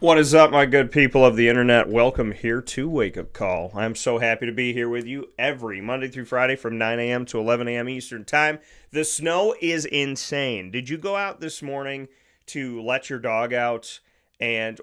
What is up, my good people of the internet? Welcome here to Wake Up Call. I'm so happy to be here with you every Monday through Friday from 9 a.m. to 11 a.m. Eastern Time. The snow is insane. Did you go out this morning to let your dog out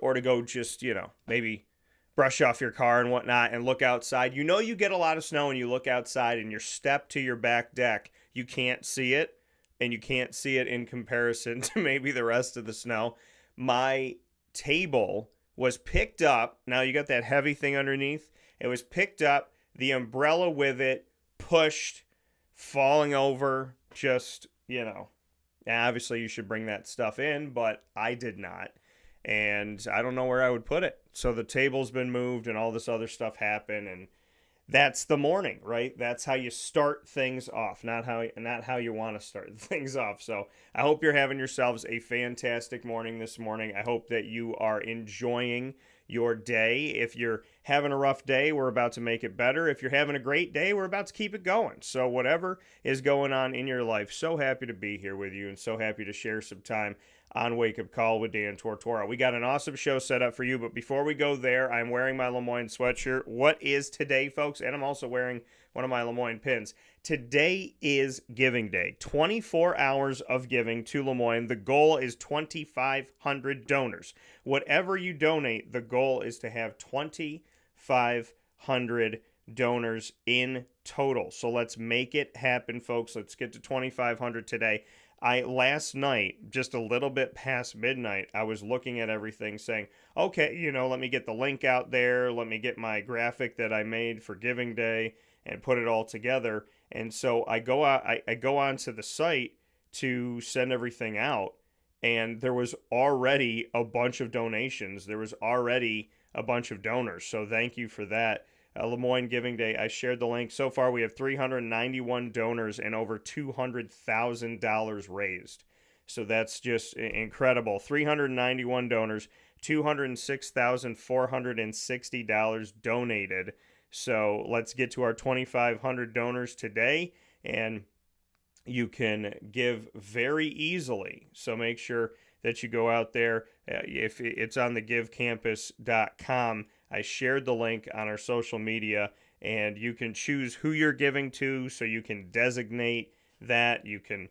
or to go just, maybe brush off your car and whatnot and look outside? You know you get a lot of snow and you look outside and your step to your back deck, you can't see it, and you can't see it in comparison to maybe the rest of the snow. My table was picked up. Now you got that heavy thing underneath. It was picked up, the umbrella with it, pushed, falling over, just, obviously you should bring that stuff in, but I did not. And I don't know where I would put it. So the table's been moved and all this other stuff happened, and that's the morning, right? That's how you start things off, not how you want to start things off. So I hope you're having yourselves a fantastic morning this morning. I hope that you are enjoying your day. If you're having a rough day, we're about to make it better. If you're having a great day, we're about to keep it going. So whatever is going on in your life, so happy to be here with you and so happy to share some time on Wake Up Call with Dan Tortora. We got an awesome show set up for you, but before we go there, I'm wearing my LeMoyne sweatshirt. What is today, folks? And I'm also wearing one of my LeMoyne pins. Today is Giving Day. 24 hours of giving to LeMoyne. The goal is 2,500 donors. Whatever you donate, the goal is to have 2,500 donors in total. So let's make it happen, folks. Let's get to 2,500 today. Last night, just a little bit past midnight, I was looking at everything saying, okay, let me get the link out there. Let me get my graphic that I made for Giving Day and put it all together. And so I go onto the site to send everything out, and there was already a bunch of donations. There was already a bunch of donors. So thank you for that. LeMoyne Giving Day, I shared the link. So far, we have 391 donors and over $200,000 raised. So that's just incredible. 391 donors, $206,460 donated. So let's get to our 2,500 donors today, and you can give very easily. So make sure that you go out there. If it's on the givecampus.com, I shared the link on our social media, and you can choose who you're giving to, so you can designate that. You can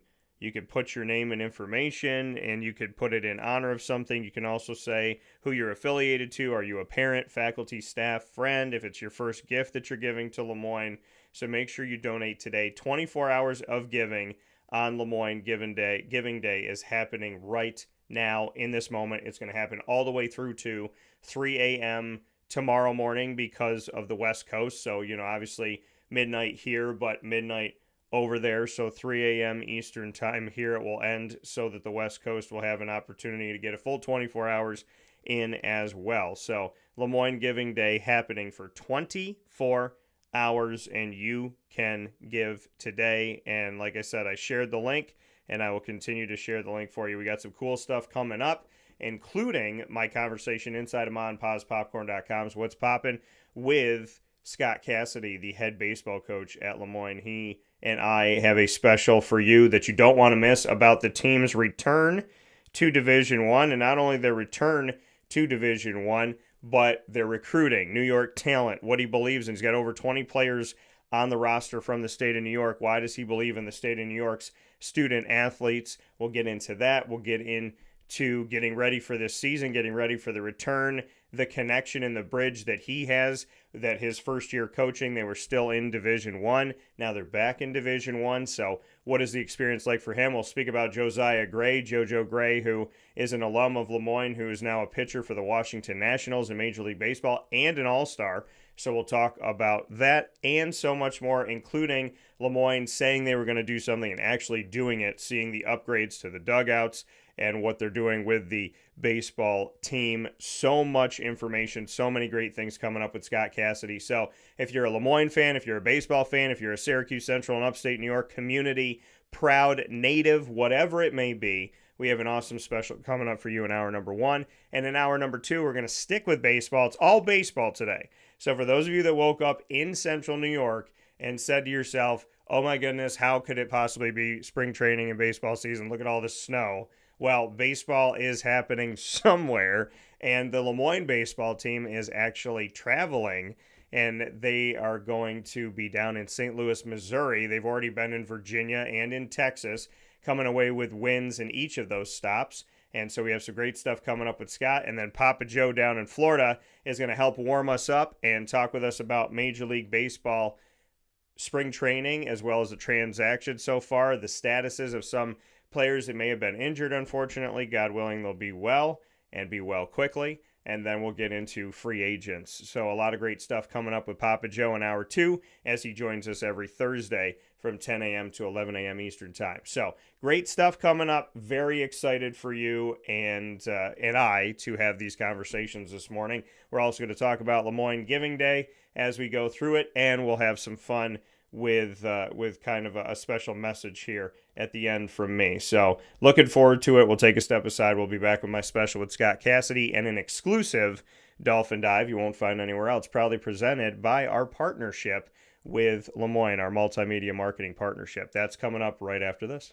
put your name and information, and you could put it in honor of something. You can also say who you're affiliated to. Are you a parent, faculty, staff, friend? If it's your first gift that you're giving to LeMoyne. So make sure you donate today. 24 hours of giving on LeMoyne Giving Day. Giving Day is happening right now in this moment. It's going to happen all the way through to 3 a.m. tomorrow morning because of the West Coast. So, obviously midnight here, but midnight over there. So 3 a.m. Eastern Time here it will end, so that the West Coast will have an opportunity to get a full 24 hours in as well. So LeMoyne Giving Day happening for 24 hours, and you can give today. And like I said, I shared the link, and I will continue to share the link for you. We got some cool stuff coming up, including my conversation inside of MonPawsPopcorn.com's What's Poppin' with Scott Cassidy, the head baseball coach at LeMoyne. He and I have a special for you that you don't want to miss about the team's return to Division I, and not only their return to Division I, but their recruiting, New York talent, what he believes in. He's got over 20 players on the roster from the state of New York. Why does he believe in the state of New York's student athletes? We'll get into that. We'll get into getting ready for this season, getting ready for the return, the connection and the bridge that he has, that his first year coaching, they were still in Division I. Now they're back in Division I. So what is the experience like for him? We'll speak about Josiah Gray, JoJo Gray, who is an alum of LeMoyne, who is now a pitcher for the Washington Nationals in Major League Baseball and an all-star. So we'll talk about that and so much more, including LeMoyne saying they were going to do something and actually doing it, seeing the upgrades to the dugouts and what they're doing with the baseball team. So much information, so many great things coming up with Scott Cassidy. So if you're a LeMoyne fan, if you're a baseball fan, if you're a Syracuse Central and upstate New York community, proud native, whatever it may be, we have an awesome special coming up for you in hour number one. And in hour number two, we're going to stick with baseball. It's all baseball today. So for those of you that woke up in Central New York and said to yourself, oh my goodness, how could it possibly be spring training and baseball season? Look at all this snow. Well, baseball is happening somewhere, and the LeMoyne baseball team is actually traveling, and they are going to be down in St. Louis, Missouri. They've already been in Virginia and in Texas, coming away with wins in each of those stops. And so we have some great stuff coming up with Scott. And then Papa Joe down in Florida is going to help warm us up and talk with us about Major League Baseball spring training, as well as the transaction so far, the statuses of some players that may have been injured, unfortunately. God willing, they'll be well and be well quickly. And then we'll get into free agents. So a lot of great stuff coming up with Papa Joe in hour 2 as he joins us every Thursday from 10 a.m. to 11 a.m. Eastern time. So great stuff coming up. Very excited for you and I to have these conversations this morning. We're also going to talk about LeMoyne Giving Day as we go through it, and we'll have some fun with kind of a special message here at the end from me. So looking forward to it. We'll take a step aside. We'll be back with my special with Scott Cassidy and an exclusive Dolphin Dive you won't find anywhere else, proudly presented by our partnership with LeMoyne, our multimedia marketing partnership. That's coming up right after this.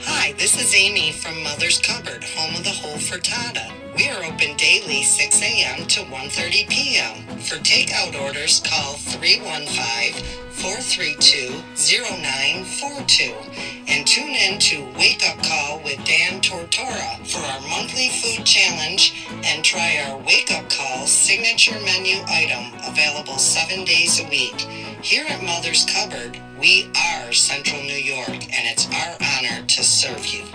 Hi, this is Amy from Mother's Cupboard, home of the whole frittata. We are open daily 6 a.m. to 1:30 p.m. For takeout orders, call 315-432-0942 and tune in to Wake Up Call with Dan Tortora for our monthly food challenge and try our Wake Up Call signature menu item available 7 days a week. Here at Mother's Cupboard, we are Central New York, and it's our honor to serve you.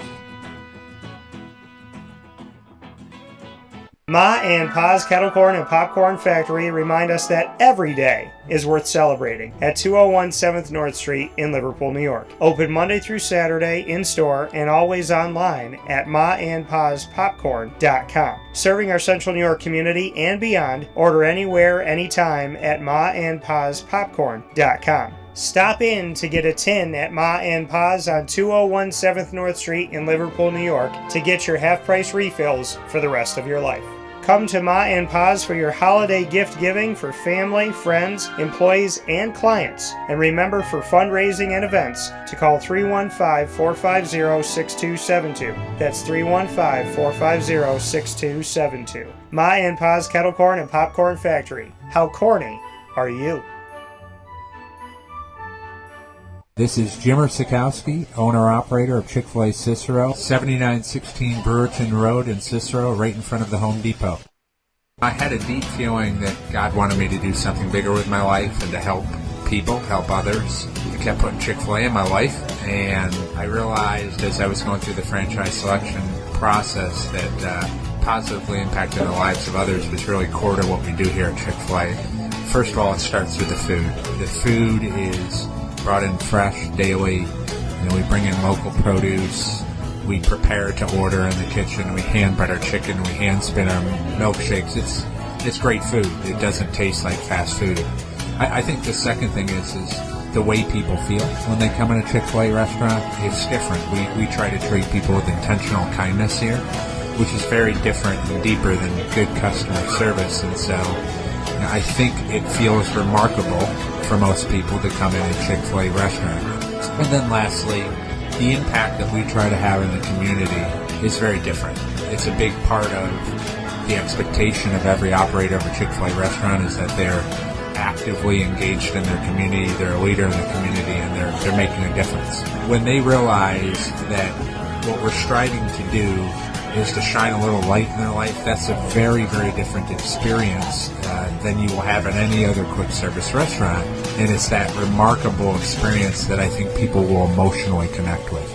Ma and Pa's Kettle Corn and Popcorn Factory remind us that every day is worth celebrating at 201 7th North Street in Liverpool, New York. Open Monday through Saturday in-store and always online at maandpaspopcorn.com. Serving our Central New York community and beyond, order anywhere, anytime at maandpaspopcorn.com. Stop in to get a tin at Ma and Pa's on 201 7th North Street in Liverpool, New York to get your half-price refills for the rest of your life. Come to Ma and Pa's for your holiday gift giving for family, friends, employees, and clients. And remember, for fundraising and events, to call 315-450-6272. That's 315-450-6272. Ma and Pa's Kettle Corn and Popcorn Factory. How corny are you? This is Jimmer Sikowski, owner-operator of Chick-fil-A Cicero, 7916 Brewerton Road in Cicero, right in front of the Home Depot. I had a deep feeling that God wanted me to do something bigger with my life and to help people, help others. I kept putting Chick-fil-A in my life, and I realized as I was going through the franchise selection process that positively impacting the lives of others was really core to what we do here at Chick-fil-A. First of all, it starts with the food. The food is brought in fresh daily. We bring in local produce. We prepare to order in the kitchen. We hand bread our chicken. We hand spin our milkshakes. It's great food. It doesn't taste like fast food. I think the second thing is the way people feel when they come in a Chick-fil-A restaurant. It's different. We try to treat people with intentional kindness here, which is very different and deeper than good customer service. And so I think it feels remarkable for most people to come in a Chick-fil-A restaurant. And then lastly, the impact that we try to have in the community is very different. It's a big part of the expectation of every operator of a Chick-fil-A restaurant is that they're actively engaged in their community, they're a leader in the community, and they're making a difference. When they realize that what we're striving to do is to shine a little light in their life, that's a very, very different experience than you will have at any other quick service restaurant. And it's that remarkable experience that I think people will emotionally connect with.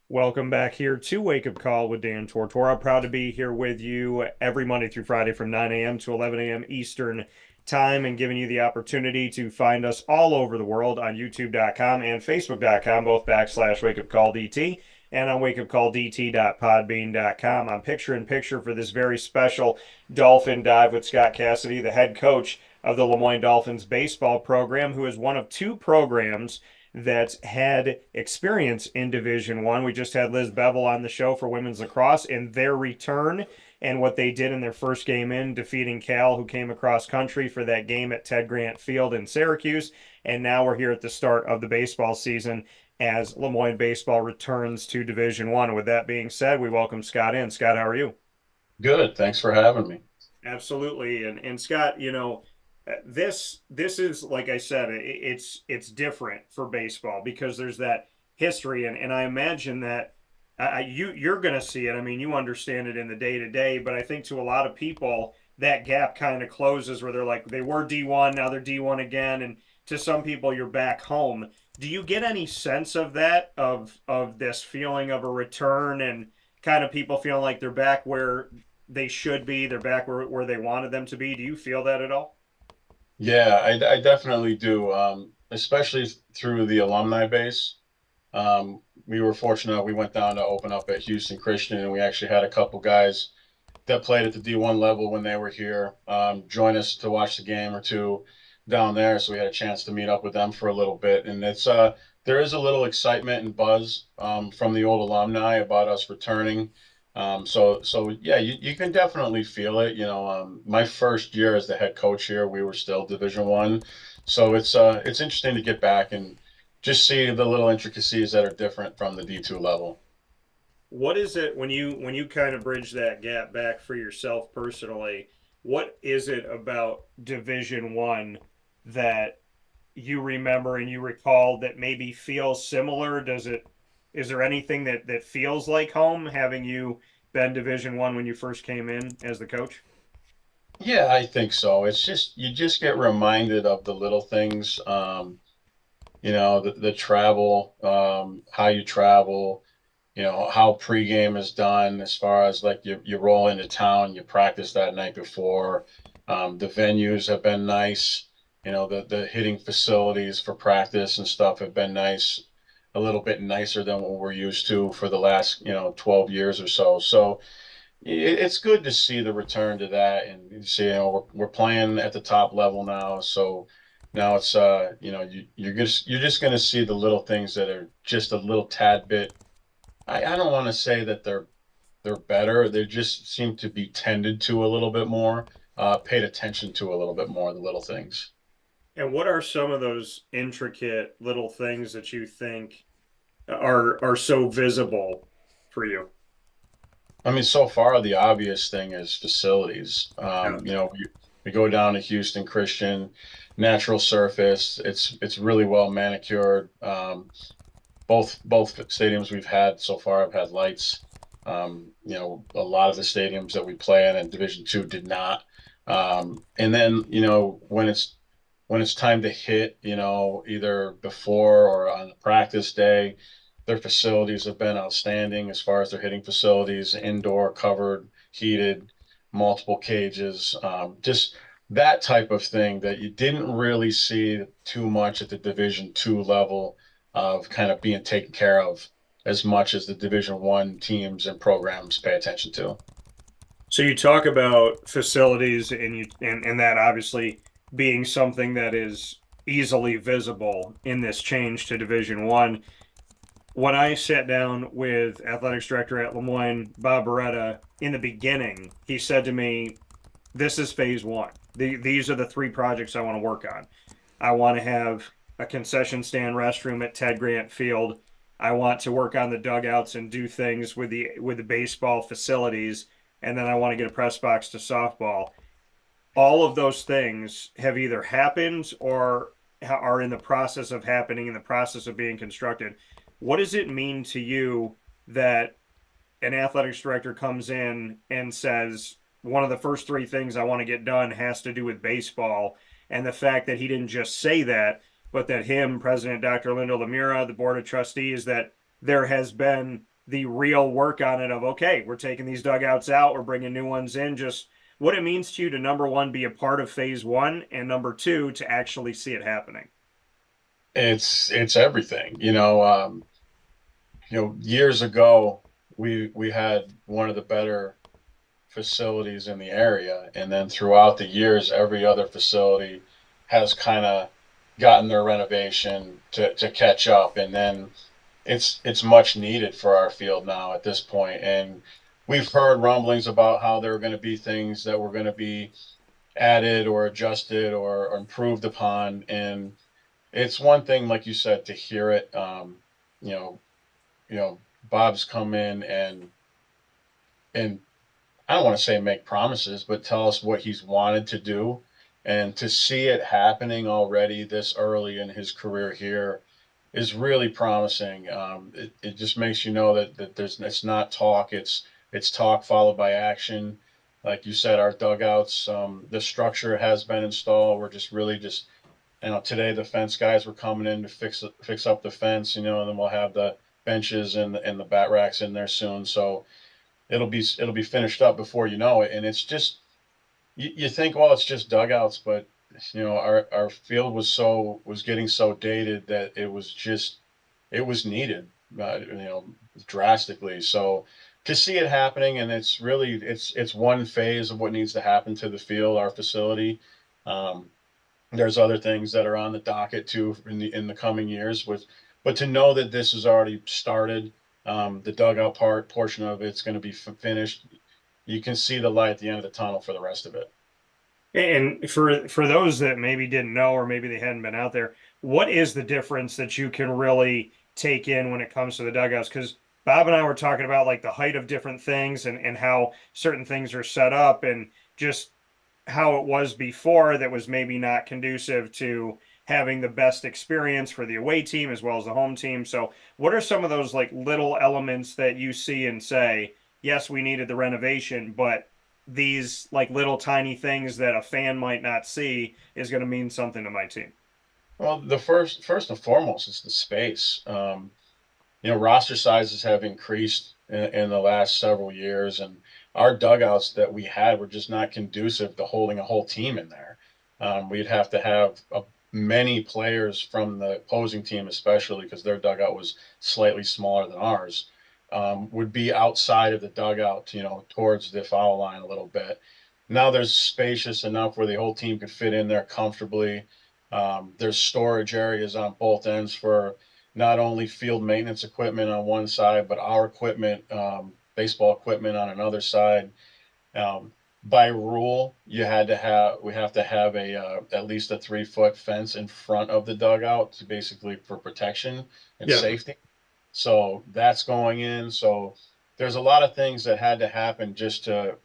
Welcome back here to Wake Up Call with Dan Tortora. Proud to be here with you every Monday through Friday from 9 a.m. to 11 a.m. Eastern time and giving you the opportunity to find us all over the world on youtube.com and facebook.com, both /wakeupcalldt, and on wakeupcalldt.podbean.com. I'm picture-in-picture for this very special Dolphin Dive with Scott Cassidy, the head coach of the LeMoyne Dolphins baseball program, who is one of two programs that's had experience in Division One. We just had Liz Bevel on the show for women's lacrosse in their return and what they did in their first game in defeating Cal, who came across country for that game at Ted Grant Field in Syracuse. And now we're here at the start of the baseball season as LeMoyne baseball returns to Division One. With that being said, we welcome Scott in. Scott, how are you? Good. Thanks for having me. Absolutely. And Scott, this is, like I said, it's different for baseball because there's that history, and I imagine that you're going to see it. I mean, you understand it in the day to day, but I think to a lot of people that gap kind of closes where they're like they were D1, now they're D1 again, and to some people you're back home. Do you get any sense of that, of this feeling of a return and kind of people feeling like they're back where they should be, they're back where they wanted them to be? Do you feel that at all? Yeah, I definitely do, especially through the alumni base. We were fortunate. We went down to open up at Houston Christian, and we actually had a couple guys that played at the D1 level when they were here join us to watch the game or two down there. So we had a chance to meet up with them for a little bit. And there is a little excitement and buzz from the old alumni about us returning. So yeah, you can definitely feel it. My first year as the head coach here, we were still Division One, so it's interesting to get back and just see the little intricacies that are different from the D2 level. What is it when you kind of bridge that gap back for yourself personally? What is it about Division One that you remember and you recall that maybe feels similar? Is there anything that feels like home, having you been Division One when you first came in as the coach? Yeah, I think so. It's just you just get reminded of the little things, the travel, how you travel, how pregame is done as far as like you roll into town, you practice that night before. The venues have been nice. The hitting facilities for practice and stuff have been nice, a little bit nicer than what we're used to for the last, 12 years or so. So it's good to see the return to that, and you see, we're playing at the top level now. So now it's, you're just going to see the little things that are just a little tad bit. I don't want to say that they're better. They just seem to be tended to a little bit more, paid attention to a little bit more, the little things. And what are some of those intricate little things that you think are so visible for you? I mean, so far the obvious thing is facilities. Yeah. We go down to Houston Christian, natural surface. It's really well manicured. Both stadiums we've had so far have had lights. A lot of the stadiums that we play in Division Two did not. And then when it's time to hit, either before or on the practice day, their facilities have been outstanding as far as their hitting facilities, indoor, covered, heated, multiple cages, just that type of thing that you didn't really see too much at the Division Two level of kind of being taken care of as much as the Division One teams and programs pay attention to. So you talk about facilities and that obviously being something that is easily visible in this change to Division One. When I sat down with athletics director at LeMoyne, Bob Beretta, in the beginning, he said to me, "This is phase one. These are the three projects I want to work on. I want to have a concession stand restroom at Ted Grant Field. I want to work on the dugouts and do things with the baseball facilities, and then I want to get a press box to softball." All of those things have either happened or are in the process of happening, in the process of being constructed. What does it mean to you that an athletics director comes in and says, one of the first three things I want to get done has to do with baseball, and the fact that he didn't just say that, but that him, President Dr. Linda Lemira, the Board of Trustees, that there has been the real work on it of, okay, we're taking these dugouts out, we're bringing new ones in. Just what it means to you to, number one, be a part of phase one, and number two, to actually see it happening. It's everything. Years ago we had one of the better facilities in the area, and then throughout the years, every other facility has kind of gotten their renovation to catch up, and then it's much needed for our field now at this point. And we've heard rumblings about how there are going to be things that were going to be added or adjusted or improved upon, and it's one thing, like you said, to hear it. You know, Bob's come in and I don't want to say make promises, but tell us what he's wanted to do, and to see it happening already this early in his career here is really promising. It just makes you know that it's not talk, it's talk followed by action. Like you said, our dugouts, the structure has been installed. We're just really just today the fence guys were coming in to fix up the fence, and then we'll have the benches and the bat racks in there soon. So it'll be finished up before you know it. And it's just you think, well, it's just dugouts, but our field was getting so dated that it was needed, drastically. So to see it happening, and it's one phase of what needs to happen to the field, our facility. There's other things that are on the docket too in the coming years, but to know that this has already started, the dugout portion of it's going to be finished. You can see the light at the end of the tunnel for the rest of it. And for those that maybe didn't know, or maybe they hadn't been out there, what is the difference that you can really take in when it comes to the dugouts? Because Bob and I were talking about like the height of different things and how certain things are set up, and just how it was before that was maybe not conducive to having the best experience for the away team as well as the home team. So what are some of those like little elements that you see and say, yes, we needed the renovation, but these like little tiny things that a fan might not see is going to mean something to my team? Well, the first and foremost is the space. Roster sizes have increased in the last several years, and our dugouts that we had were just not conducive to holding a whole team in there. We'd have to have many players from the opposing team, especially because their dugout was slightly smaller than ours, would be outside of the dugout, towards the foul line a little bit. Now there's spacious enough where the whole team could fit in there comfortably. There's storage areas on both ends for not only field maintenance equipment on one side, but our equipment, baseball equipment on another side. By rule, we have to have at least a 3-foot fence in front of the dugout to basically for protection and safety. So that's going in. So there's a lot of things that had to happen just to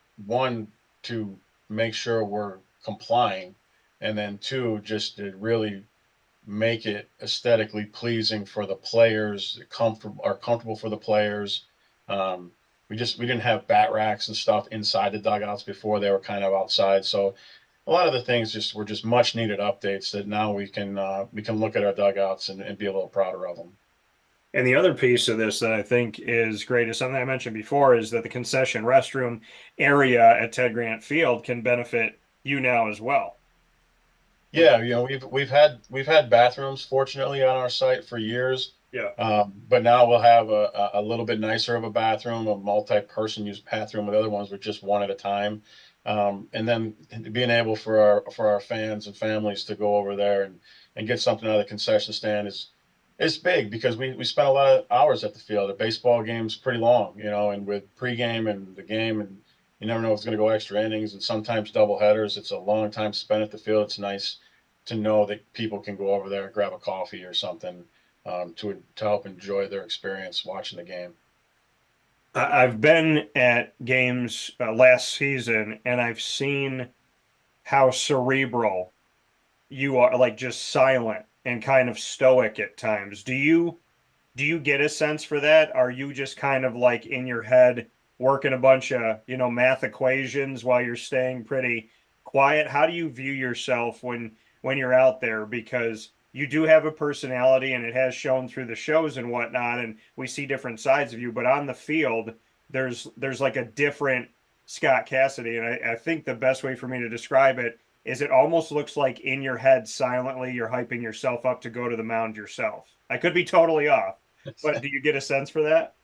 make sure we're complying, and then two, just to really make it aesthetically pleasing for the players, comfortable for the players. We didn't have bat racks and stuff inside the dugouts before. They were kind of outside. So a lot of the things were just much needed updates that now we can look at our dugouts and be a little prouder of them. And the other piece of this that I think is great is something I mentioned before, is that the concession restroom area at Ted Grant Field can benefit you now as well. Yeah, we've had bathrooms fortunately on our site for years. Yeah. But now we'll have a little bit nicer of a bathroom, a multi-person use bathroom. With other ones, with just one at a time. And then being able for our fans and families to go over there and get something out of the concession stand is big, because we spent a lot of hours at the field. A baseball game's pretty long, and with pregame and the game, and you never know if it's going to go extra innings and sometimes double headers. It's a long time spent at the field. It's nice to know that people can go over there and grab a coffee or something, to help enjoy their experience watching the game. I've been at games last season, and I've seen how cerebral you are, like just silent and kind of stoic at times. Do you get a sense for that? Are you just kind of like in your head working a bunch of, math equations while you're staying pretty quiet? How do you view yourself when you're out there? Because you do have a personality, and it has shown through the shows and whatnot, and we see different sides of you, but on the field, there's like a different Scott Cassidy, and I think the best way for me to describe it is it almost looks like in your head silently you're hyping yourself up to go to the mound yourself. I could be totally off, but do you get a sense for that?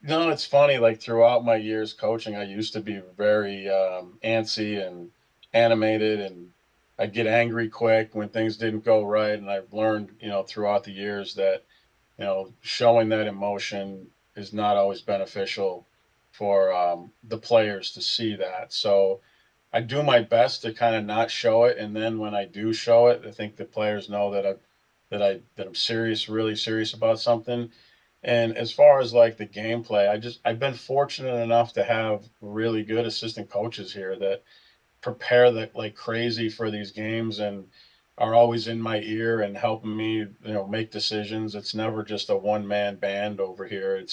No, it's funny. Like throughout my years coaching, I used to be very antsy and animated, and I'd get angry quick when things didn't go right. And I've learned, throughout the years that, showing that emotion is not always beneficial for the players to see that. So I do my best to kind of not show it, and then when I do show it, I think the players know that I'm serious, really serious about something. And as far as like the gameplay, I've been fortunate enough to have really good assistant coaches here that prepare that like crazy for these games and are always in my ear and helping me, make decisions. It's never just a one man band over here.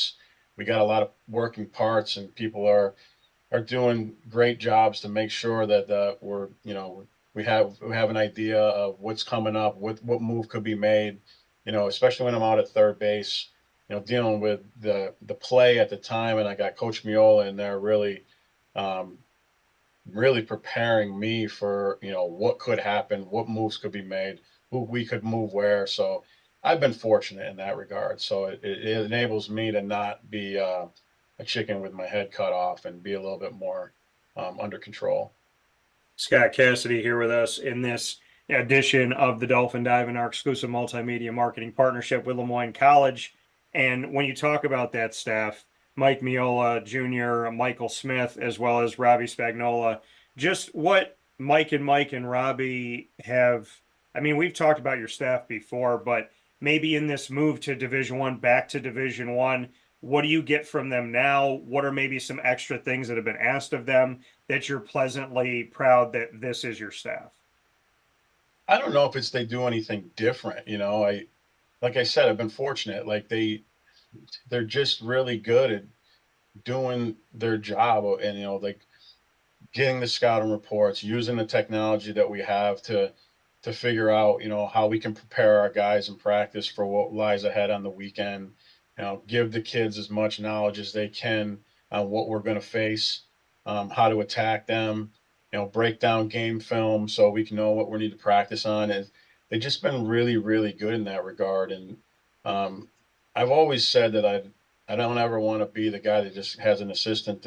We got a lot of working parts, and people are doing great jobs to make sure that we have an idea of what's coming up, what move could be made, especially when I'm out at third base, dealing with the play at the time. And I got Coach Miola in there um, really preparing me for, what could happen, what moves could be made, who we could move where. So I've been fortunate in that regard. So it enables me to not be a chicken with my head cut off and be a little bit more under control. Scott Cassidy here with us in this edition of the Dolphin Dive and our exclusive multimedia marketing partnership with LeMoyne College. And when you talk about that staff, Mike Miola Jr., Michael Smith, as well as Robbie Spagnola, just what Mike and Robbie have. I mean, we've talked about your staff before, but maybe in this move to Division One, back to Division One, what do you get from them now? What are maybe some extra things that have been asked of them that you're pleasantly proud that this is your staff? I don't know if it's they do anything different. Like I said, I've been fortunate. Like they're just really good at doing their job, and like getting the scouting reports, using the technology that we have to figure out, how we can prepare our guys in practice for what lies ahead on the weekend. Give the kids as much knowledge as they can on what we're going to face, how to attack them, break down game film so we can know what we need to practice on. And they've just been really, really good in that regard. And I've always said that I don't ever want to be the guy that just has an assistant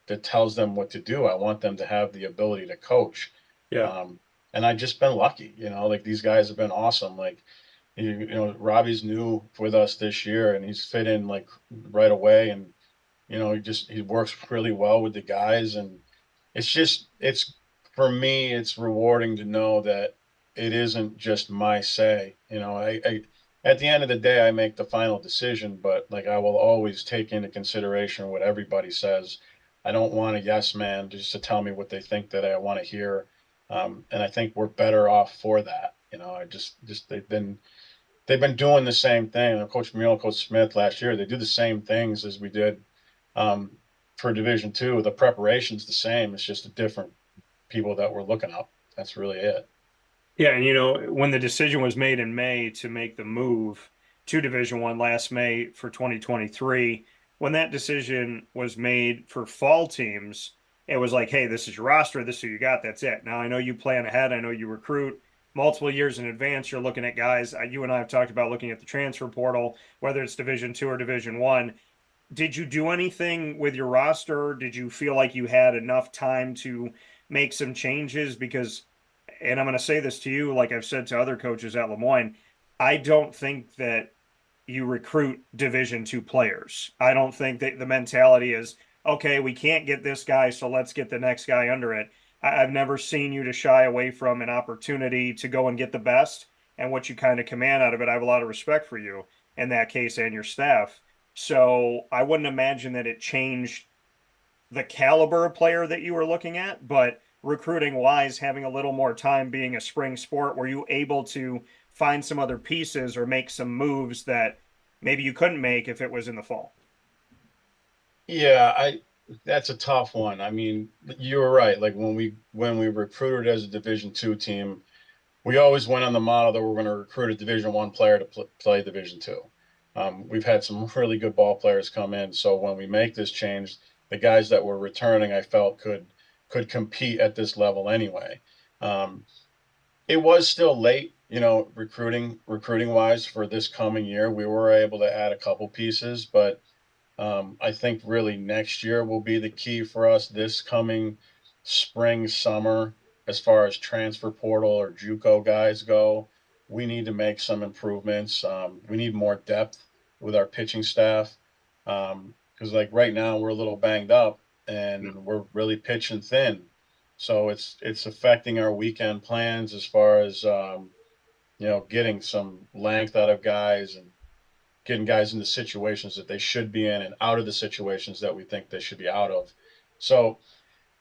that tells them what to do. I want them to have the ability to coach. Yeah. And I've just been lucky, like these guys have been awesome. Like, Robbie's new with us this year, and he's fit in like right away. And, he works really well with the guys. And it's for me, it's rewarding to know that it isn't just my say. I at the end of the day, I make the final decision, but like I will always take into consideration what everybody says. I don't want a yes man just to tell me what they think that I want to hear. And I think we're better off for that. I just they've been doing the same thing. Coach Mule, Coach Smith last year, they do the same things as we did for Division Two. The preparation's the same. It's just a different people that we're looking up. That's really it. Yeah, and when the decision was made in May to make the move to Division One last May for 2023, when that decision was made for fall teams, it was like, hey, this is your roster, this is who you got, that's it. Now I know you plan ahead, I know you recruit multiple years in advance. You're looking at guys. You and I have talked about looking at the transfer portal, whether it's Division Two or Division One. Did you do anything with your roster? Did you feel like you had enough time to make some changes? Because, and I'm going to say this to you, like I've said to other coaches at LeMoyne, I don't think that you recruit Division Two players. I don't think that the mentality is, okay, we can't get this guy, so let's get the next guy under it. I've never seen you to shy away from an opportunity to go and get the best, and what you kind of command out of it. I have a lot of respect for you in that case and your staff. So I wouldn't imagine that it changed the caliber of player that you were looking at, but recruiting wise, having a little more time being a spring sport, were you able to find some other pieces or make some moves that maybe you couldn't make if it was in the fall? Yeah, that's a tough one. I mean, you were right. Like when we recruited as a Division Two team, we always went on the model that we're going to recruit a Division One player to play Division Two. We've had some really good ball players come in, so when we make this change, the guys that were returning, I felt could compete at this level anyway. It was still late, recruiting wise for this coming year. We were able to add a couple pieces, but I think really next year will be the key for us this coming spring, summer, as far as transfer portal or JUCO guys go. We need to make some improvements. We need more depth with our pitching staff. Because like right now we're a little banged up and we're really pitching thin. So it's affecting our weekend plans as far as getting some length out of guys and getting guys into situations that they should be in and out of the situations that we think they should be out of. So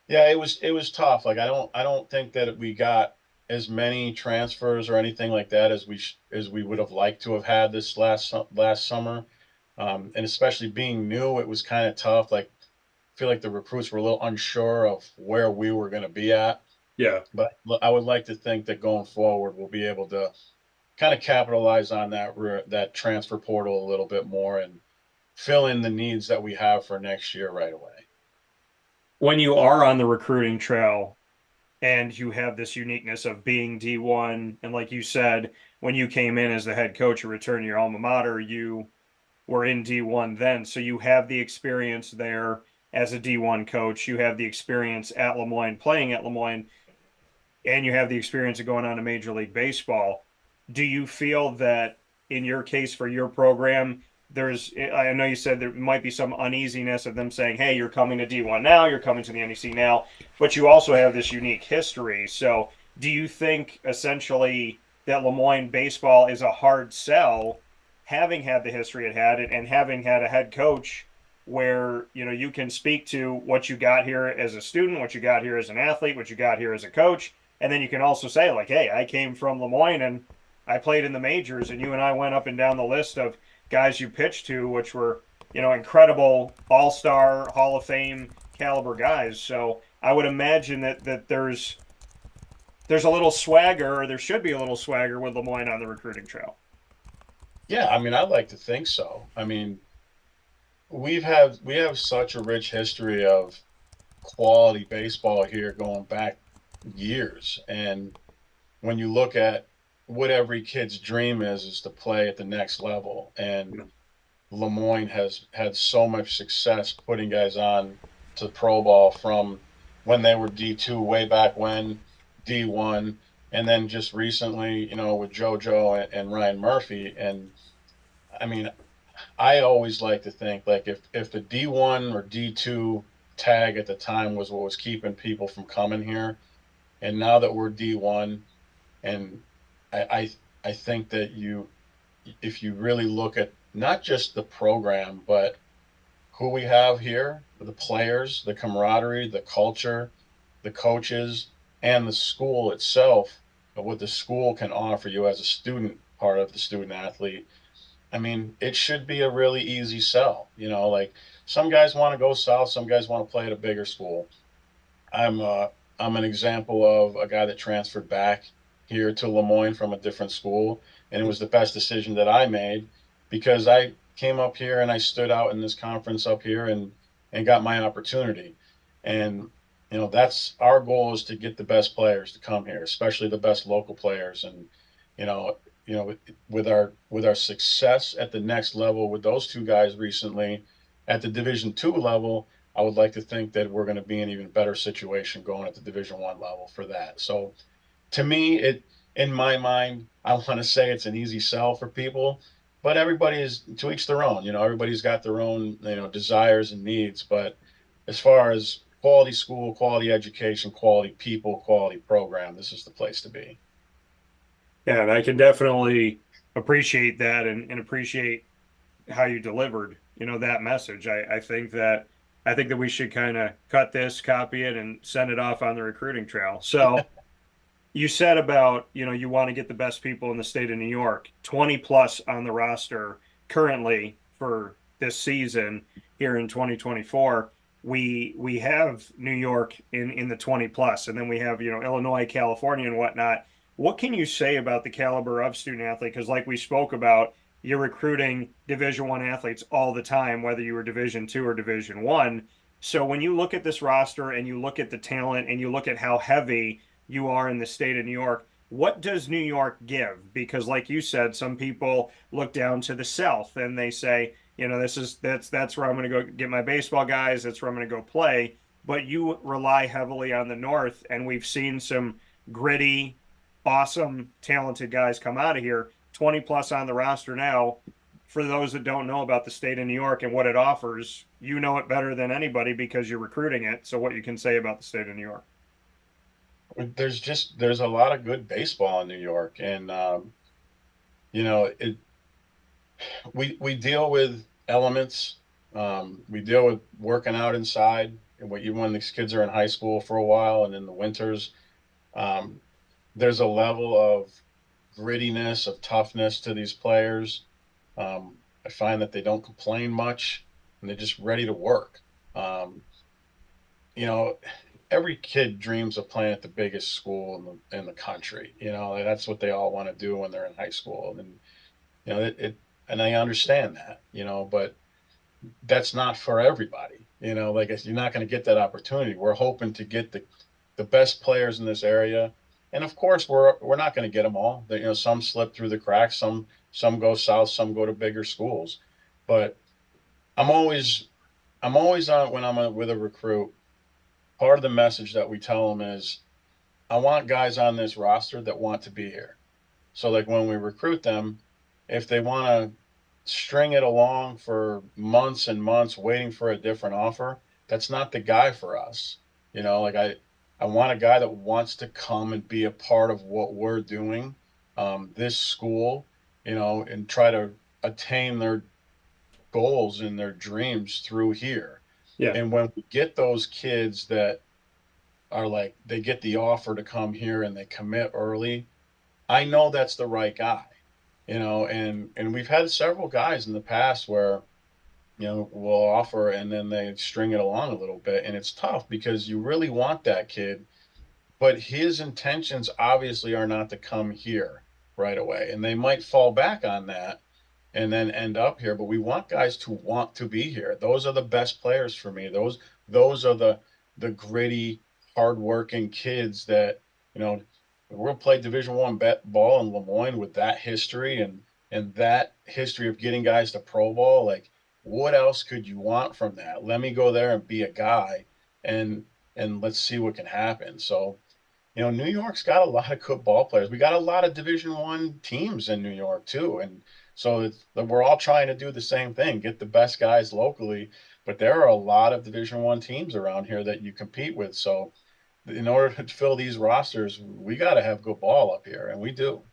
yeah, it was tough. Like I don't think that we got as many transfers or anything like that as we would have liked to have had this last summer. And especially being new, it was kind of tough. Like I feel like the recruits were a little unsure of where we were going to be at. Yeah. But I would like to think that going forward, we'll be able to kind of capitalize on that transfer portal a little bit more and fill in the needs that we have for next year right away. When you are on the recruiting trail and you have this uniqueness of being D1, and like you said, when you came in as the head coach, you returned to your alma mater, you were in D1 then. So you have the experience there as a D1 coach. You have the experience at LeMoyne, playing at LeMoyne, and you have the experience of going on to Major League Baseball. Do you feel that in your case for your program, I know you said there might be some uneasiness of them saying, hey, you're coming to D1 now, you're coming to the NEC now, but you also have this unique history. So do you think essentially that LeMoyne baseball is a hard sell, having had the history it had and having had a head coach where, you can speak to what you got here as a student, what you got here as an athlete, what you got here as a coach, and then you can also say like, hey, I came from LeMoyne and I played in the majors, and you and I went up and down the list of guys you pitched to, which were, incredible all-star, Hall of Fame caliber guys. So I would imagine that there's a little swagger, or there should be a little swagger with LeMoyne on the recruiting trail. Yeah, I mean, I'd like to think so. I mean, we have such a rich history of quality baseball here going back years. And when you look at what every kid's dream is to play at the next level. And LeMoyne has had so much success putting guys on to pro ball from when they were D2 way back when, D1, and then just recently, with JoJo and Ryan Murphy. And I mean, I always like to think like if the D1 or D2 tag at the time was what was keeping people from coming here, and now that we're D1, and I think that if you really look at not just the program, but who we have here, the players, the camaraderie, the culture, the coaches, and the school itself, what the school can offer you as a student, part of the student athlete. I mean, it should be a really easy sell. Like some guys want to go south, some guys want to play at a bigger school. I'm an example of a guy that transferred back here to LeMoyne from a different school, and it was the best decision that I made because I came up here and I stood out in this conference up here and got my opportunity. And that's our goal, is to get the best players to come here, especially the best local players. And with our success at the next level with those two guys recently at the Division II level, I would like to think that we're going to be in an even better situation going at the Division I level for that. So to me, in my mind, I want to say it's an easy sell for people, but everybody is to each their own. Everybody's got their own, desires and needs. But as far as quality school, quality education, quality people, quality program, this is the place to be. Yeah, and I can definitely appreciate that and appreciate how you delivered, that message. I think that we should kind of cut this, copy it, and send it off on the recruiting trail. So you said about, you want to get the best people in the state of New York, 20 plus on the roster currently for this season here in 2024. We have New York in the 20 plus, and then we have, Illinois, California, and whatnot. What can you say about the caliber of student athlete? Because like we spoke about, you're recruiting Division I athletes all the time, whether you were Division II or Division I. So when you look at this roster and you look at the talent and you look at how heavy you are in the state of New York, what does New York give? Because like you said, some people look down to the South and they say, you know, that's where I'm going to go get my baseball guys, that's where I'm going to go play. But you rely heavily on the North, and we've seen some gritty, awesome, talented guys come out of here. 20 plus on the roster now. For those that don't know about the state of New York and what it offers, you know it better than anybody because you're recruiting it. So, what you can say about the state of New York? There's a lot of good baseball in New York, and you know, we deal with elements. We deal with working out inside, and even when these kids are in high school for a while, and in the winters, um, there's a level of grittiness, of toughness to these players. I find that they don't complain much, and they're just ready to work. Um, you know, every kid dreams of playing at the biggest school in the country. You know, like, that's what they all want to do when they're in high school, and you know and I understand that. You know, but that's not for everybody. You know, like you're not going to get that opportunity. We're hoping to get the best players in this area, and of course we're not going to get them all. You know, some slip through the cracks, some go south, some go to bigger schools. But I'm always I'm always on when with a recruit. Part of the message that we tell them is, I want guys on this roster that want to be here. So like when we recruit them, if they want to string it along for months and months waiting for a different offer, that's not the guy for us. You know, like I want a guy that wants to come and be a part of what we're doing, this school, you know, and try to attain their goals and their dreams through here. Yeah. And when we get those kids that are like, they get the offer to come here and they commit early, I know that's the right guy, you know, and we've had several guys in the past where, you know, we'll offer and then they string it along a little bit, and it's tough because you really want that kid, but his intentions obviously are not to come here right away, and they might fall back on that and then end up here. But we want guys to want to be here. Those are the best players for me. Those are the gritty, hardworking kids that, you know, we'll play Division I ball in LeMoyne with that history and that history of getting guys to pro ball. Like, what else could you want from that? Let me go there and be a guy, and let's see what can happen. So, you know, New York's got a lot of good ball players. We got a lot of Division I teams in New York too, and so we're all trying to do the same thing: get the best guys locally. But there are a lot of Division I teams around here that you compete with. So, in order to fill these rosters, we got to have good ball up here, and we do.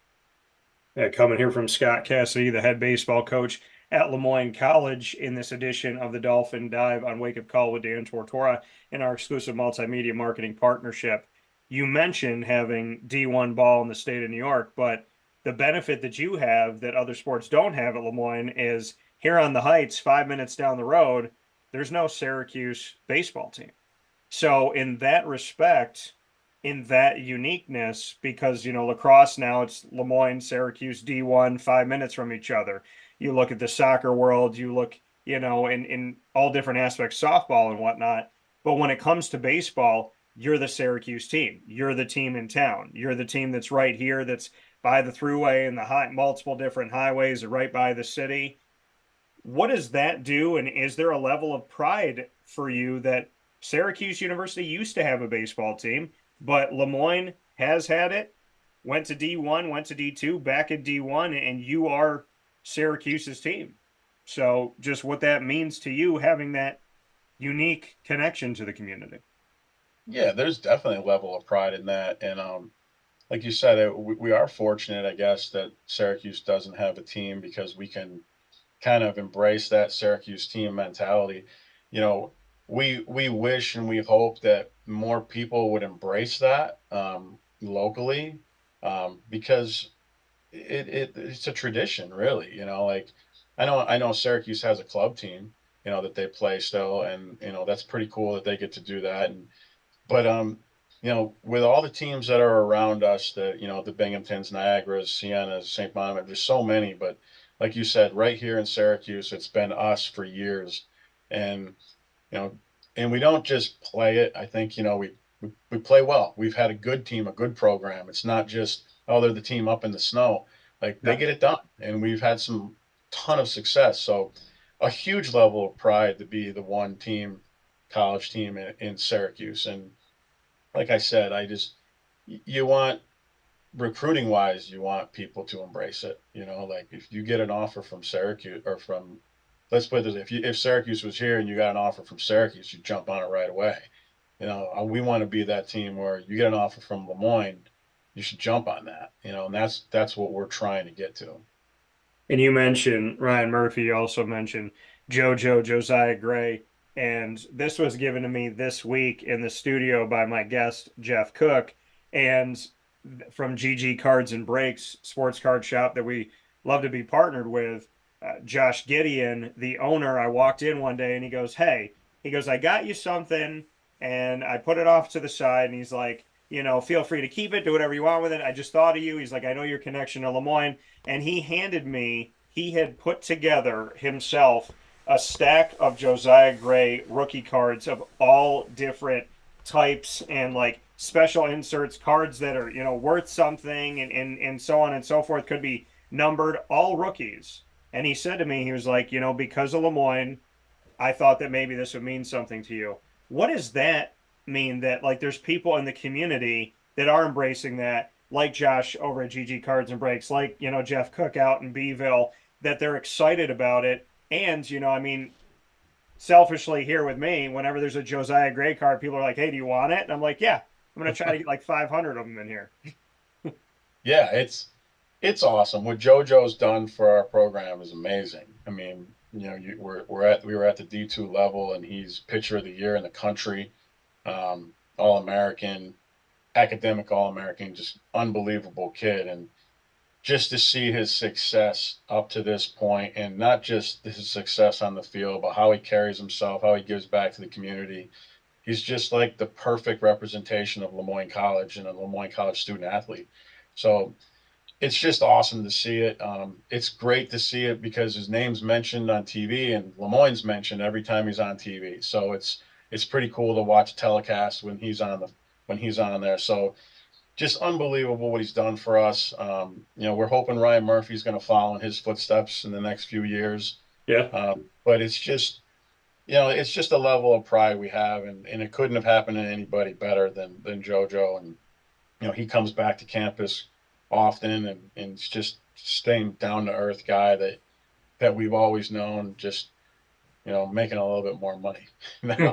Coming here from Scott Cassidy, the head baseball coach at LeMoyne College, in this edition of the Dolphin Dive on Wake Up Call with Dan Tortora in our exclusive multimedia marketing partnership. You mentioned having D1 ball in the state of New York, but the benefit that you have that other sports don't have at LeMoyne is here on the Heights, 5 minutes down the road, there's no Syracuse baseball team. So, in that respect, in that uniqueness, because you know lacrosse now it's LeMoyne, Syracuse, D1, 5 minutes from each other. You look at the soccer world, you look, you know, in all different aspects, softball and whatnot. But when it comes to baseball, you're the Syracuse team. You're the team in town. You're the team that's right here, that's by the thruway and the multiple different highways are right by the city. What does that do? And is there a level of pride for you that Syracuse University used to have a baseball team, but LeMoyne has had it, went to D1, went to D2, back at D1, and you are Syracuse's team? So just what that means to you, having that unique connection to the community. Yeah, there's definitely a level of pride in that, and like you said, we are fortunate, I guess, that Syracuse doesn't have a team because we can kind of embrace that Syracuse team mentality. You know, we wish and we hope that more people would embrace that locally, because it's a tradition, really. You know, like I know Syracuse has a club team, you know, that they play still, and you know that's pretty cool that they get to do that. And but you know, with all the teams that are around us, the, you know, the Binghamtons, Niagaras, Sienas, St. Bonaventure, there's so many. But like you said, right here in Syracuse, it's been us for years, and you know, and we don't just play it. I think, we play well. We've had a good team, a good program. It's not just, oh, they're the team up in the snow. Like, they Yeah. get it done, and we've had some ton of success. So a huge level of pride to be the one team, college team in Syracuse. And like I said, you want, recruiting wise, you want people to embrace it. Like, if you get an offer from Syracuse, or from, let's put it this, if Syracuse was here and you got an offer from Syracuse, you jump on it right away. We want to be that team where you get an offer from LeMoyne, you should jump on that. And that's what we're trying to get to. And you mentioned Ryan Murphy, you also mentioned Josiah Gray. And this was given to me this week in the studio by my guest, Jeff Cook, and from GG Cards and Breaks sports card shop that we love to be partnered with. Josh Gideon, the owner, I walked in one day and he goes, "Hey," he goes, "I got you something," and I put it off to the side. And he's like, "Feel free to keep it, do whatever you want with it. I just thought of you." He's like, "I know your connection to LeMoyne." And he had put together himself a stack of Josiah Gray rookie cards of all different types and like special inserts, cards that are, worth something, and so on and so forth, could be numbered, all rookies. And he said to me, he was like, "Because of LeMoyne, I thought that maybe this would mean something to you." What does that mean, that like there's people in the community that are embracing that, like Josh over at GG Cards and Breaks, like, Jeff Cook out in Beeville, that they're excited about it? And, selfishly here with me, whenever there's a Josiah Gray card, people are like, "Hey, do you want it?" And I'm like, "Yeah, I'm going to try to get like 500 of them in here." Yeah, it's awesome. What JoJo's done for our program is amazing. I mean, we were at the D2 level, and he's pitcher of the year in the country, All-American, academic All-American, just unbelievable kid. And just to see his success up to this point, and not just his success on the field, but how he carries himself, how he gives back to the community. He's just like the perfect representation of LeMoyne College and a LeMoyne College student athlete. So it's just awesome to see it. It's great to see it because his name's mentioned on TV, and LeMoyne's mentioned every time he's on TV. So it's pretty cool to watch telecast when he's on there. So just unbelievable what he's done for us. We're hoping Ryan Murphy's going to follow in his footsteps in the next few years. Yeah. But it's just a level of pride we have, and it couldn't have happened to anybody better than JoJo. And he comes back to campus often, and it's just staying down to earth guy that we've always known, just making a little bit more money now.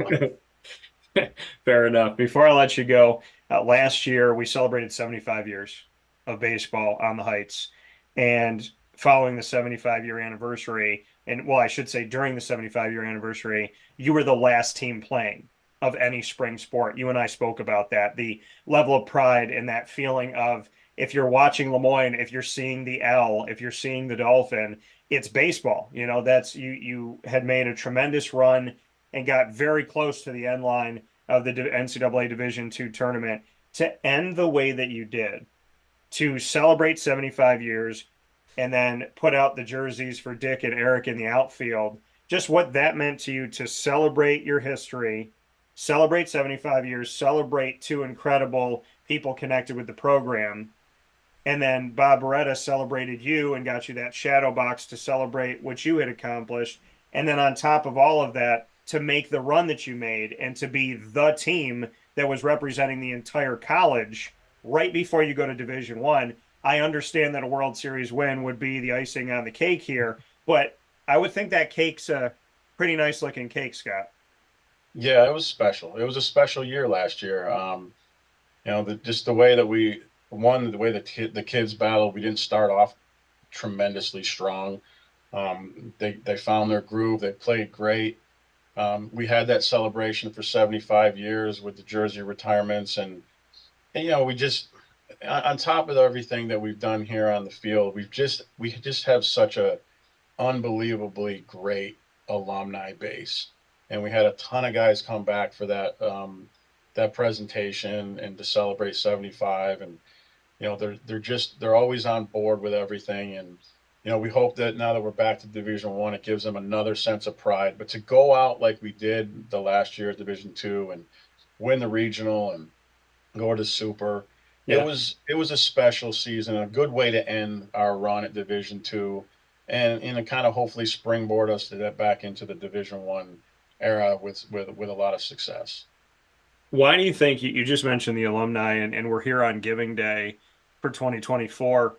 Fair enough. Before I let you go, last year we celebrated 75 years of baseball on the Heights. And following the 75-year anniversary, and well, I should say during the 75-year anniversary, you were the last team playing of any spring sport. You and I spoke about that, the level of pride and that feeling of, if you're watching LeMoyne, if you're seeing the L, if you're seeing the Dolphin, it's baseball. That's you had made a tremendous run and got very close to the end line of the NCAA Division II tournament. To end the way that you did, to celebrate 75 years, and then put out the jerseys for Dick and Eric in the outfield, just what that meant to you, to celebrate your history, celebrate 75 years, celebrate two incredible people connected with the program. And then Bob Beretta celebrated you and got you that shadow box to celebrate what you had accomplished. And then on top of all of that, to make the run that you made and to be the team that was representing the entire college right before you go to Division I understand that a World Series win would be the icing on the cake here, but I would think that cake's a pretty nice looking cake, Scott. Yeah, it was special. It was a special year last year. Just the way that the way the kids battled, we didn't start off tremendously strong. They found their groove. They played great. We had that celebration for 75 years with the jersey retirements, and we just, on top of everything that we've done here on the field, we just have such a unbelievably great alumni base, and we had a ton of guys come back for that presentation and to celebrate 75, and they're always on board with everything, and we hope that now that we're back to Division One, it gives them another sense of pride. But to go out like we did the last year at Division Two and win the regional and go to Super, Yeah. it was a special season, a good way to end our run at Division Two, and it kind of hopefully springboard us to that back into the Division One era with a lot of success. Why do you think you just mentioned the alumni and we're here on Giving Day for 2024?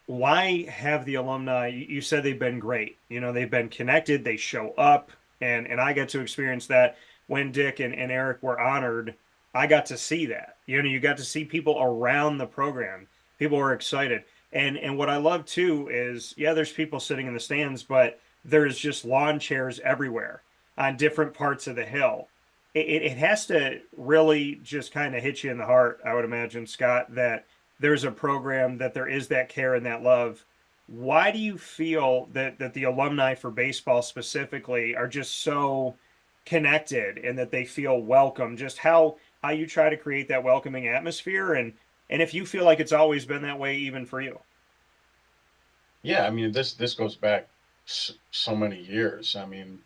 Why have the alumni? You said they've been great. They've been connected, they show up, and I get to experience that when Dick and Eric were honored. I got to see that. You got to see people around the program. People were excited. And what I love too is, yeah, there's people sitting in the stands, but there's just lawn chairs everywhere on different parts of the hill. It has to really just kind of hit you in the heart, I would imagine, Scott, that there's a program, that there is that care and that love. Why do you feel that the alumni for baseball specifically are just so connected and that they feel welcome? Just how you try to create that welcoming atmosphere, and if you feel like it's always been that way even for you. Yeah, I mean this goes back so many years. I mean,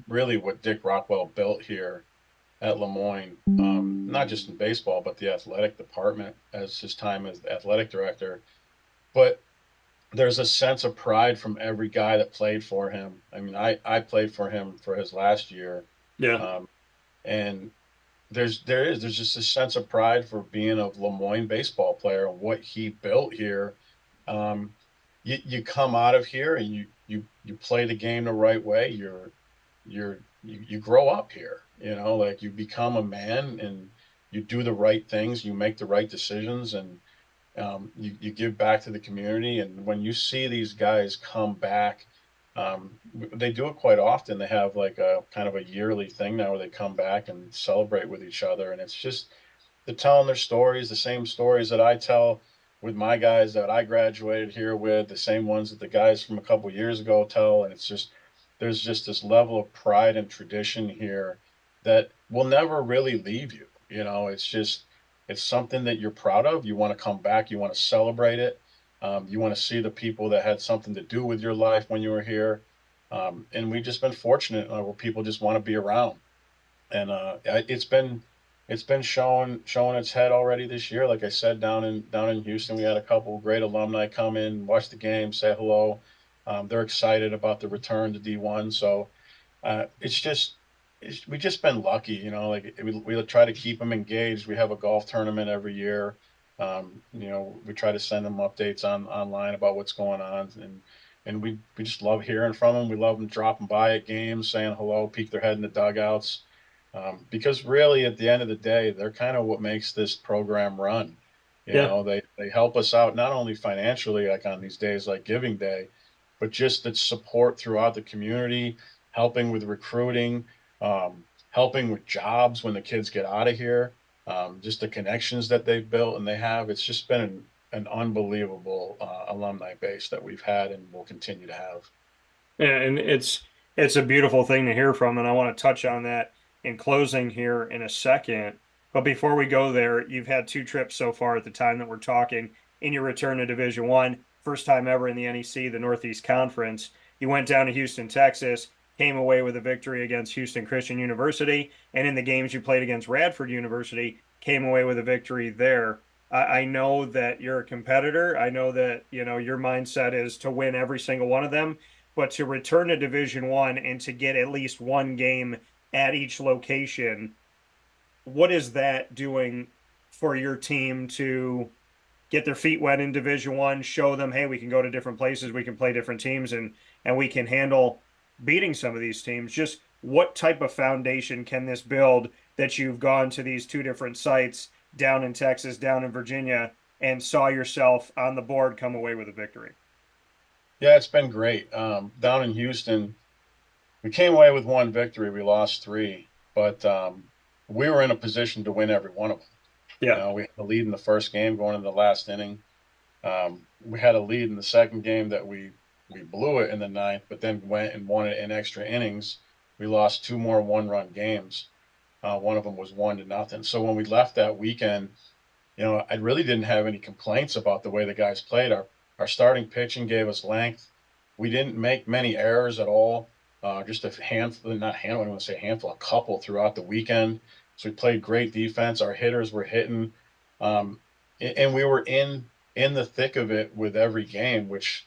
really, what Dick Rockwell built here at LeMoyne, not just in baseball, but the athletic department as his time as athletic director. But there's a sense of pride from every guy that played for him. I mean, I played for him for his last year, Yeah. um, and there's just a sense of pride for being a LeMoyne baseball player and what he built here. Um, you come out of here and you play the game the right way. You grow up here. Like you become a man and you do the right things. You make the right decisions, and you give back to the community. And when you see these guys come back, they do it quite often. They have like a kind of a yearly thing now where they come back and celebrate with each other. And it's just they're telling their stories, the same stories that I tell with my guys that I graduated here with, the same ones that the guys from a couple years ago tell. And it's just there's just this level of pride and tradition here that will never really leave you. It's just it's something that you're proud of. You want to come back. You want to celebrate it. You want to see the people that had something to do with your life when you were here. And we've just been fortunate where people just want to be around. And it's been showing its head already this year. Like I said, down in Houston, we had a couple great alumni come in, watch the game, say hello. They're excited about the return to D1. So it's just we just been lucky, like we try to keep them engaged. We have a golf tournament every year. We try to send them updates online about what's going on, and we just love hearing from them. We love them dropping by at games, saying hello, peek their head in the dugouts, because really at the end of the day, they're kind of what makes this program run. Yeah. They help us out not only financially, like on these days like Giving Day, but just the support throughout the community, helping with recruiting, helping with jobs when the kids get out of here, just the connections that they've built and they have. It's just been an unbelievable alumni base that we've had and will continue to have. And it's a beautiful thing to hear from, and I want to touch on that in closing here in a second. But before we go there, you've had 2 trips so far at the time that we're talking in your return to Division One, first time ever in the NEC, the Northeast Conference. You went down to Houston, Texas, came away with a victory against Houston Christian University, and in the games you played against Radford University, came away with a victory there. I know that you're a competitor. I know that your mindset is to win every single one of them, but to return to Division One and to get at least one game at each location, what is that doing for your team to get their feet wet in Division One, show them, hey, we can go to different places, we can play different teams, and we can handle beating some of these teams? Just what type of foundation can this build that you've gone to these 2 different sites down in Texas, down in Virginia, and saw yourself on the board come away with a victory? Yeah, it's been great. Down in Houston, we came away with 1 victory. We lost 3, but we were in a position to win every one of them. Yeah. We had a lead in the first game going into the last inning. We had a lead in the second game that we blew it in the 9th, but then went and won it in extra innings. We lost 2 more 1-run games. One of them was 1-0. So when we left that weekend, I really didn't have any complaints about the way the guys played. Our starting pitching gave us length. We didn't make many errors at all. Just a handful, not handful, I don't want to say handful, a couple throughout the weekend. So we played great defense. Our hitters were hitting, um, and we were in the thick of it with every game. Which,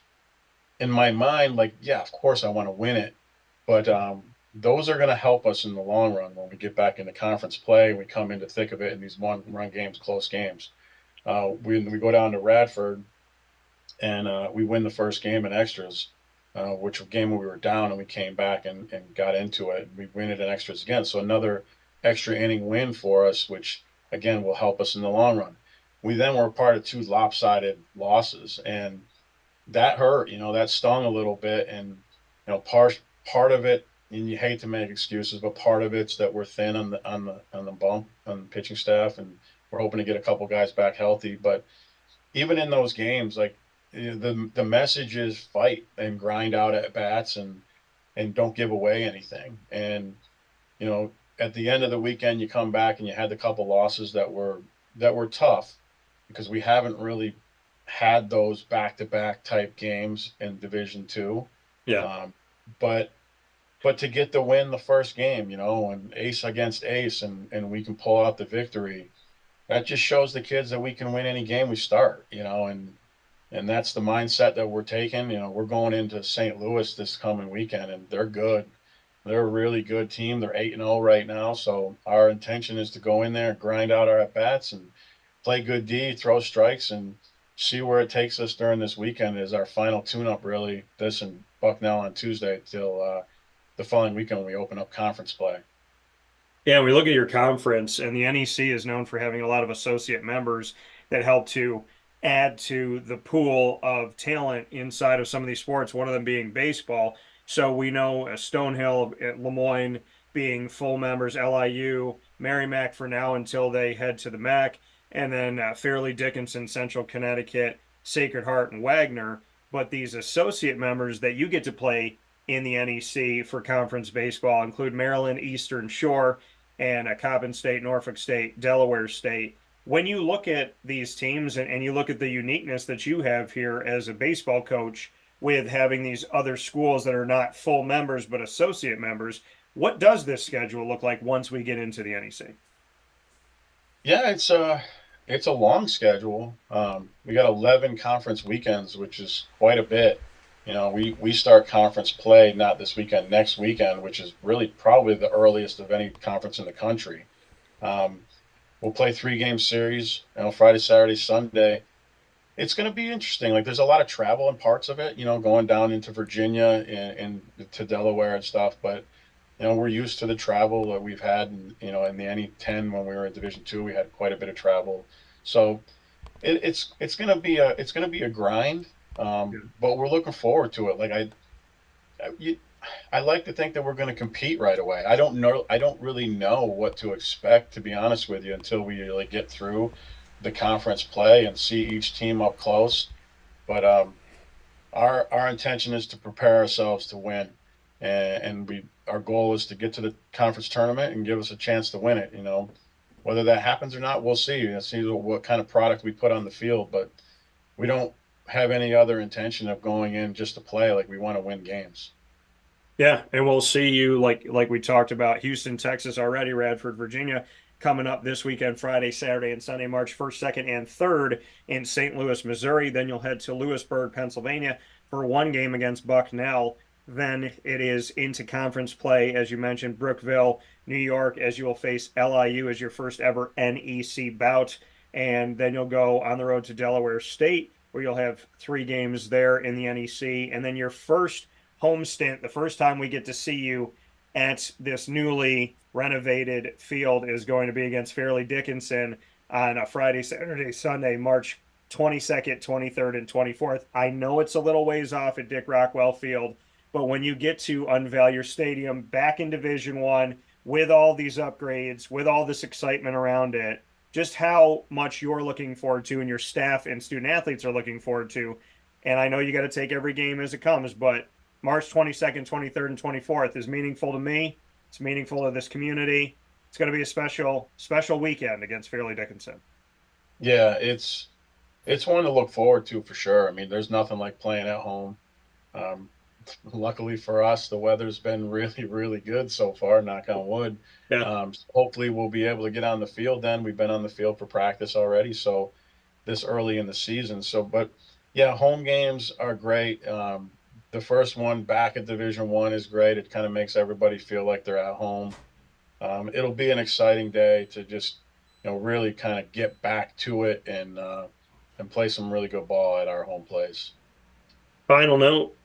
in my mind, like, yeah, of course I want to win it, but those are going to help us in the long run when we get back into conference play. We come into thick of it in these one-run games, close games. We go down to Radford and we win the first game in extras, which game we were down and we came back and got into it. We win it in extras again. So another extra inning win for us, which again will help us in the long run. We then were part of two lopsided losses, and that hurt. That stung a little bit, and part of it. And you hate to make excuses, but part of it's that we're thin on the bump on the pitching staff, and we're hoping to get a couple guys back healthy. But even in those games, like the message is fight and grind out at bats and don't give away anything. And at the end of the weekend, you come back and you had a couple losses that were tough because we haven't really had those back-to-back type games in Division Two. Yeah. But to get the win the first game, and ace against ace, and we can pull out the victory, that just shows the kids that we can win any game we start, and that's the mindset that we're taking. We're going into St. Louis this coming weekend, and they're good. They're a really good team. They're 8-0 right now, so our intention is to go in there and grind out our at-bats and play good D, throw strikes, and see where it takes us during this weekend is our final tune-up, really, this and Bucknell on Tuesday till the following weekend when we open up conference play. Yeah, we look at your conference, and the NEC is known for having a lot of associate members that help to add to the pool of talent inside of some of these sports, one of them being baseball. So we know Stonehill at LeMoyne being full members, LIU, Merrimack for now until they head to the MAC, and then Fairleigh Dickinson, Central Connecticut, Sacred Heart, and Wagner. But these associate members that you get to play in the NEC for conference baseball include Maryland, Eastern Shore, and Coppin State, Norfolk State, Delaware State. When you look at these teams and you look at the uniqueness that you have here as a baseball coach with having these other schools that are not full members but associate members, what does this schedule look like once we get into the NEC? Yeah, it's a long schedule. We got 11 conference weekends, which is quite a bit. We start conference play not this weekend, next weekend, which is really probably the earliest of any conference in the country. We'll play 3-game series, Friday, Saturday, Sunday. It's going to be interesting. Like, there's a lot of travel in parts of it, going down into Virginia and to Delaware and stuff. But, we're used to the travel that we've had. And, in the NE10 when we were in Division II, we had quite a bit of travel. So it's going to be a grind. But we're looking forward to it. Like I like to think that we're going to compete right away. I don't really know what to expect, to be honest with you, until we really get through the conference play and see each team up close. But our intention is to prepare ourselves to win, and our goal is to get to the conference tournament and give us a chance to win it. Whether that happens or not, we'll see. We'll see what kind of product we put on the field, but we don't have any other intention of going in just to play. Like, we want to win games. Yeah, and we'll see you like we talked about, Houston, Texas already, Radford, Virginia, coming up this weekend, Friday, Saturday, and Sunday, March 1st, 2nd, and 3rd in St. Louis, Missouri. Then you'll head to Lewisburg, Pennsylvania for one game against Bucknell. Then it is into conference play, as you mentioned, Brookville, New York, as you will face LIU as your first ever NEC bout. And then you'll go on the road to Delaware State, where you'll have 3 games there in the NEC. And then your first home stint, the first time we get to see you at this newly renovated field, is going to be against Fairleigh Dickinson on a Friday, Saturday, Sunday, March 22nd, 23rd, and 24th. I know it's a little ways off at Dick Rockwell Field, but when you get to unveil your stadium back in Division I with all these upgrades, with all this excitement around it, just how much you're looking forward to and your staff and student athletes are looking forward to. And I know you got to take every game as it comes, but March 22nd, 23rd, and 24th is meaningful to me. It's meaningful to this community. It's going to be a special weekend against Fairleigh Dickinson. Yeah, it's It's one to look forward to for sure. I mean, there's nothing like playing at home. Um, Luckily for us, the weather's been really, really good so far, knock on wood. Yeah. Hopefully we'll be able to get on the field then. We've been on the field for practice already, so this early in the season. So, but yeah, home games are great. The first one back at Division I is great. It kind of makes everybody feel like they're at home. It'll be an exciting day to just, really kind of get back to it and play some really good ball at our home place. Final note,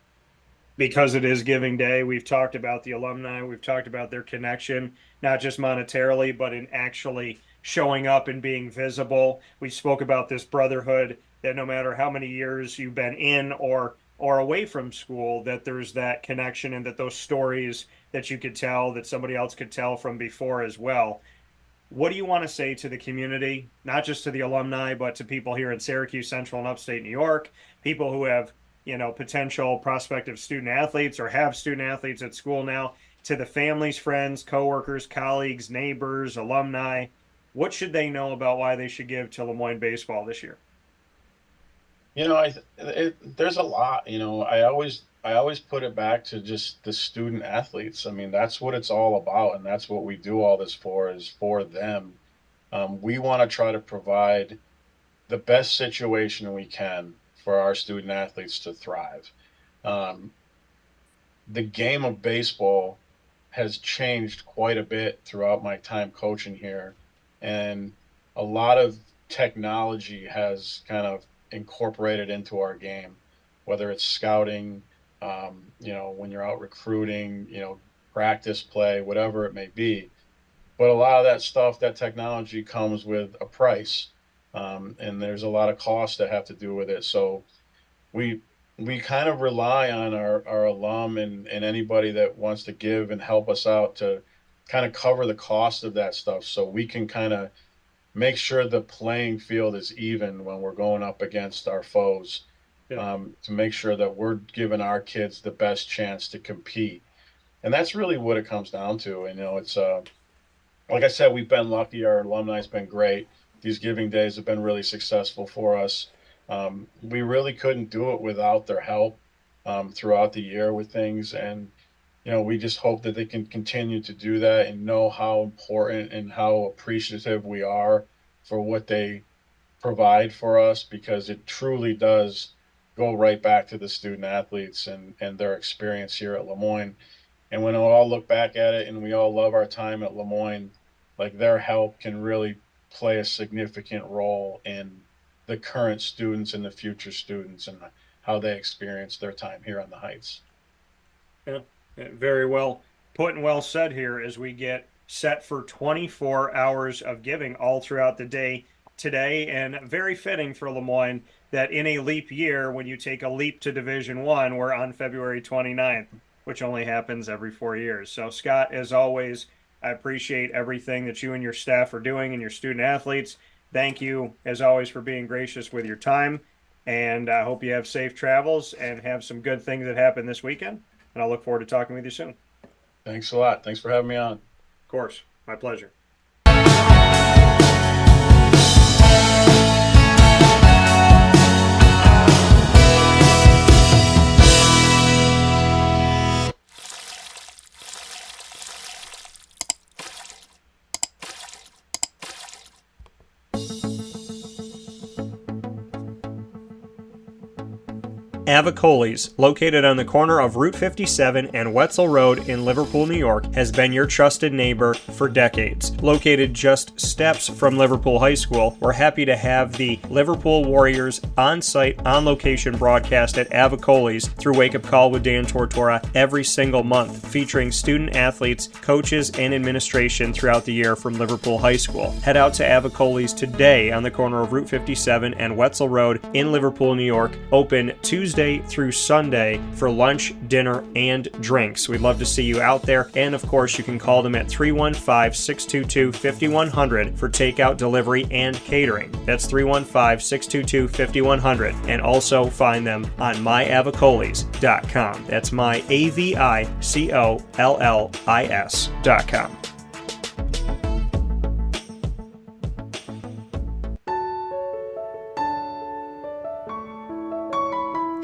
because it is Giving Day, we've talked about the alumni, we've talked about their connection, not just monetarily, but in actually showing up and being visible. We spoke about this brotherhood that no matter how many years you've been in or away from school, that there's that connection and that those stories that you could tell, that somebody else could tell from before as well. What do you want to say to the community, not just to the alumni, but to people here in Syracuse, Central, and upstate New York, people who have, potential prospective student athletes or have student athletes at school now, to the families, friends, coworkers, colleagues, neighbors, alumni? What should they know about why they should give to LeMoyne baseball this year? There's a lot. I always put it back to just the student athletes. I mean, that's what it's all about, and that's what we do all this for, is for them. We want to try to provide the best situation we can for our student athletes to thrive. The game of baseball has changed quite a bit throughout my time coaching here, and a lot of technology has kind of incorporated into our game, whether it's scouting, when you're out recruiting, practice play, whatever it may be. But a lot of that stuff, that technology comes with a price, and there's a lot of costs that have to do with it. So we kind of rely on our alum and anybody that wants to give and help us out to kind of cover the cost of that stuff, so we can kind of make sure the playing field is even when we're going up against our foes. Yeah. To make sure that we're giving our kids the best chance to compete. And that's really what it comes down to. And, it's like I said, we've been lucky. Our alumni has been great. These Giving Days have been really successful for us. We really couldn't do it without their help throughout the year with things. And, we just hope that they can continue to do that and know how important and how appreciative we are for what they provide for us, because it truly does go right back to the student athletes and their experience here at LeMoyne. And when we all look back at it and we all love our time at LeMoyne, like, their help can really play a significant role in the current students and the future students and how they experience their time here on the Heights. Yeah, very well put and well said here as we get set for 24 hours of giving all throughout the day today, and very fitting for LeMoyne that in a leap year, when you take a leap to Division I, we're on February 29th, which only happens every 4 years. So, Scott, as always, I appreciate everything that you and your staff are doing and your student athletes. Thank you, as always, for being gracious with your time, and I hope you have safe travels and have some good things that happen this weekend, and I'll look forward to talking with you soon. Thanks a lot. Thanks for having me on. Of course. My pleasure. Avicoli's, located on the corner of Route 57 and Wetzel Road in Liverpool, New York, has been your trusted neighbor for decades. Located just steps from Liverpool High School, we're happy to have the Liverpool Warriors on-site, on-location broadcast at Avicoli's through Wake Up Call with Dan Tortora every single month, featuring student athletes, coaches, and administration throughout the year from Liverpool High School. Head out to Avicoli's today on the corner of Route 57 and Wetzel Road in Liverpool, New York, open Tuesday through Sunday for lunch, dinner, and drinks. We'd love to see you out there, and of course you can call them at 315-622-5100 for takeout, delivery, and catering. That's 315-622-5100, and also find them on myavicolis.com. That's myavicollis.com.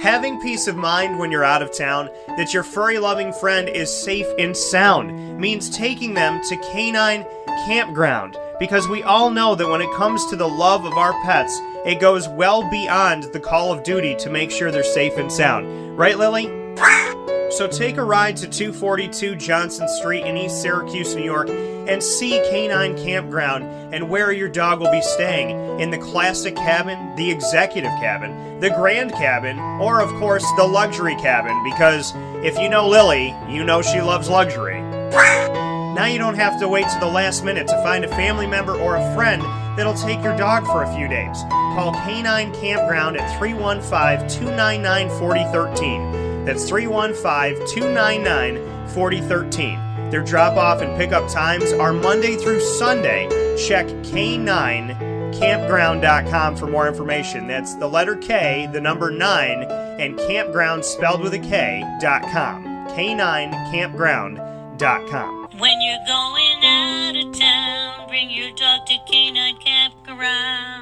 Having peace of mind when you're out of town that your furry-loving friend is safe and sound means taking them to Canine Campground, because we all know that when it comes to the love of our pets, it goes well beyond the call of duty to make sure they're safe and sound. Right, Lily? So take a ride to 242 Johnson Street in East Syracuse, New York, and see Canine Campground and where your dog will be staying, in the classic cabin, the executive cabin, the grand cabin, or of course the luxury cabin, because if you know Lily, you know she loves luxury. Now you don't have to wait to the last minute to find a family member or a friend that'll take your dog for a few days. Call Canine Campground at 315-299-4013. That's 315-299-4013. Their drop-off and pickup times are Monday through Sunday. Check K9campground.com for more information. That's the letter K, the number 9, and campground spelled with a K.com. K9campground.com. When you're going out of town, bring your dog to Canine Campground.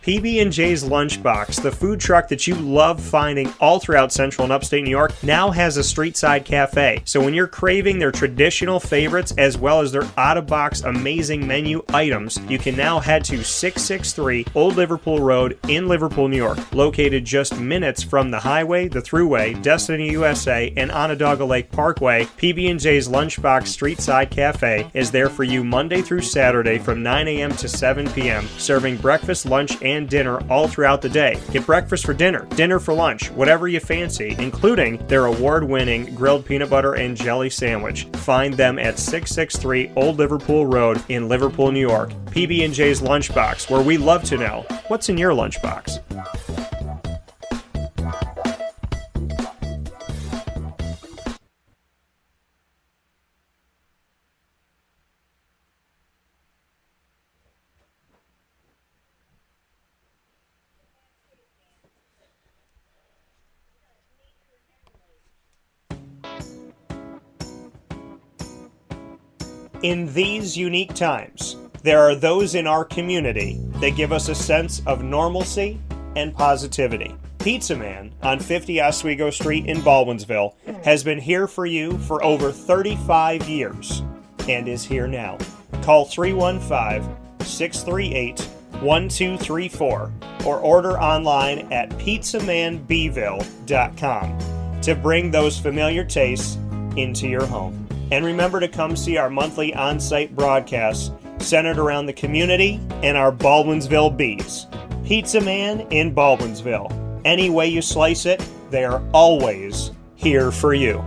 PB&J's Lunchbox, the food truck that you love finding all throughout Central and Upstate New York, now has a streetside cafe. So when you're craving their traditional favorites as well as their out-of-box amazing menu items, you can now head to 663 Old Liverpool Road in Liverpool, New York. Located just minutes from the highway, the Thruway, Destiny USA, and Onondaga Lake Parkway, PB&J's Lunchbox Streetside Cafe is there for you Monday through Saturday from 9 a.m. to 7 p.m., serving breakfast, lunch, and dinner all throughout the day. Get breakfast for dinner, dinner for lunch, whatever you fancy, including their award-winning grilled peanut butter and jelly sandwich. Find them at 663 Old Liverpool Road in Liverpool, New York. PB&J's Lunchbox, where we love to know what's in your lunchbox. In these unique times, there are those in our community that give us a sense of normalcy and positivity. Pizza Man on 50 Oswego Street in Baldwinsville has been here for you for over 35 years and is here now. Call 315-638-1234 or order online at pizzamanbville.com to bring those familiar tastes into your home. And remember to come see our monthly on-site broadcasts centered around the community and our Baldwinsville Bees. Pizza Man in Baldwinsville. Any way you slice it, they are always here for you.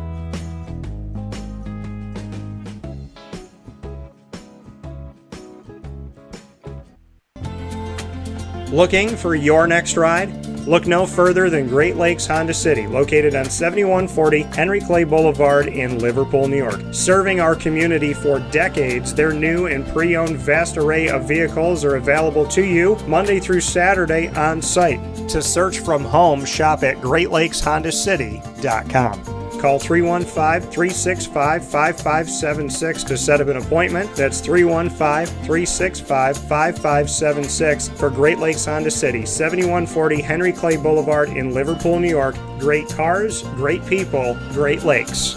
Looking for your next ride? Look no further than Great Lakes Honda City, located on 7140 Henry Clay Boulevard in Liverpool, New York. Serving our community for decades, their new and pre-owned vast array of vehicles are available to you Monday through Saturday on site. To search from home, shop at GreatLakesHondaCity.com. Call 315-365-5576 to set up an appointment. That's 315-365-5576 for Great Lakes Honda City, 7140 Henry Clay Boulevard in Liverpool, New York. Great cars, great people, Great Lakes.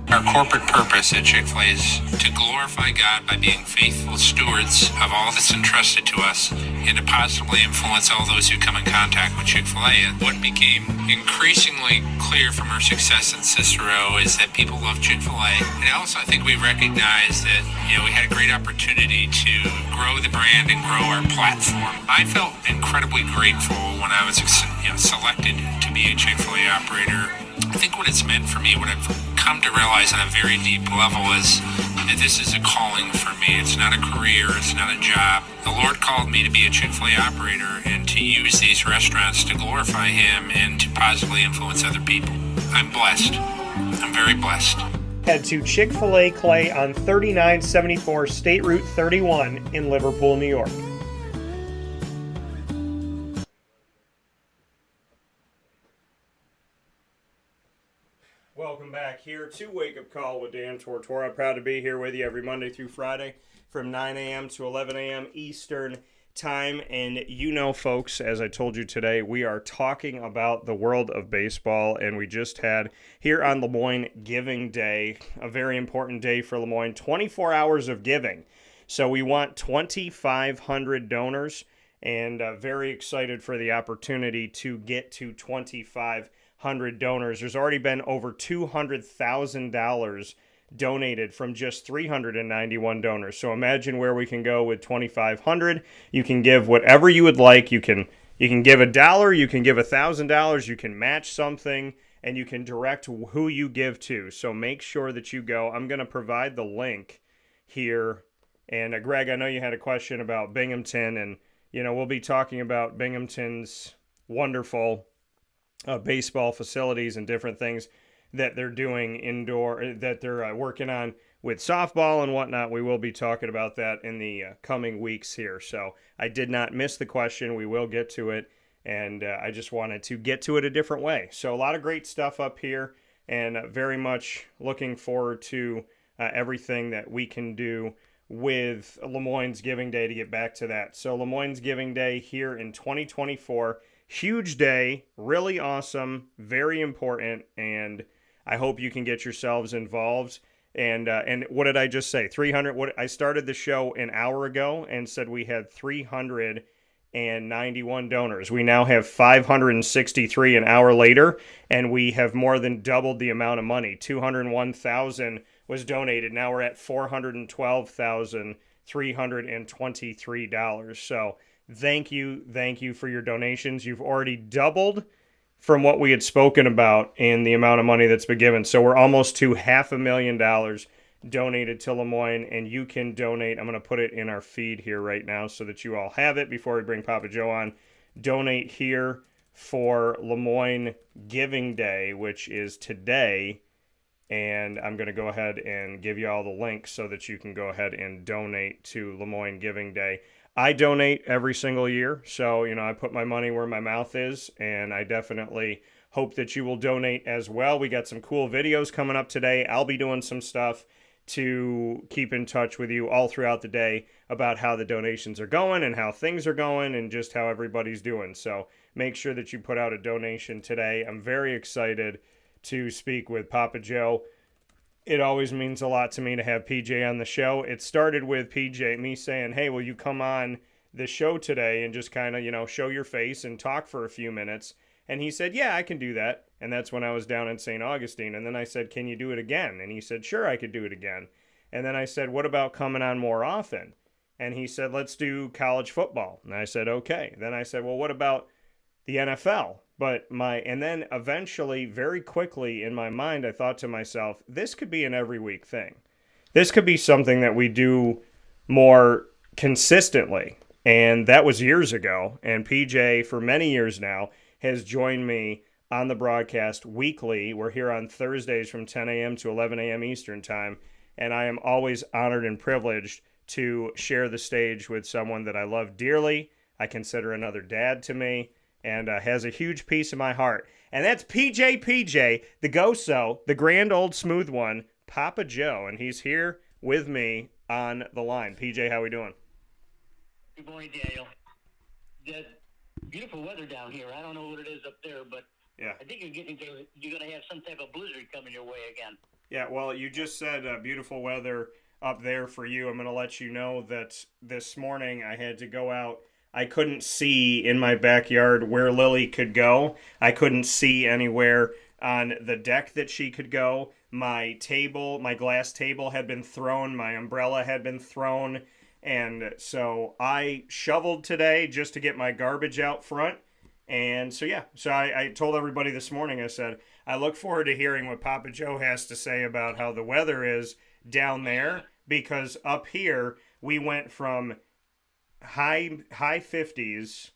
Our corporate purpose at Chick-fil-A is to glorify God by being faithful stewards of all that's entrusted to us and to positively influence all those who come in contact with Chick-fil-A. And what became increasingly clear from our success in Cicero is that people love Chick-fil-A. And also I think we recognized that, we had a great opportunity to grow the brand and grow our platform. I felt incredibly grateful when I was selected to be a Chick-fil-A operator. I think what it's meant for me, what I've come to realize on a very deep level is that this is a calling for me. It's not a career, it's not a job. The Lord called me to be a Chick-fil-A operator and to use these restaurants to glorify Him and to positively influence other people. I'm blessed. I'm very blessed. Head to Chick-fil-A Clay on 3974 State Route 31 in Liverpool, New York. Welcome back here to Wake Up Call with Dan Tortora. Proud to be here with you every Monday through Friday from 9 a.m. to 11 a.m. Eastern Time. And you know, folks, as I told you today, we are talking about the world of baseball. And we just had here on LeMoyne Giving Day, a very important day for LeMoyne, 24 hours of giving. So we want 2,500 donors, and very excited for the opportunity to get to 2,500 donors. There's already been over $200,000 donated from just 391 donors. So imagine where we can go with 2,500. You can give whatever you would like. You can give $1, you can give $1,000, you can match something, and you can direct who you give to. So make sure that you go. I'm going to provide the link here. And Greg, I know you had a question about Binghamton, and we'll be talking about Binghamton's wonderful baseball facilities and different things that they're doing indoor, that they're working on with softball and whatnot. We will be talking about that in the coming weeks here. So I did not miss the question. We will get to it, and I just wanted to get to it a different way. So a lot of great stuff up here, and very much looking forward to everything that we can do with LeMoyne's Giving Day to get back to that. So LeMoyne's Giving Day here in 2024, huge day, really awesome, very important, and I hope you can get yourselves involved. And what did I just say? 300. What I started the show an hour ago and said we had 391 donors. We now have 563 an hour later, and we have more than doubled the amount of money. 201,000 was donated. Now we're at $412,323. So thank you for your donations. You've already doubled from what we had spoken about in the amount of money that's been given. So we're almost to $500,000 donated to LeMoyne, and you can donate. I'm going to put it in our feed here right now so that you all have it before we bring Papa Joe on. Donate here for LeMoyne Giving Day, which is today. And I'm going to go ahead and give you all the links so that you can go ahead and donate to LeMoyne Giving Day. I donate every single year, so I put my money where my mouth is, and I definitely hope that you will donate as well. We got some cool videos coming up today. I'll be doing some stuff to keep in touch with you all throughout the day about how the donations are going and how things are going and just how everybody's doing. So make sure that you put out a donation today. I'm very excited to speak with Papa Joe. It always means a lot to me to have PJ on the show. It started with PJ, me saying, hey, will you come on the show today and just kind of, show your face and talk for a few minutes? And he said, yeah, I can do that. And that's when I was down in St. Augustine. And then I said, can you do it again? And he said, sure, I could do it again. And then I said, what about coming on more often? And he said, let's do college football. And I said, okay. Then I said, well, what about the NFL? And then eventually, very quickly in my mind, I thought to myself, this could be an every week thing. This could be something that we do more consistently. And that was years ago. And PJ, for many years now, has joined me on the broadcast weekly. We're here on Thursdays from 10 a.m. to 11 a.m. Eastern Time. And I am always honored and privileged to share the stage with someone that I love dearly. I consider another dad to me, and has a huge piece of my heart. And that's PJ, the go-so, the grand old smooth one, Papa Joe. And he's here with me on the line. PJ, how we doing? Good morning, Daniel. The beautiful weather down here. I don't know what it is up there, but yeah, I think you're going to have some type of blizzard coming your way again. Yeah, well, you just said beautiful weather up there for you. I'm going to let you know that this morning I had to go out. I couldn't see in my backyard where Lily could go. I couldn't see anywhere on the deck that she could go. My glass table had been thrown. My umbrella had been thrown. And so I shoveled today just to get my garbage out front. And so, yeah, I told everybody this morning, I said, I look forward to hearing what Papa Joe has to say about how the weather is down there. Because up here, we went from high 50s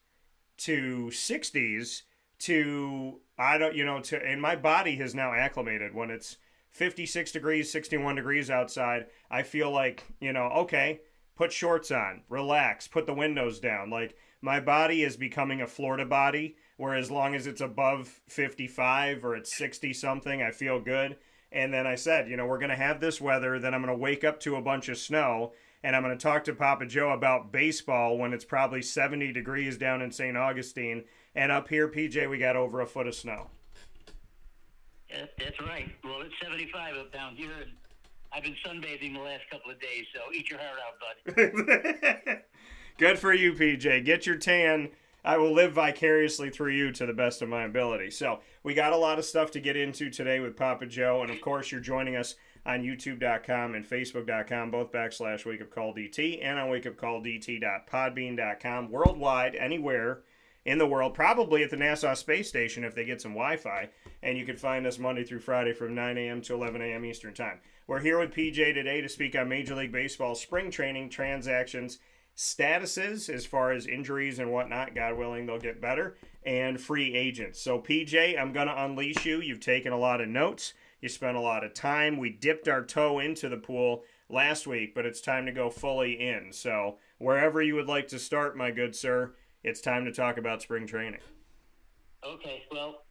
to 60s to and my body has now acclimated. When it's 56 degrees, 61 degrees outside, I feel like, okay, put shorts on, relax, put the windows down. Like, my body is becoming a Florida body, where as long as it's above 55 or it's 60 something, I feel good. And then I said, we're going to have this weather, then I'm going to wake up to a bunch of snow, and I'm going to talk to Papa Joe about baseball when it's probably 70 degrees down in St. Augustine. And up here, PJ, we got over a foot of snow. Yeah, that's right. Well, it's 75 up down here, and I've been sunbathing the last couple of days, so eat your heart out, bud. Good for you, PJ. Get your tan. I will live vicariously through you to the best of my ability. So we got a lot of stuff to get into today with Papa Joe. And, of course, you're joining us on YouTube.com and Facebook.com, both /WakeUpCallDT, and on WakeUpCallDT.podbean.com, worldwide, anywhere in the world, probably at the Nassau Space Station if they get some Wi-Fi. And you can find us Monday through Friday from 9 a.m. to 11 a.m. Eastern Time. We're here with PJ today to speak on Major League Baseball spring training transactions, statuses as far as injuries and whatnot, God willing they'll get better, and free agents. So PJ, I'm going to unleash you. You've taken a lot of notes. You spent a lot of time. We dipped our toe into the pool last week, but it's time to go fully in. So wherever you would like to start, my good sir, it's time to talk about spring training. Okay, well,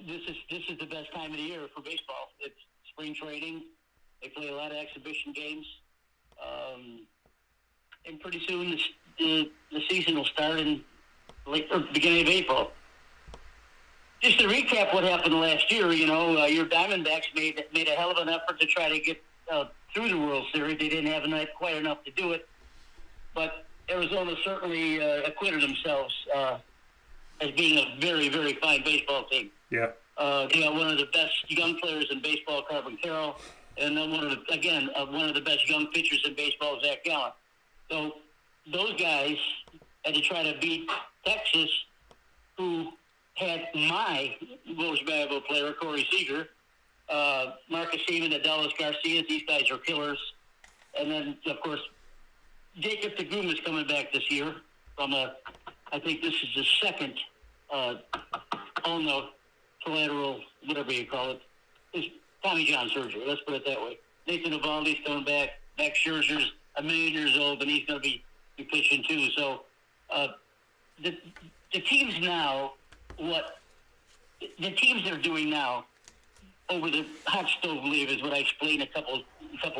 this is the best time of the year for baseball. It's spring training. They play a lot of exhibition games. And pretty soon the season will start in beginning of April. Just to recap what happened last year, your Diamondbacks made a hell of an effort to try to get through the World Series. They didn't have quite enough to do it, but Arizona certainly acquitted themselves as being a very, very fine baseball team. Yeah. They got one of the best young players in baseball, Corbin Carroll, and then one of the best young pitchers in baseball, Zach Gallen. So those guys had to try to beat Texas, who had my most valuable player, Corey Seager, Marcus Seaman, Adelis Garcia. These guys are killers. And then, of course, Jacob DeGrom is coming back this year from I think this is his second ulnar collateral, whatever you call it. It's Tommy John surgery. Let's put it that way. Nathan Eovaldi's coming back. Max Scherzer's a million years old, and he's going to be pitching too. So the teams now, the teams are doing now over the hot stove league is what I explained a couple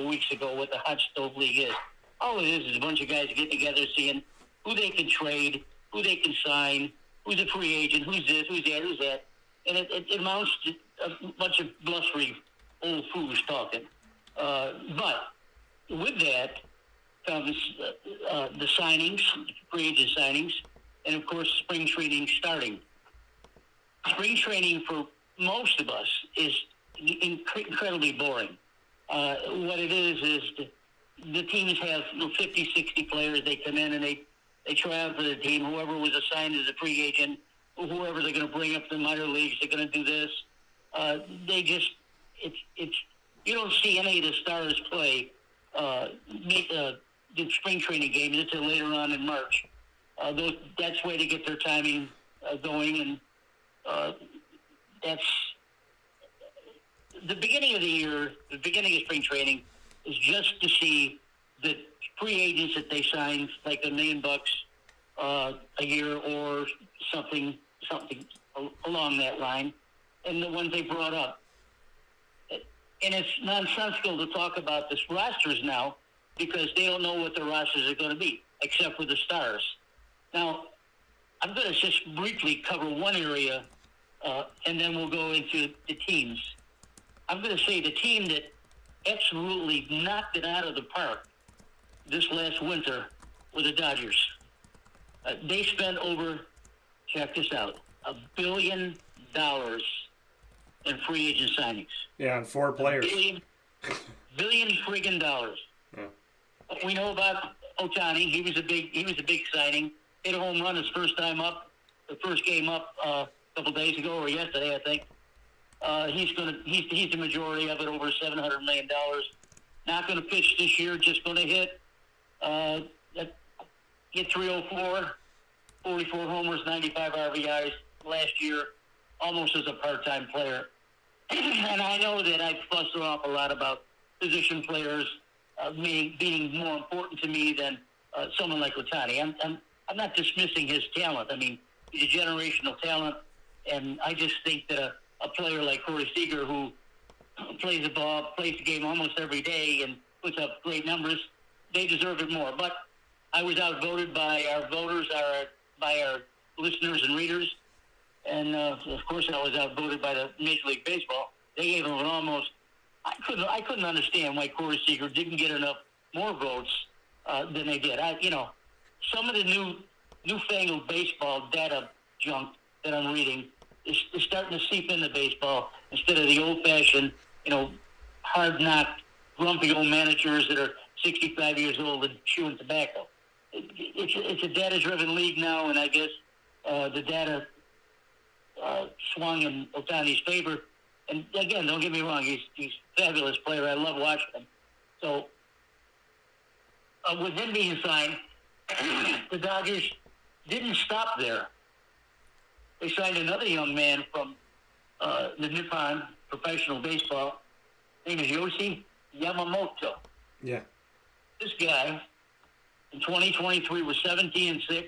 weeks ago. What the hot stove league is. All it is a bunch of guys getting together, seeing who they can trade, who they can sign, who's a free agent, who's this, who's that, who's that, and it amounts to a bunch of blustery old fools talking. But with that comes the signings, free agent signings, and of course spring training starting. Spring training for most of us is incredibly boring. What it is the teams have 50, 60 players. They come in and they try out for the team. Whoever was assigned as a free agent, whoever they're going to bring up to the minor leagues, they're going to do this. You don't see any of the stars play the spring training games until later on in March. That's the way to get their timing going, and that's the beginning of the year. The beginning of spring training is just to see the free agents that they signed, like $1 million a year or something along that line, and the ones they brought up. And it's nonsensical to talk about this rosters now because they don't know what the rosters are going to be, except for the stars. Now, I'm going to just briefly cover one area, and then we'll go into the teams. I'm going to say the team that absolutely knocked it out of the park this last winter were the Dodgers. They spent over, check this out, $1 billion in free agent signings. Yeah, and 4 players. Billion friggin' dollars. Yeah. We know about Ohtani. He was a big signing. Hit a home run his first game up a couple days ago or yesterday, I think. He's the majority of it, over $700 million. Not going to pitch this year. Just going to hit 304, 44 homers, 95 RBIs last year, almost as a part-time player. And I know that I've fussed off a lot about position players being more important to me than someone like Ohtani. I'm not dismissing his talent. I mean, he's a generational talent, and I just think that a player like Corey Seager, who plays the ball, plays the game almost every day, and puts up great numbers, they deserve it more. But I was outvoted by our voters, by our listeners and readers, and of course I was outvoted by the Major League Baseball. They gave him an almost. I couldn't understand why Corey Seager didn't get enough more votes than they did. Some of the newfangled baseball data junk that I'm reading is starting to seep into baseball instead of the old-fashioned, hard-knocked, grumpy old managers that are 65 years old and chewing tobacco. It's a data-driven league now, and I guess the data swung in Ohtani's favor. And again, don't get me wrong, he's a fabulous player. I love watching him. So with him being signed, the Dodgers didn't stop there. They signed another young man from the Nippon professional baseball. His name is Yoshi Yamamoto. Yeah. This guy in 2023 was 17-6,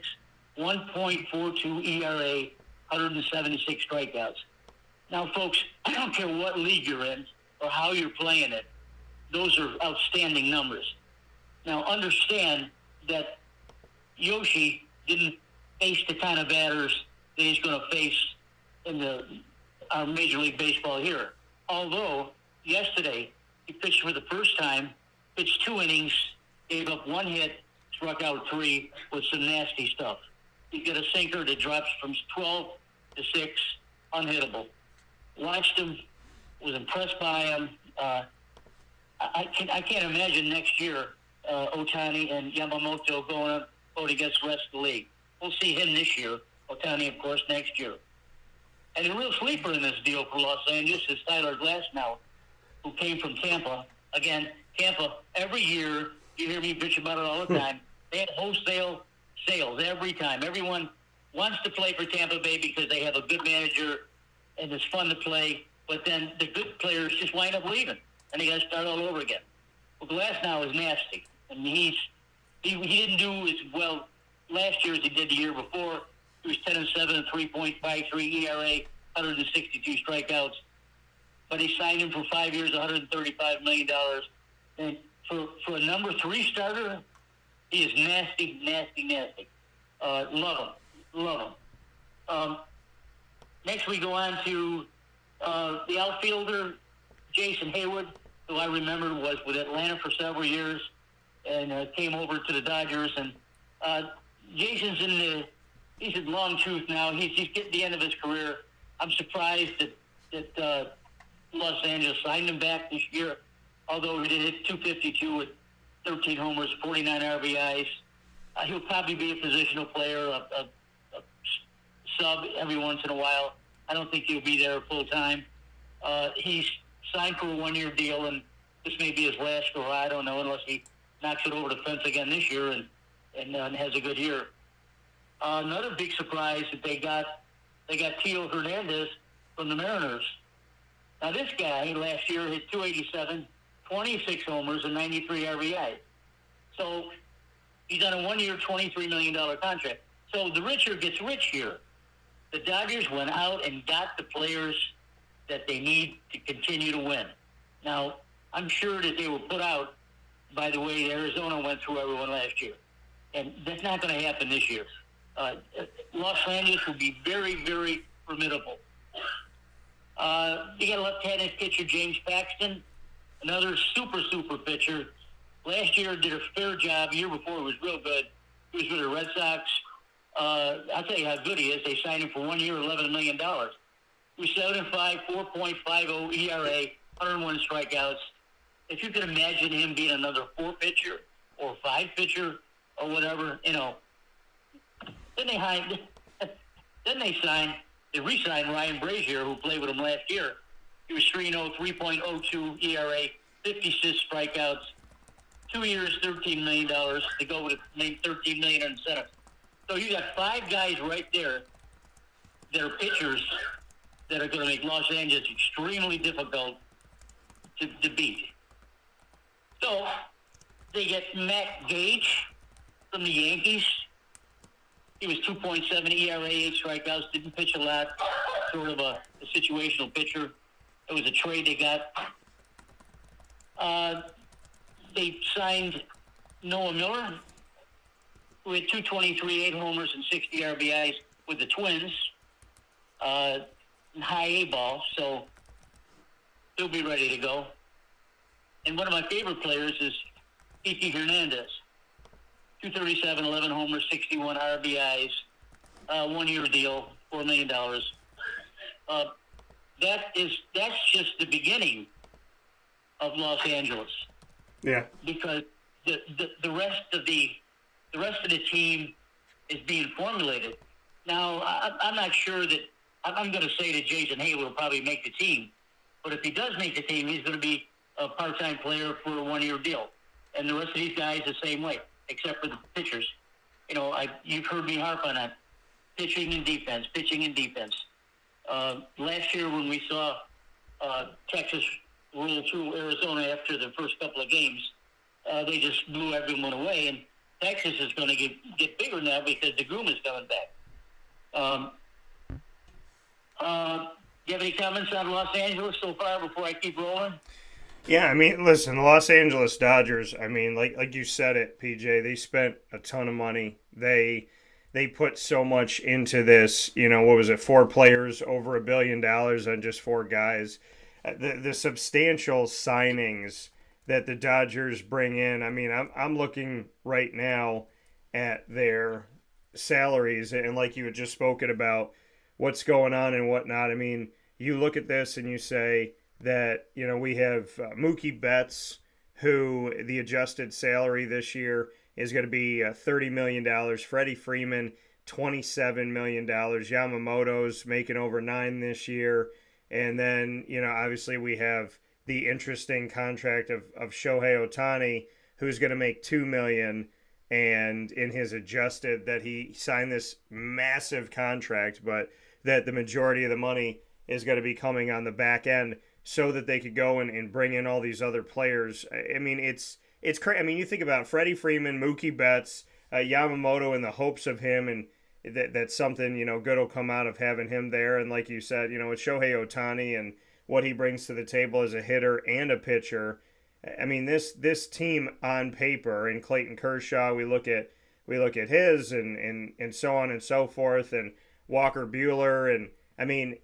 1.42 ERA, 176 strikeouts. Now, folks, I don't care what league you're in or how you're playing it. Those are outstanding numbers. Now, understand that Yoshi didn't face the kind of batters that he's going to face in our Major League Baseball here. Although, yesterday, he pitched for the first time, pitched 2 innings, gave up 1 hit, struck out 3 with some nasty stuff. He got a sinker that drops from 12 to 6, unhittable. Watched him, was impressed by him. I can't imagine next year Ohtani and Yamamoto going against the rest of the league. We'll see him this year. Ohtani, of course, next year. And a real sleeper in this deal for Los Angeles is Tyler Glasnow, who came from Tampa. Again, Tampa, every year, you hear me bitch about it all the time, they have wholesale sales every time. Everyone wants to play for Tampa Bay because they have a good manager and it's fun to play, but then the good players just wind up leaving, and they got to start all over again. Well, Glasnow is nasty. I mean, he didn't do as well last year as he did the year before. He was 10-7, 3.53 ERA, 162 strikeouts. But he signed him for 5 years, $135 million. And for a number 3 starter, he is nasty, nasty, nasty. Love him. Next, we go on to the outfielder, Jason Hayward, who I remember was with Atlanta for several years and came over to the Dodgers. And Jason's he's in long tooth now. He's getting the end of his career. I'm surprised that Los Angeles signed him back this year, although he did hit 252 with 13 homers, 49 RBIs. He'll probably be a positional player, a sub every once in a while. I don't think he'll be there full time. He's signed for a 1-year deal, and this may be his last go. I don't know, unless he knocks it over the fence again this year and has a good year. Another big surprise that they got Teo Hernandez from the Mariners. Now this guy last year hit 287, 26 homers, and 93 RBI. So he's on a 1-year, $23 million contract. So the richer gets rich here. The Dodgers went out and got the players that they need to continue to win. Now, I'm sure that they were put out by the way Arizona went through everyone last year. And that's not going to happen this year. Los Angeles will be very, very formidable. You got a left-handed pitcher, James Paxton, another super, super pitcher. Last year did a fair job. The year before was real good. He was with the Red Sox. I'll tell you how good he is. They signed him for 1 year, $11 million. He was 7-5, 4.50 ERA, 101 strikeouts. If you could imagine him being another 4-pitcher or 5-pitcher or whatever, Then they re-signed Ryan Brazier, who played with him last year. He was 3-0, 3.02 ERA, 56 strikeouts, 2 years, $13 million to go with $13 million in incentives. So you got 5 guys right there that are pitchers that are going to make Los Angeles extremely difficult to beat. So they get Matt Gage from the Yankees. He was 2.7 ERA, 8 strikeouts, didn't pitch a lot, sort of a situational pitcher. It was a trade they got. They signed Noah Miller, who had 223, 8 homers, and 60 RBIs with the Twins. High A ball, so he'll be ready to go. And one of my favorite players is Kiki Hernandez. 237, 11 homers, 61 RBIs, 1-year deal, $4 million. That's just the beginning of Los Angeles. Yeah. Because the rest of the team is being formulated. Now, I'm not sure that I'm going to say that Jason Hayward will probably make the team, but if he does make the team, he's going to be a part-time player for a 1-year deal. And the rest of these guys the same way, except for the pitchers. You know, you've heard me harp on that. Pitching and defense. Last year when we saw Texas roll through Arizona after the first couple of games, they just blew everyone away. And Texas is going to get bigger now because the Groom is coming back. Do you have any comments on Los Angeles so far before I keep rolling? Yeah, I mean, listen, the Los Angeles Dodgers, I mean, like you said it, PJ, they spent a ton of money. They put so much into this, you know, what was it, 4 players, over $1 billion on just 4 guys. The substantial signings that the Dodgers bring in, I mean, I'm looking right now at their salaries, and like you had just spoken about what's going on and whatnot. I mean, you look at this and you say that, you know, we have Mookie Betts, who the adjusted salary this year is going to be $30 million. Freddie Freeman, $27 million. Yamamoto's making over $9 million this year. And then, you know, obviously we have the interesting contract of Shohei Ohtani, who's going to make $2 million. And in his adjusted, that he signed this massive contract, but that the majority of the money is going to be coming on the back end so that they could go and bring in all these other players. I mean, it's crazy. I mean, you think about Freddie Freeman, Mookie Betts, Yamamoto, in the hopes of him, and that's something, you know, good will come out of having him there. And like you said, you know, it's Shohei Ohtani and what he brings to the table as a hitter and a pitcher. I mean, this team on paper, and Clayton Kershaw, we look at his and so on and so forth, and Walker Buehler, and I mean,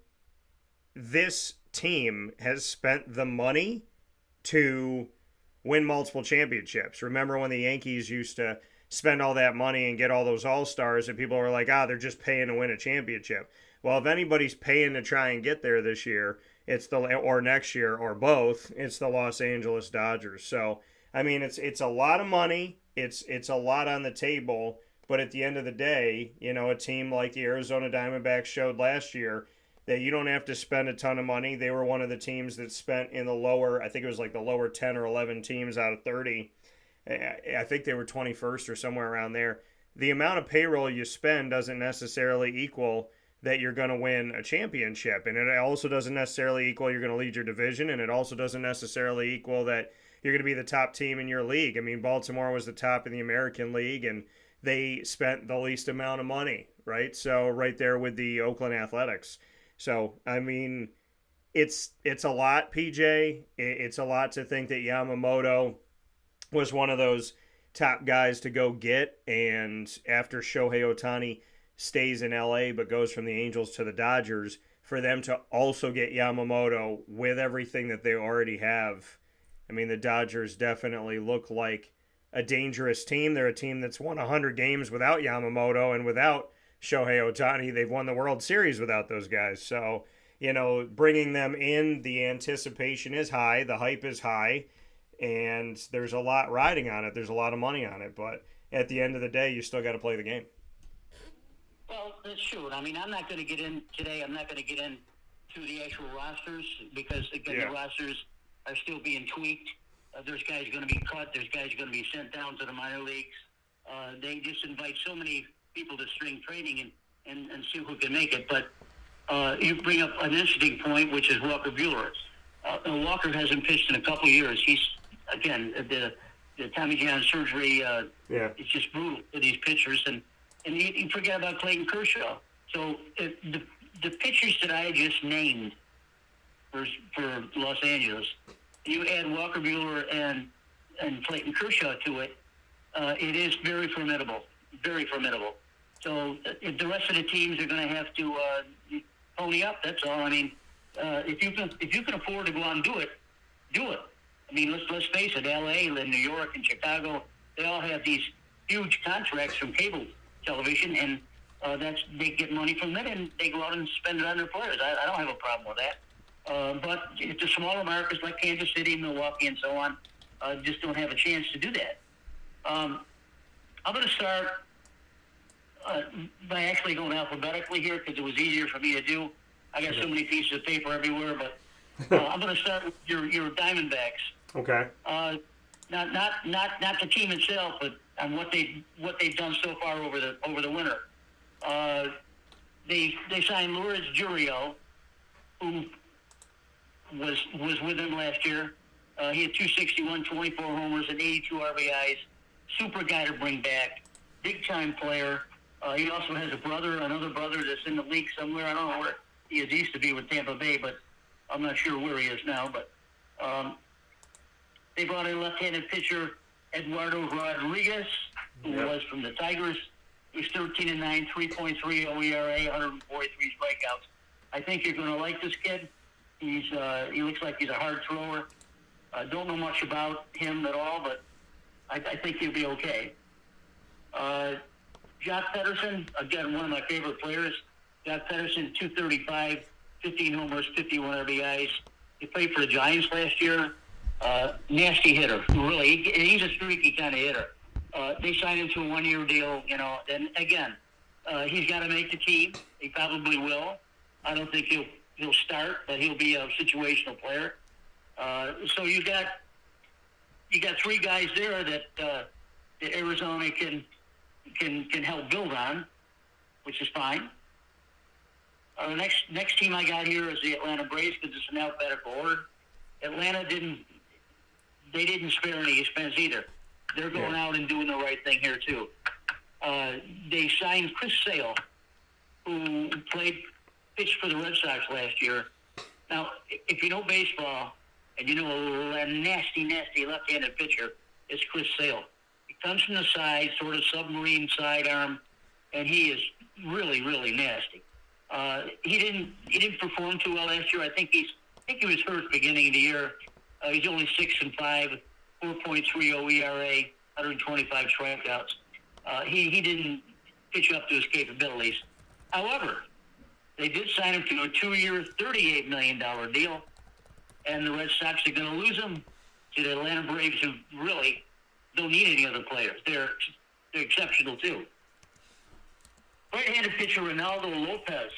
this team has spent the money to win multiple championships. Remember when the Yankees used to spend all that money and get all those all-stars, and people were like, they're just paying to win a championship. Well, if anybody's paying to try and get there this year, or next year, or both, it's the Los Angeles Dodgers. So, I mean, it's a lot of money. It's a lot on the table. But at the end of the day, you know, a team like the Arizona Diamondbacks showed last year that you don't have to spend a ton of money. They were one of the teams that spent in the lower, I think it was like the lower 10 or 11 teams out of 30. I think they were 21st or somewhere around there. The amount of payroll you spend doesn't necessarily equal that you're going to win a championship. And it also doesn't necessarily equal you're going to lead your division. And it also doesn't necessarily equal that you're going to be the top team in your league. I mean, Baltimore was the top in the American League, and they spent the least amount of money, right? So right there with the Oakland Athletics. So, I mean, it's a lot, PJ. It's a lot to think that Yamamoto was one of those top guys to go get. And after Shohei Ohtani stays in LA but goes from the Angels to the Dodgers, for them to also get Yamamoto with everything that they already have. I mean, the Dodgers definitely look like a dangerous team. They're a team that's won 100 games without Yamamoto, and without Shohei Ohtani, they've won the World Series without those guys. So, you know, bringing them in, the anticipation is high, the hype is high, and there's a lot riding on it. There's a lot of money on it, but at the end of the day, you still got to play the game. Well, that's true. I mean, I'm not going to get in today. I'm not going to get into the actual rosters because, again, the rosters are still being tweaked. There's guys going to be cut. There's guys going to be sent down to the minor leagues. They just invite so many people to spring training and see who can make it. But you bring up an interesting point, which is Walker Buehler. Walker hasn't pitched in a couple of years. He's, again, the Tommy John surgery, it's just brutal for these pitchers. And And you forget about Clayton Kershaw. So the pitchers that I just named for Los Angeles, you add Walker Buehler and Clayton Kershaw to it, it is very formidable, very formidable. So if the rest of the teams are going to have to pony up. That's all. I mean, if you can afford to go out and do it, do it. I mean, let's face it. L.A. and New York and Chicago, they all have these huge contracts from cable television, and they get money from that, and they go out and spend it on their players. I don't have a problem with that. But the smaller markets like Kansas City, Milwaukee, and so on, just don't have a chance to do that. I'm going to start by actually going alphabetically here because it was easier for me to do. I got so many pieces of paper everywhere, but I'm going to start with your Diamondbacks. Okay. Not the team itself, but on what they've done so far over the winter. They signed Lourdes Gurriel, who was with them last year. He had 261, 24 homers, and 82 RBIs. Super guy to bring back. Big time player. He also has another brother that's in the league somewhere. I don't know where he is. He used to be with Tampa Bay, but I'm not sure where he is now. But they brought in left-handed pitcher Eduardo Rodriguez, who was from the Tigers. He's 13-9, 3.30 ERA, 143 strikeouts. I think you're going to like this kid. He looks like he's a hard thrower. I don't know much about him at all, but I think he'll be okay. Jock Pederson, again, one of my favorite players. Jock Pederson, 235, 15 homers, 51 RBIs. He played for the Giants last year. Nasty hitter, really. He's a streaky kind of hitter. They signed him to a one-year deal, and again, he's got to make the team. He probably will. I don't think he'll start, but he'll be a situational player. So you got three guys there that Arizona can help build on, which is fine. The next team I got here is the Atlanta Braves because it's an alphabetical order. Atlanta didn't spare any expense either. They're going out and doing the right thing here too. They signed Chris Sale, who pitched for the Red Sox last year. Now, if you know baseball and you know a nasty left-handed pitcher, it's Chris Sale. He comes from the side, sort of submarine sidearm, and he is really, really nasty. He didn't perform too well last year. I think he was hurt beginning of the year. He's only 6-5, 4.30 ERA, 125 strikeouts. He didn't pitch up to his capabilities. However, they did sign him to a 2-year, $38 million deal, and the Red Sox are going to lose him to the Atlanta Braves, who really don't need any other players. They're exceptional too. Right-handed pitcher Ronaldo Lopez,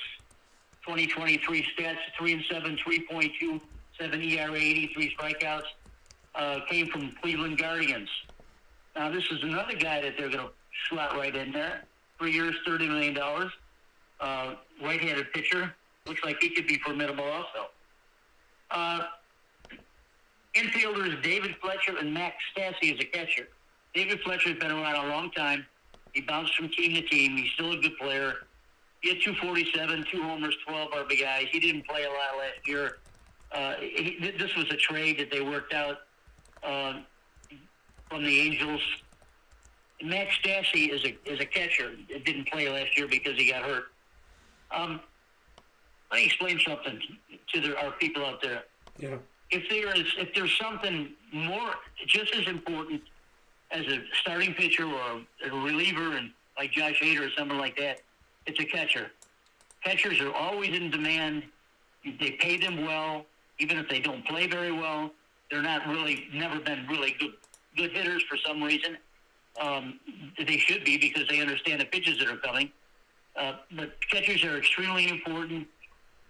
2023 stats: 3-7, 3.27 ERA, 83 strikeouts. Came from Cleveland Guardians. Now this is another guy that they're going to slot right in there. 3 years, $30 million. Right-handed pitcher. Looks like he could be formidable also. Infielders David Fletcher and Max Stassi as a catcher. David Fletcher's been around a long time. He bounced from team to team. He's still a good player. He had 247, 2 homers, 12 RBIs. He didn't play a lot last year. This was a trade that they worked out from the Angels. Max Stassi is a catcher. Didn't play last year because he got hurt. Let me explain something to our people out there. Yeah. If there's something more, just as important as a starting pitcher or a reliever, and like Josh Hader or someone like that, it's a catcher. Catchers are always in demand. They pay them well, even if they don't play very well. They're never been really good hitters for some reason. They should be because they understand the pitches that are coming. But catchers are extremely important,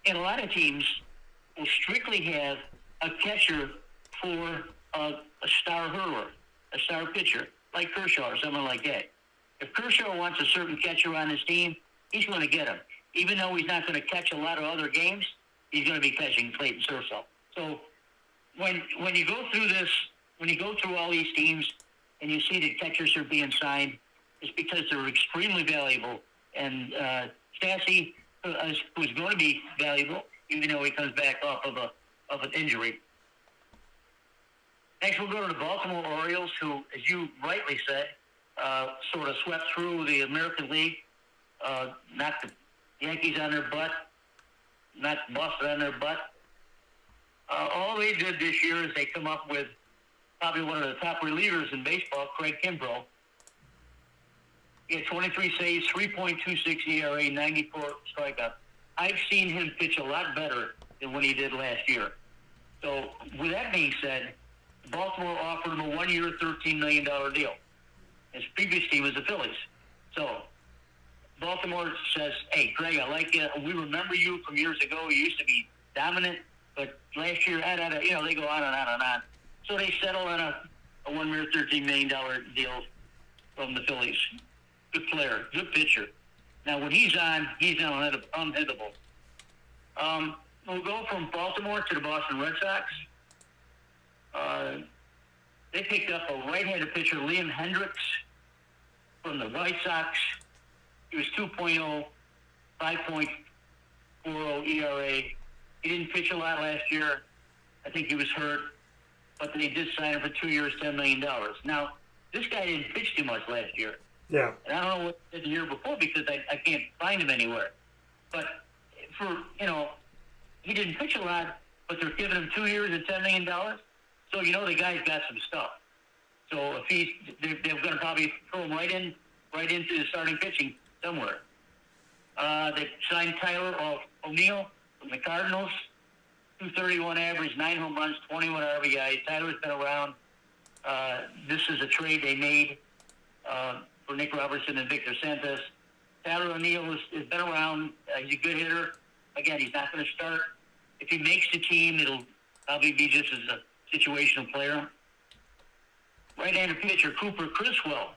and a lot of teams will strictly have a catcher for a star hurler, a star pitcher, like Kershaw or someone like that. If Kershaw wants a certain catcher on his team, he's going to get him. Even though he's not going to catch a lot of other games, he's going to be catching Clayton Kershaw. So when you go through this, when you go through all these teams and you see that catchers are being signed, is because they're extremely valuable. And Stassi was going to be valuable, even though he comes back off of an injury. Next, we'll go to the Baltimore Orioles, who, as you rightly said, sort of swept through the American League, knocked the Yankees on their butt, knocked Boston on their butt. All they did this year is they come up with probably one of the top relievers in baseball, Craig Kimbrell. He had 23 saves, 3.26 ERA, 94 strikeouts. I've seen him pitch a lot better than what he did last year. So, with that being said, Baltimore offered him a 1-year, $13 million deal. His previous team was the Phillies. So, Baltimore says, hey, Craig, I like you. We remember you from years ago. You used to be dominant, but last year, they go on and on and on. So they settle on a 1-year, $13 million deal from the Phillies. Good player, good pitcher. Now, when he's on, he's unhittable. We'll go from Baltimore to the Boston Red Sox. They picked up a right-handed pitcher, Liam Hendricks, from the White Sox. He was 2.0, 5.40 ERA. He didn't pitch a lot last year. I think he was hurt. But they did sign him for 2 years, $10 million. Now, this guy didn't pitch too much last year. Yeah. And I don't know what he did the year before because I can't find him anywhere. But he didn't pitch a lot, but they're giving him 2 years and $10 million. So, the guy's got some stuff. So if they're going to probably throw him right into the starting pitching somewhere. They signed Tyler O'Neill from the Cardinals. 231 average, 9 home runs, 21 RBIs. Tyler's been around. This is a trade they made for Nick Robertson and Victor Santos. Tyler O'Neill has been around. He's a good hitter. Again, he's not going to start. If he makes the team, it'll probably be just as a situational player. Right-handed pitcher Cooper Criswell,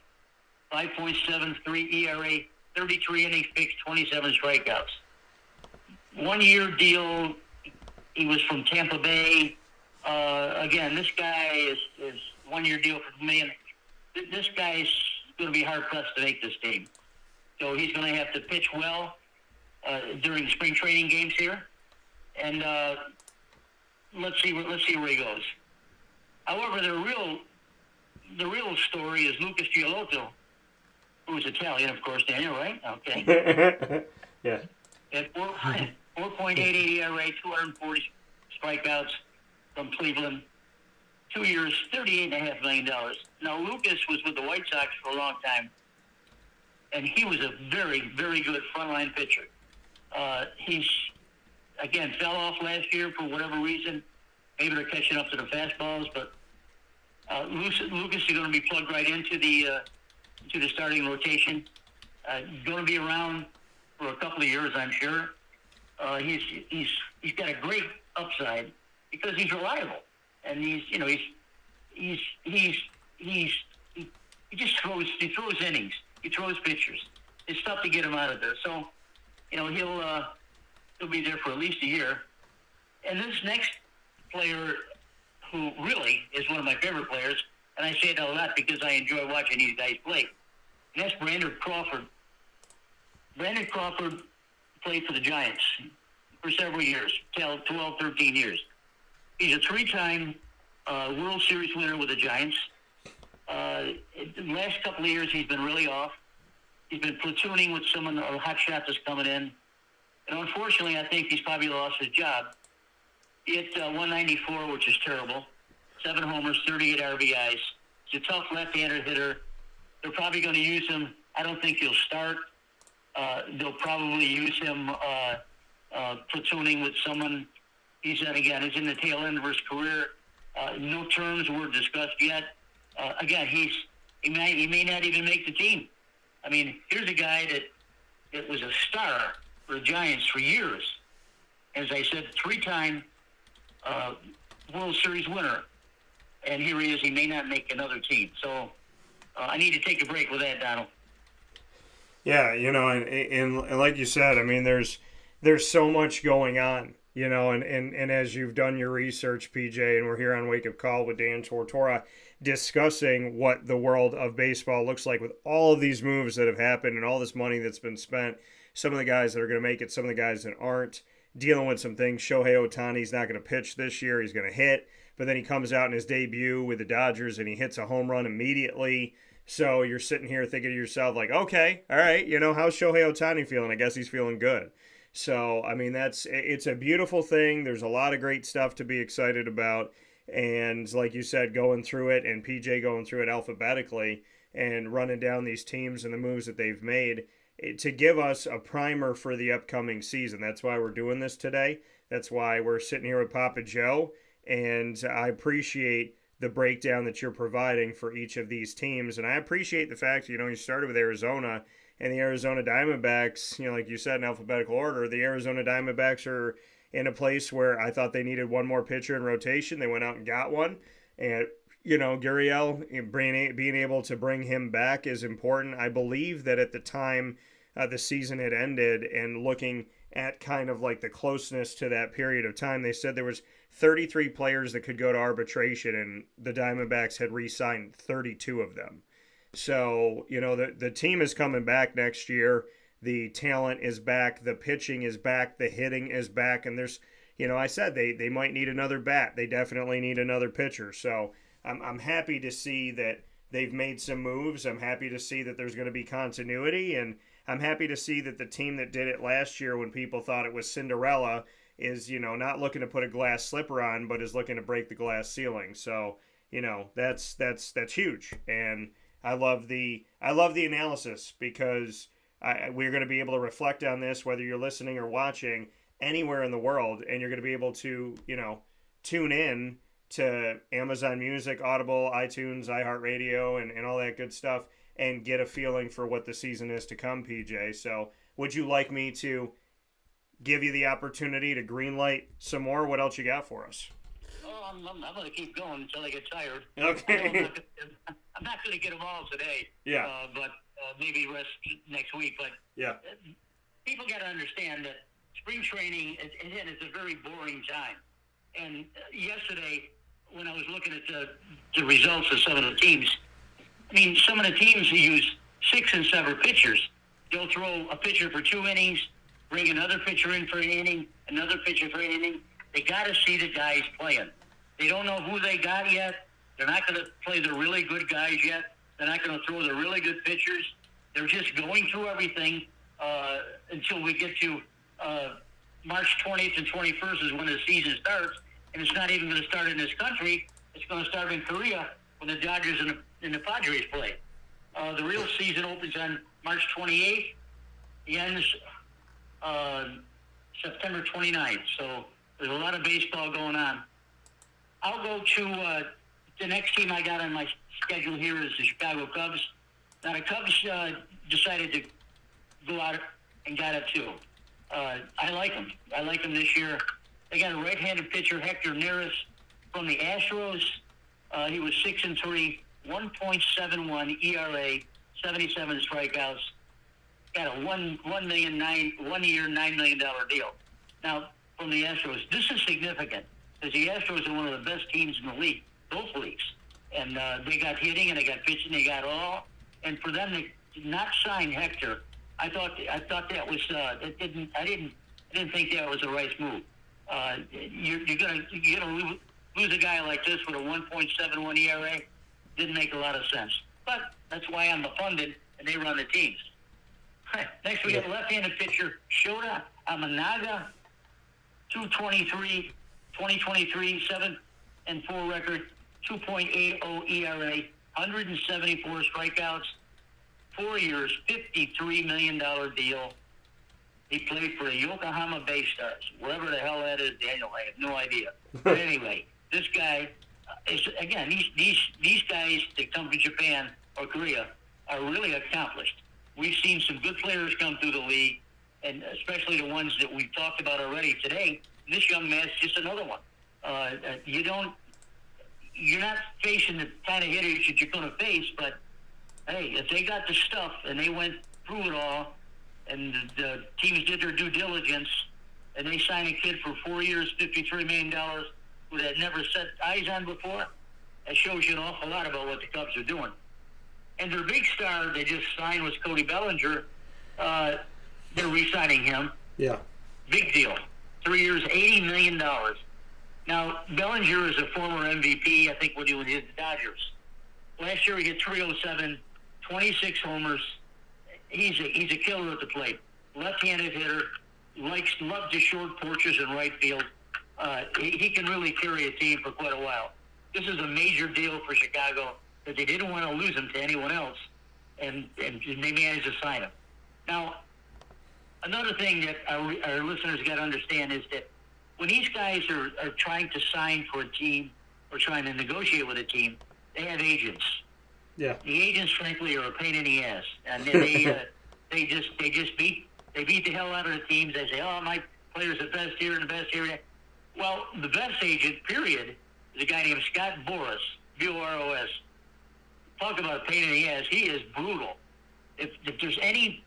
5.73 ERA, 33 innings pitched, 27 strikeouts. 1-year deal. He was from Tampa Bay. Again, this guy is 1-year deal for $1 million. This guy's going to be hard-pressed to make this team. So he's going to have to pitch well during the spring training games here. And let's see where he goes. However, the real story is Lucas Giolito, who's Italian, of course, Daniel, right? Okay. Yeah. At 4.88 ERA, 240 strikeouts from Cleveland. 2 years, $38.5 million. Now, Lucas was with the White Sox for a long time, and he was a very, very good frontline pitcher. He's, again, fell off last year for whatever reason. Maybe they're catching up to the fastballs, but Lucas is going to be plugged right into the starting rotation. Going to be around for a couple of years, I'm sure. He's got a great upside because he's reliable, and he throws innings, he throws pitchers. It's tough to get him out of there. So, he'll be there for at least a year. And this next player, who really is one of my favorite players, and I say that a lot because I enjoy watching these guys play, and that's Brandon Crawford. Brandon Crawford played for the Giants for several years, 12, 13 years. He's a 3-time World Series winner with the Giants. The last couple of years, he's been really off. He's been platooning with some of the hot shots that's coming in. And unfortunately, I think he's probably lost his job. He hit 194, which is terrible. 7 homers, 38 RBIs. He's a tough left-handed hitter. They're probably going to use him. I don't think he'll start. They'll probably use him platooning with someone. He's in the tail end of his career. No terms were discussed yet. Again, he may not even make the team. I mean, here's a guy that was a star for the Giants for years. As I said, 3-time World Series winner. And here he is. He may not make another team. So I need to take a break with that, Donald. Yeah, and like you said, I mean, there's so much going on, You know, and as you've done your research, PJ, and we're here on Wake Up Call with Dan Tortora discussing what the world of baseball looks like with all of these moves that have happened and all this money that's been spent. Some of the guys that are going to make it, some of the guys that aren't, dealing with some things. Shohei Ohtani's not going to pitch this year. He's going to hit, but then he comes out in his debut with the Dodgers and he hits a home run immediately. So you're sitting here thinking to yourself, like, okay, all right, you know, how's Shohei Ohtani feeling? I guess he's feeling good. So, I mean, it's a beautiful thing. There's a lot of great stuff to be excited about. And like you said, going through it, and PJ going through it alphabetically and running down these teams and the moves that they've made to give us a primer for the upcoming season. That's why we're doing this today. That's why we're sitting here with Papa Joe. And I appreciate the breakdown that you're providing for each of these teams. And I appreciate the fact, you know, you started with Arizona. And the Arizona Diamondbacks, you know, like you said, in alphabetical order, the Arizona Diamondbacks are in a place where I thought they needed one more pitcher in rotation. They went out and got one. And, you know, Gurriel, being able to bring him back is important. I believe that at the time the season had ended, and looking at kind of like the closeness to that period of time, they said there was 33 players that could go to arbitration, and the Diamondbacks had re-signed 32 of them. So, you know, the team is coming back next year. The talent is back. The pitching is back. The hitting is back. And there's, you know, I said they might need another bat. They definitely need another pitcher. So I'm happy to see that they've made some moves. I'm happy to see that there's going to be continuity. And I'm happy to see that the team that did it last year when people thought it was Cinderella is, you know, not looking to put a glass slipper on, but is looking to break the glass ceiling. So, you know, that's huge. And I love the analysis, because we're going to be able to reflect on this, whether you're listening or watching anywhere in the world, and you're going to be able to, you know, tune in to Amazon Music, Audible, iTunes, iHeartRadio, and all that good stuff, and get a feeling for what the season is to come, PJ. So would you like me to give you the opportunity to greenlight some more? What else you got for us? Oh, I'm going to keep going until I get tired. Okay. I'm not going to get them all today. Yeah. But maybe rest next week. But yeah, people got to understand that spring training is a very boring time. And yesterday, when I was looking at the results of some of the teams, I mean, some of the teams use 6 and 7 pitchers. They'll throw a pitcher for 2 innings, bring another pitcher in for an inning, another pitcher for an inning. They got to see the guys playing. They don't know who they got yet. They're not going to play the really good guys yet. They're not going to throw the really good pitchers. They're just going through everything until we get to March 20th and 21st is when the season starts. And it's not even going to start in this country. It's going to start in Korea when the Dodgers and the Padres play. The real season opens on March 28th. It ends September 29th. So there's a lot of baseball going on. I'll go to the next team I got on my schedule here is the Chicago Cubs. Now, the Cubs decided to go out and got it too. I like them. I like them this year. They got a right-handed pitcher, Hector Neris, from the Astros. He was 6-3, 1.71 ERA, 77 strikeouts. Got a $1 year, $9 million deal. Now, from the Astros, this is significant because the Astros are one of the best teams in the league, both leagues. And they got hitting and they got pitching, they got all. And for them to not sign Hector, I thought that was I didn't think that was the right move. You're gonna lose a guy like this with a 1.71 ERA. Didn't make a lot of sense. But that's why I'm the pundit and they run the teams. Next we have a left-handed pitcher, Shota Amanaga, 2023, 7-4 record, 2.80 ERA, 174 strikeouts, 4 years, $53 million deal. He played for the Yokohama Bay Stars, wherever the hell that is, Daniel. I have no idea. But anyway, this guy is, again, these guys that come from Japan or Korea are really accomplished. We've seen some good players come through the league, and especially the ones that we've talked about already today. This young man's just another one. You're not facing the kind of hitters that you're going to face, but hey, if they got the stuff and they went through it all, and the teams did their due diligence, and they sign a kid for 4 years, $53 million, who they had never set eyes on before, that shows you an awful lot about what the Cubs are doing. And their big star they just signed was Cody Bellinger. They're re-signing him. Yeah. Big deal. 3 years, $80 million. Now, Bellinger is a former MVP, I think, when he was with the Dodgers. Last year he hit 307, 26 homers. He's a killer at the plate. Left-handed hitter, loves the short porches in right field. He can really carry a team for quite a while. This is a major deal for Chicago that they didn't want to lose him to anyone else, and they managed to sign him. Now, another thing that our listeners got to understand is that when these guys are trying to sign for a team or trying to negotiate with a team, they have agents. Yeah. The agents, frankly, are a pain in the ass, and they just beat the hell out of the teams. They say, "Oh, my player's the best here and the best here." Well, the best agent, period, is a guy named Scott Boras, Boros. Talk about a pain in the ass. He is brutal. If there's any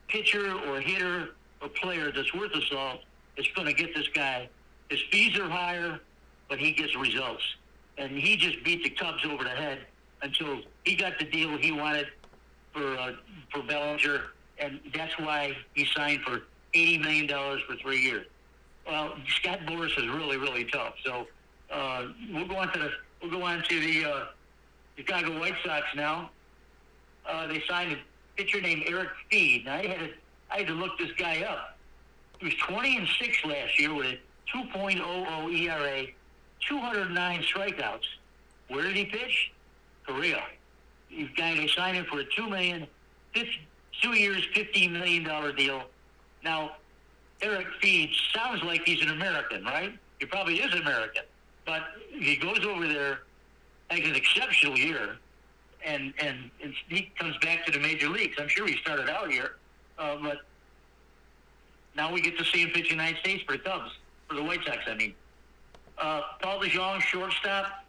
pitcher or hitter or player that's worth the salt, it's going to get this guy. His fees are higher, but he gets results. And he just beat the Cubs over the head until he got the deal he wanted for Bellinger, and that's why he signed for $80 million for 3 years. Well, Scott Boras is really, really tough. So we'll go on to the Chicago White Sox now. They signed a pitcher named Eric Feed. Now, I had to look this guy up. He was 20-6 last year with a 2.00 ERA, 209 strikeouts. Where did he pitch? Korea. They signed him for a 2 years, $15 million deal. Now, Eric Feed sounds like he's an American, right? He probably is American. But he goes over there, has an exceptional year, and he comes back to the major leagues. I'm sure he started out here, but now we get to see him pitch in the United States for the Cubs, for the White Sox, I mean. Paul DeJong, shortstop.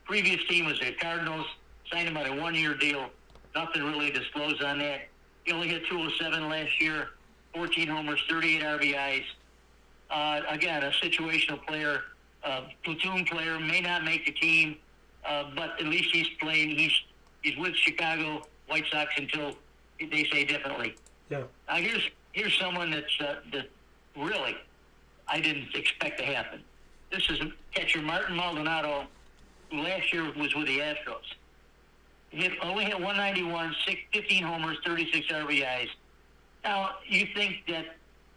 Previous team was the Cardinals. Signed him on a 1-year deal. Nothing really disclosed on that. He only hit 207 last year, 14 homers, 38 RBIs. Again, a situational player, platoon player, may not make the team, but at least he's playing. He's with Chicago White Sox until they say differently. Yeah. Now here's someone that really I didn't expect to happen. This is catcher Martin Maldonado, who last year was with the Astros. He only hit 191, 15 homers, 36 RBIs. Now, you think that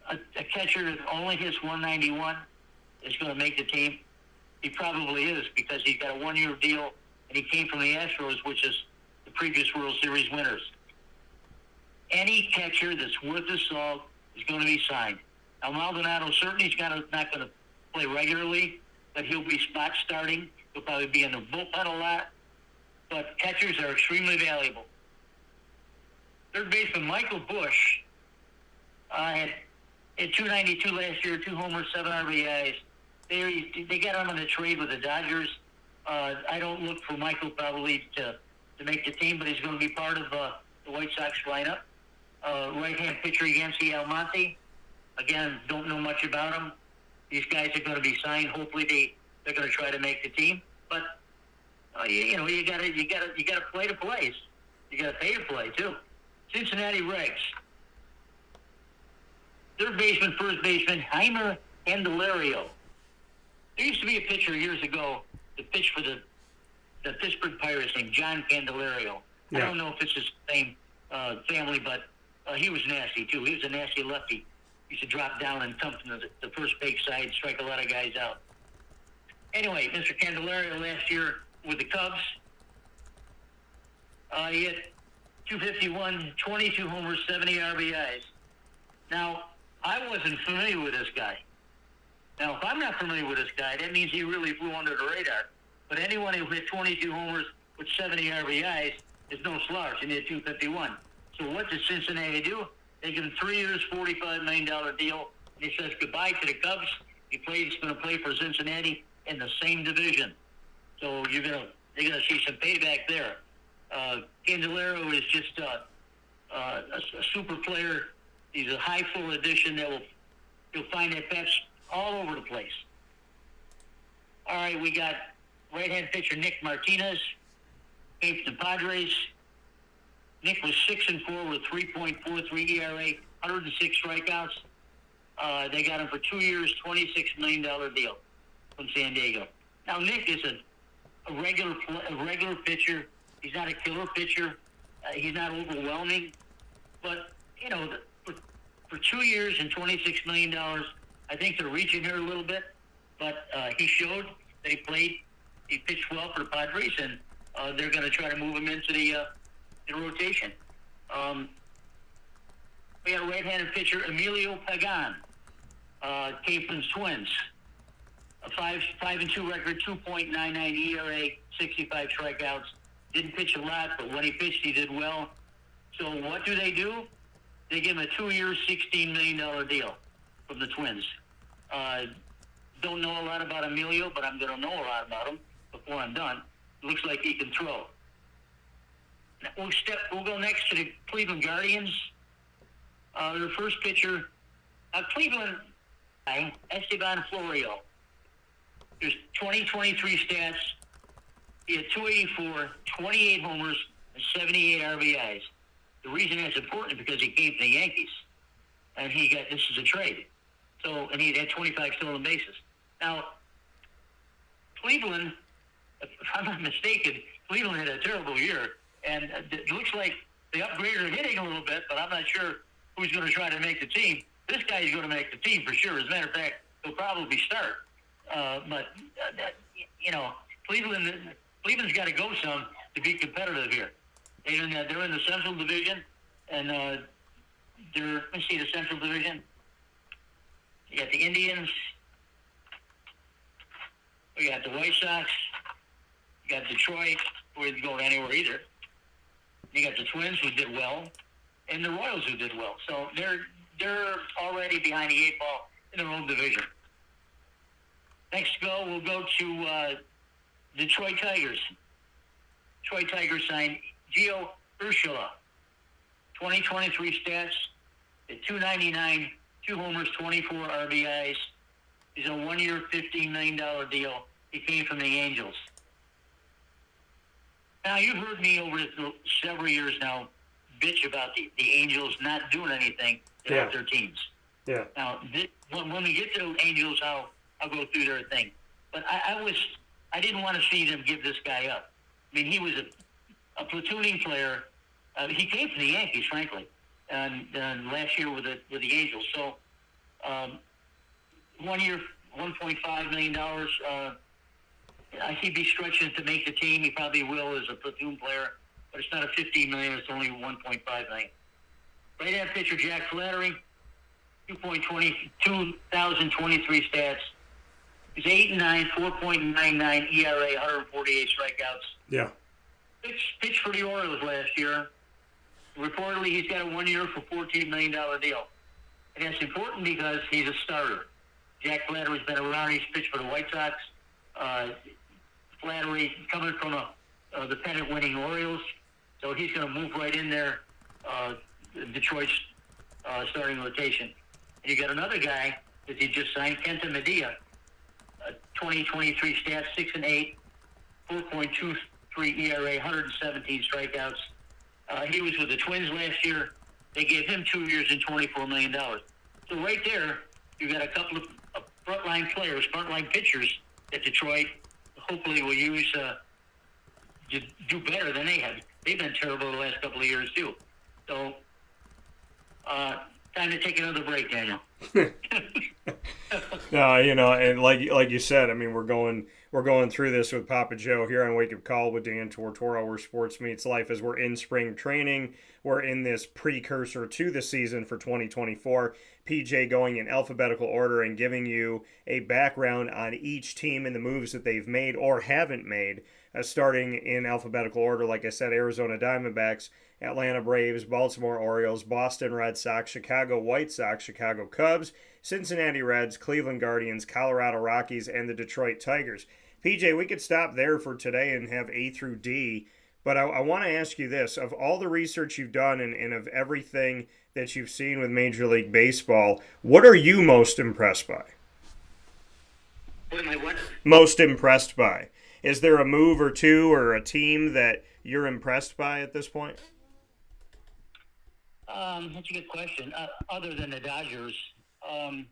a catcher that only hits 191 is going to make the team? He probably is, because he's got a 1-year deal, and he came from the Astros, which is the previous World Series winners. Any catcher that's worth his salt is going to be signed. Now, Maldonado certainly is not going to play regularly, but he'll be spot starting. He'll probably be in the bullpen a lot. But catchers are extremely valuable. Third baseman Michael Bush had 292 last year, 2 homers, 7 RBIs. They got him on the trade with the Dodgers. I don't look for Michael probably to make the team, but he's going to be part of the White Sox lineup. Right-hand pitcher Yancy Almonte. Again, don't know much about him. These guys are going to be signed. Hopefully they're going to try to make the team. But you gotta play to play. You gotta pay to play too. Cincinnati Reds. Third baseman, first baseman Heimer Candelario. There used to be a pitcher years ago that pitched for the Pittsburgh Pirates named John Candelario. Yeah. I don't know if it's his same family, but he was nasty too. He was a nasty lefty. He used to drop down and come from the first base side, strike a lot of guys out. Anyway, Mr. Candelario last year with the Cubs, he hit 251, 22 homers, 70 RBIs. Now, I wasn't familiar with this guy. Now, if I'm not familiar with this guy, that means he really flew under the radar. But anyone who hit 22 homers with 70 RBIs is no slouch, and he hit 251. So what did Cincinnati do? They give him 3 years, $45 million deal, and he says goodbye to the Cubs. He's going to play for Cincinnati in the same division. So you're gonna see some payback there. Candelario is just a super player. He's a high full addition that will You'll find that bats all over the place. All right, we got right-hand pitcher Nick Martinez, came from the Padres. Nick was 6-4 with 3.43 ERA, 106 strikeouts. They got him for 2 years, $26 million deal from San Diego. Now, Nick is a regular pitcher. He's not a killer pitcher. He's not overwhelming. But, you know, for 2 years and $26 million, I think they're reaching here a little bit. But he showed that he pitched well for the Padres, and they're going to try to move him into the rotation. We got a right-handed pitcher, Emilio Pagan, came from the Twins. A 5-2 record, 2.99 ERA, 65 strikeouts. Didn't pitch a lot, but when he pitched, he did well. So what do? They give him a 2-year, $16 million deal from the Twins. Don't know a lot about Emilio, but I'm going to know a lot about him before I'm done. Looks like he can throw. Now, we'll go next to the Cleveland Guardians. Their first pitcher, Cleveland, Esteban Florio. There's 2023 stats. He had 284, 28 homers, and 78 RBIs. The reason that's important is because he came from the Yankees, and this is a trade. So, and he had 25 stolen bases. Now, Cleveland, if I'm not mistaken, Cleveland had a terrible year, and it looks like they upgraded their hitting a little bit, but I'm not sure who's going to try to make the team. This guy is going to make the team for sure. As a matter of fact, he'll probably start. But Cleveland's got to go some to be competitive here. They're in the Central Division, and let me see the Central Division. You got the Indians. We got the White Sox. You got Detroit, who isn't going anywhere either. You got the Twins, who did well, and the Royals, who did well. So they're already behind the 8 ball in their own division. Next we'll go to Detroit Tigers. Detroit Tigers signed Gio Urshela. 2023 stats at 299, 2 homers, 24 RBIs. He's a 1-year, $15 million deal. He came from the Angels. Now, you've heard me over several years now bitch about the Angels not doing anything to help their teams. Yeah. Now, when we get to the Angels, I'll go through their thing. But I didn't want to see them give this guy up. I mean, he was a platooning player. He came from the Yankees, frankly, and last year with the Angels. So, 1 year, $1.5 million. He'd be stretching to make the team. He probably will as a platoon player, but it's not a $15 million. It's only $1.5 million. Right-hand pitcher Jack Flaherty, 2023 stats. He's 8-9, 4.99 ERA, 148 strikeouts. Yeah. Pitched for the Orioles last year. Reportedly, he's got a 1 year for $14 million deal. And that's important because he's a starter. Jack Flaherty's been around. He's pitched for the White Sox. Flaherty coming from the pennant-winning Orioles, so he's going to move right in there. Detroit's starting rotation. And you got another guy that he just signed, Kenta Medea. 2023 stats, 6-8, 4.23 ERA, 117 strikeouts. He was with the Twins last year. They gave him 2 years and $24 million. So right there, you got a couple of frontline players, frontline pitchers that Detroit hopefully will use to do better than they have. They've been terrible the last couple of years too. So, time to take another break, Daniel. No, and like you said, I mean, we're going through this with Papa Joe here on Wake Up Call with Dan Tortora, where sports meets life, as we're in spring training. We're in this precursor to the season for 2024. PJ going in alphabetical order and giving you a background on each team and the moves that they've made or haven't made, starting in alphabetical order. Like I said, Arizona Diamondbacks, Atlanta Braves, Baltimore Orioles, Boston Red Sox, Chicago White Sox, Chicago Cubs, Cincinnati Reds, Cleveland Guardians, Colorado Rockies, and the Detroit Tigers. PJ, we could stop there for today and have A through D, But I want to ask you this: of all the research you've done and of everything that you've seen with Major League Baseball, what are you most impressed by? What am I what? Most impressed by? Is there a move or two or a team that you're impressed by at this point? That's a good question. Other than the Dodgers, I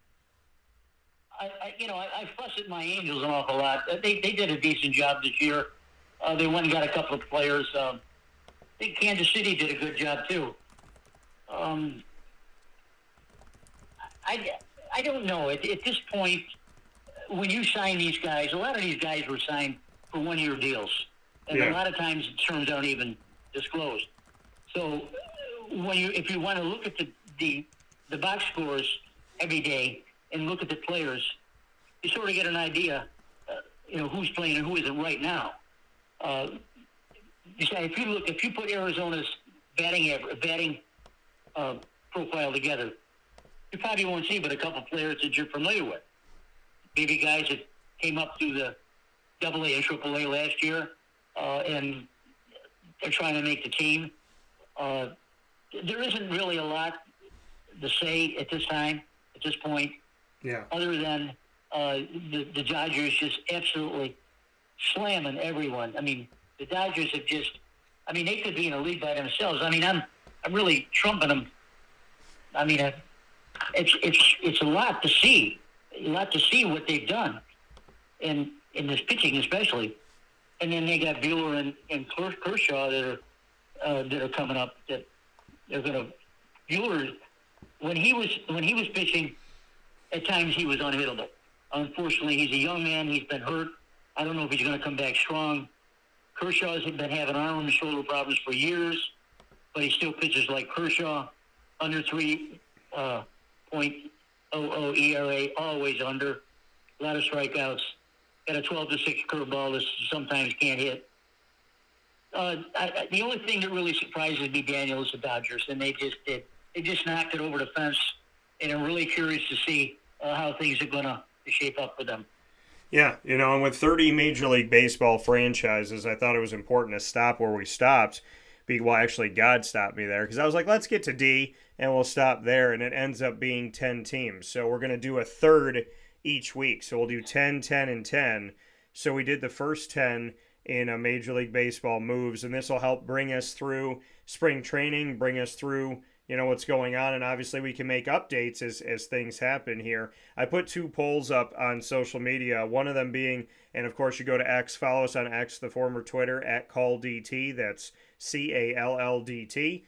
fuss at my Angels an awful lot. They did a decent job this year. They went and got a couple of players. I think Kansas City did a good job too. I don't know. At this point, when you sign these guys, a lot of these guys were signed for one-year deals, and a lot of times terms aren't even disclosed. So if you want to look at the box scores every day and look at the players, you sort of get an idea, who's playing and who isn't right now. If you put Arizona's batting profile together, you probably won't see but a couple players that you're familiar with. Maybe guys that came up through the AA and AAA last year, and they're trying to make the team. There isn't really a lot to say at this point. Yeah. Other than the Dodgers just absolutely slamming everyone. I mean, the Dodgers have they could be in a league by themselves. I mean, I'm really trumping them. I mean, it's a lot to see. A lot to see what they've done, in this pitching especially. And then they got Buehler and Kershaw that are coming up. That they're going to Buehler. When he was pitching, at times he was unhittable. Unfortunately, he's a young man. He's been hurt. I don't know if he's going to come back strong. Kershaw's been having arm and shoulder problems for years, but he still pitches like Kershaw, under 3.00 ERA, always under. A lot of strikeouts. Got a 12-6 curveball that sometimes can't hit. The only thing that really surprises me, Daniel, is the Dodgers, and they just knocked it over the fence, and I'm really curious to see how things are going to shape up for them. Yeah, and with 30 Major League Baseball franchises, I thought it was important to stop where we stopped. Well, actually, God stopped me there because I was like, let's get to D, and we'll stop there, and it ends up being 10 teams. So we're going to do a third each week. So we'll do 10, 10, and 10. So we did the first 10 in a Major League Baseball moves, and this will help bring us through spring training, bring us through what's going on, and obviously we can make updates as things happen here. I put 2 polls up on social media, one of them being, and of course you go to X, follow us on X, the former Twitter, @CallDT, that's CALLDT.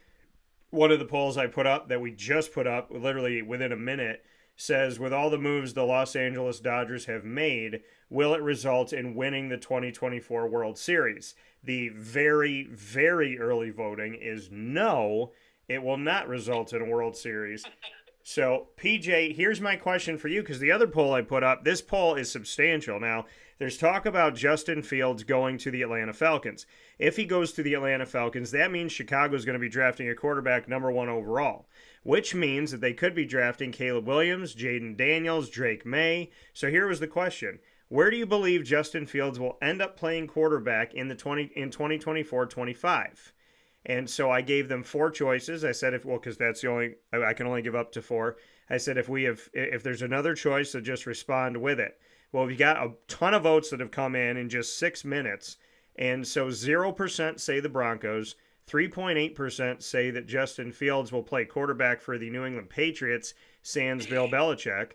One of the polls I put up that we just put up literally within a minute says, with all the moves the Los Angeles Dodgers have made, will it result in winning the 2024 World Series? The very, very early voting is no. It will not result in a World Series. So, PJ, here's my question for you, because the other poll I put up, this poll is substantial. Now, there's talk about Justin Fields going to the Atlanta Falcons. If he goes to the Atlanta Falcons, that means Chicago's going to be drafting a quarterback number 1 overall, which means that they could be drafting Caleb Williams, Jaden Daniels, Drake May. So here was the question. Where do you believe Justin Fields will end up playing quarterback in 2024-25? And so I gave them 4 choices. I said, because that's the only, I can only give up to 4. I said, if there's another choice, so just respond with it. Well, we got a ton of votes that have come in just 6 minutes. And so 0% say the Broncos, 3.8% say that Justin Fields will play quarterback for the New England Patriots, sans Bill Belichick.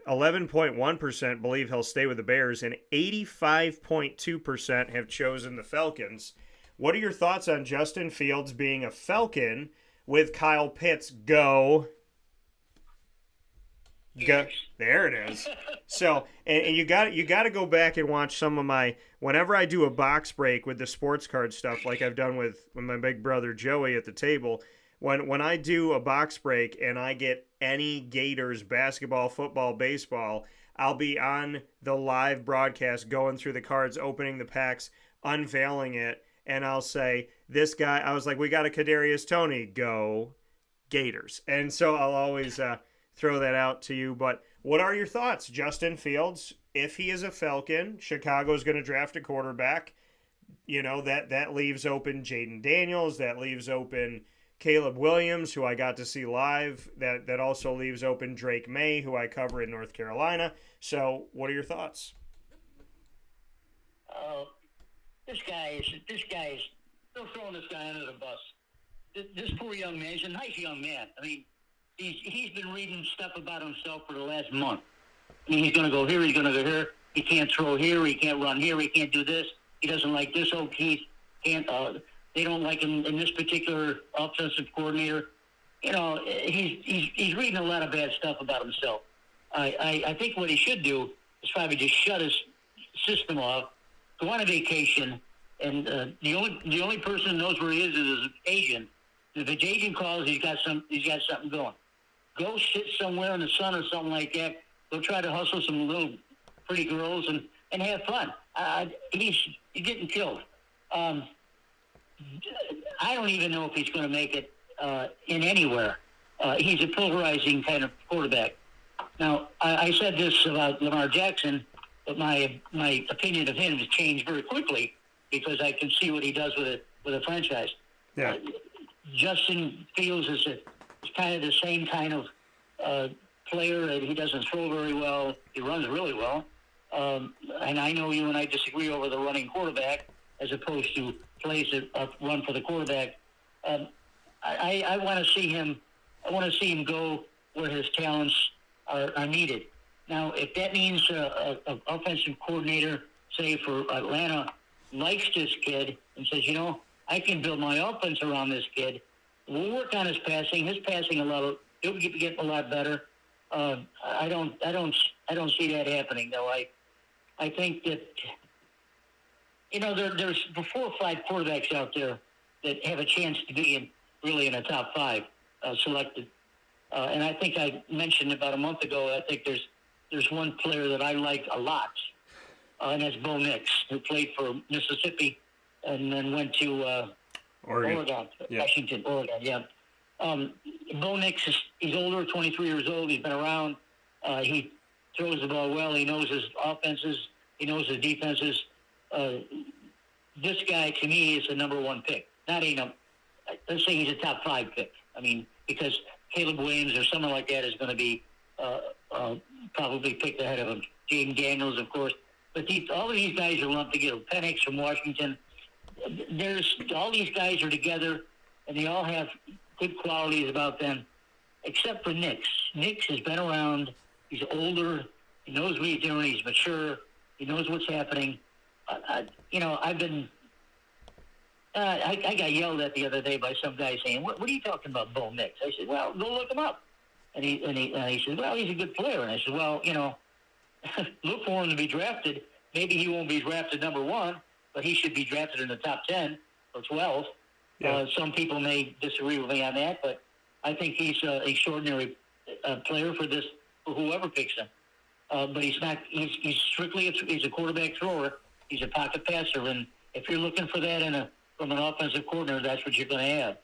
11.1% believe he'll stay with the Bears, and 85.2% have chosen the Falcons. What are your thoughts on Justin Fields being a Falcon with Kyle Pitts? Go. There it is. So, and you got to go back and watch some of my, whenever I do a box break with the sports card stuff, like I've done with my big brother Joey at the table, when I do a box break and I get any Gators basketball, football, baseball, I'll be on the live broadcast going through the cards, opening the packs, unveiling it, and I'll say, this guy, I was like, we got a Kadarius Toney, go Gators. And so I'll always throw that out to you. But what are your thoughts? Justin Fields, if he is a Falcon, Chicago's going to draft a quarterback. that leaves open Jaden Daniels. That leaves open Caleb Williams, who I got to see live. That also leaves open Drake May, who I cover in North Carolina. So, what are your thoughts? This guy is, they're throwing this guy under the bus. This poor young man, he's a nice young man. I mean, he's been reading stuff about himself for the last month. I mean, he's going to go here, he's going to go here. He can't throw here, he can't run here, he can't do this. He doesn't like this He can't. They don't like him in this particular offensive coordinator. He's reading a lot of bad stuff about himself. I think what he should do is probably just shut his system off, go on a vacation, and the only person who knows where he is his agent. If his agent calls, he's got something going. Go sit somewhere in the sun or something like that. Go try to hustle some little pretty girls and have fun. He's getting killed. I don't even know if he's going to make it in anywhere. He's a polarizing kind of quarterback. Now, I said this about Lamar Jackson, but my opinion of him has changed very quickly because I can see what he does with a franchise. Yeah. Justin Fields is kind of the same kind of player. He doesn't throw very well. He runs really well. And I know you and I disagree over the running quarterback as opposed to plays that run for the quarterback. I want to see him. I want to see him go where his talents are needed. Now, if that means an offensive coordinator, say for Atlanta, likes this kid and says, I can build my offense around this kid. We'll work on his passing. His passing it'll get a lot better. I don't see that happening though. I think that there's 4 or 5 quarterbacks out there that have a chance to be really in the top 5 selected. And I think I mentioned about a month ago. I think there's one player that I like a lot, and that's Bo Nix, who played for Mississippi and then went to Oregon. Yeah. Washington, Oregon. Yeah. Bo Nix he's older, 23 years old. He's been around. He throws the ball well. He knows his offenses. He knows his defenses. This guy, to me, is the number 1 pick. Let's say he's a top 5 pick. I mean, because Caleb Williams or someone like that is going to be probably picked ahead of him. Jaden Daniels, of course. But all of these guys are lumped together. Penix from Washington. All these guys are together, and they all have good qualities about them, except for Nix. Nix has been around. He's older. He knows what he's doing. He's mature. He knows what's happening. I've been. I got yelled at the other day by some guy saying, "What are you talking about, Bo Nix?" I said, "Well, go look him up." And he said, "Well, he's a good player." And I said, "Well, look for him to be drafted. Maybe he won't be drafted number 1, but he should be drafted in the top 10 or 12." Yeah. Some people may disagree with me on that, but I think he's an extraordinary player for whoever picks him. But he's not. He's strictly he's a quarterback thrower. He's a pocket passer, and if you're looking for that from an offensive coordinator, that's what you're going to have.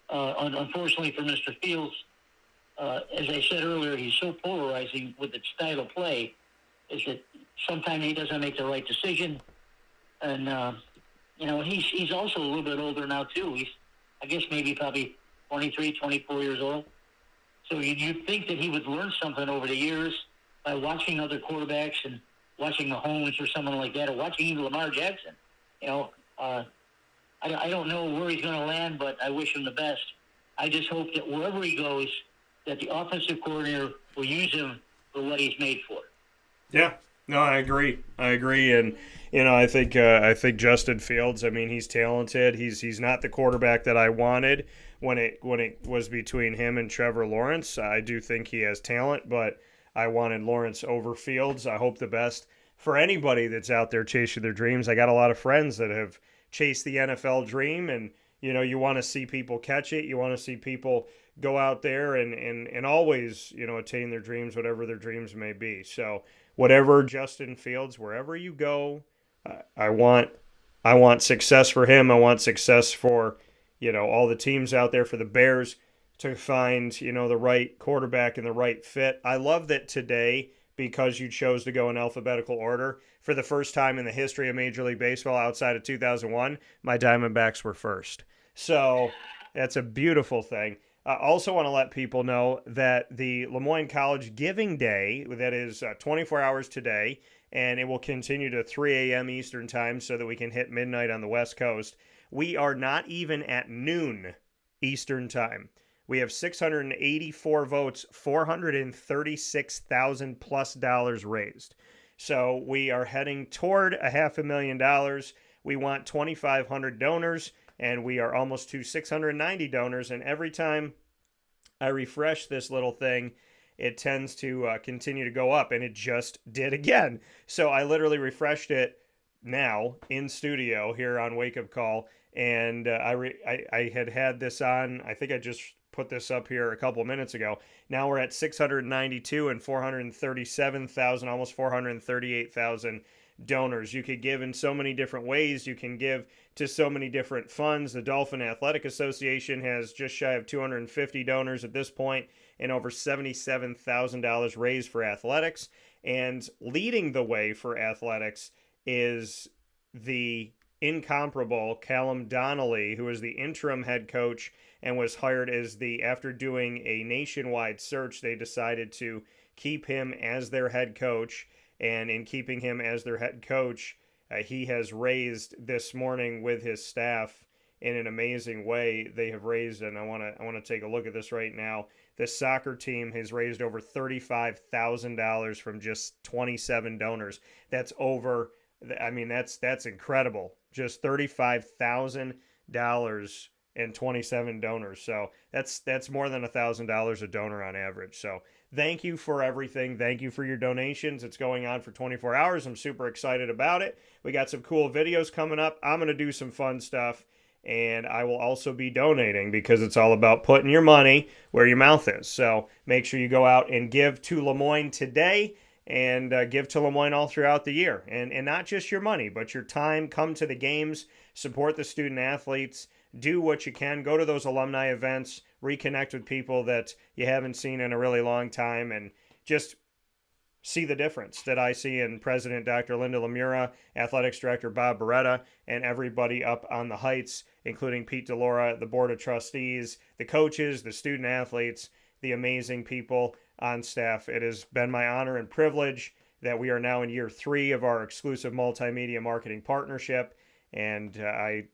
Unfortunately for Mr. Fields, as I said earlier, he's so polarizing with its style of play, is that sometimes he doesn't make the right decision, and he's also a little bit older now too. I guess probably 23, 24 years old. So you'd think that he would learn something over the years by watching other quarterbacks and watching Mahomes or someone like that, or watching even Lamar Jackson. I don't know where he's going to land, but I wish him the best. I just hope that wherever he goes, that the offensive coordinator will use him for what he's made for. Yeah, no, I agree, and I think Justin Fields. I mean, he's talented. He's not the quarterback that I wanted when it was between him and Trevor Lawrence. I do think he has talent, but I wanted Lawrence over Fields. I hope the best for anybody that's out there chasing their dreams. I got a lot of friends that have chased the NFL dream, and you want to see people catch it. You want to see people go out there and always attain their dreams, whatever their dreams may be. So whatever Justin Fields, wherever you go, I want success for him. I want success for all the teams out there, for the Bears to find the right quarterback and the right fit. I love that today because you chose to go in alphabetical order. For the first time in the history of Major League Baseball outside of 2001, my Diamondbacks were first. So that's a beautiful thing. I also want to let people know that the LeMoyne College Giving Day, that is 24 hours today, and it will continue to 3 a.m. Eastern Time so that we can hit midnight on the West Coast. We are not even at noon Eastern Time. We have 684 votes, $436,000 plus raised. So we are heading toward $500,000. We want 2,500 donors, and we are almost to 690 donors. And every time I refresh this little thing, it tends to continue to go up, and it just did again. So I literally refreshed it now in studio here on Wake Up Call, and I had this on. I think I just put this up here a couple minutes ago. Now we're at 692 and 437,000, almost 438,000 donors. You could give in so many different ways. You can give to so many different funds. The Dolphin Athletic Association has just shy of 250 donors at this point and over $77,000 raised for athletics. And leading the way for athletics is the incomparable Callum Donnelly, who is the interim head coach and was hired as after doing a nationwide search, they decided to keep him as their head coach. And in keeping him as their head coach, he has raised this morning with his staff in an amazing way. They have raised, and I want to take a look at this right now. The soccer team has raised over $35,000 from just 27 donors. That's over. I mean, that's incredible. Just $35,000 and 27 donors. So that's more than $1,000 a donor on average. So thank you for everything. Thank you for your donations. It's going on for 24 hours. I'm super excited about it. We got some cool videos coming up. I'm going to do some fun stuff, and I will also be donating because it's all about putting your money where your mouth is. So make sure you go out and give to LeMoyne today, and give to LeMoyne all throughout the year. And not just your money, but your time. Come to the games, support the student athletes, do what you can, go to those alumni events, reconnect with people that you haven't seen in a really long time, and just see the difference that I see in President Dr. Linda Lemura, Athletics Director Bob Beretta, and everybody up on the Heights, including Pete DeLaura, the Board of Trustees, the coaches, the student athletes, the amazing people on staff. It has been my honor and privilege that we are now in year 3 of our exclusive multimedia marketing partnership, and I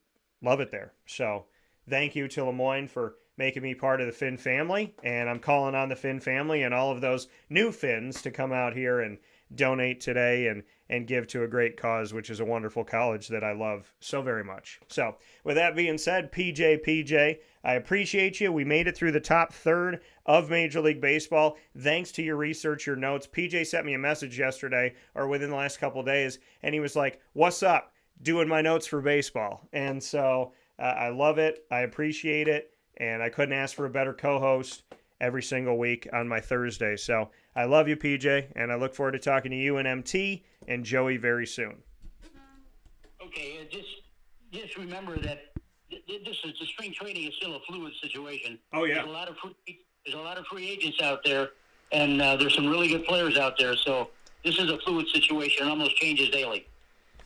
love it there. So thank you to LeMoyne for making me part of the Finn family, and I'm calling on the Finn family and all of those new Finns to come out here and donate today and give to a great cause, which is a wonderful college that I love so very much. So with that being said, PJ, I appreciate you. We made it through the top third of Major League Baseball. Thanks to your research, your notes. PJ sent me a message yesterday or within the last couple of days, and he was like, "What's up? Doing my notes for baseball." And so I love it. I appreciate it. And I couldn't ask for a better co-host every single week on my Thursday. So I love you, PJ, and I look forward to talking to you and MT and Joey very soon. Okay, just remember that this is the spring training is still a fluid situation. Oh yeah, there's a lot of free agents out there, and there's some really good players out there. So this is a fluid situation. It almost changes daily.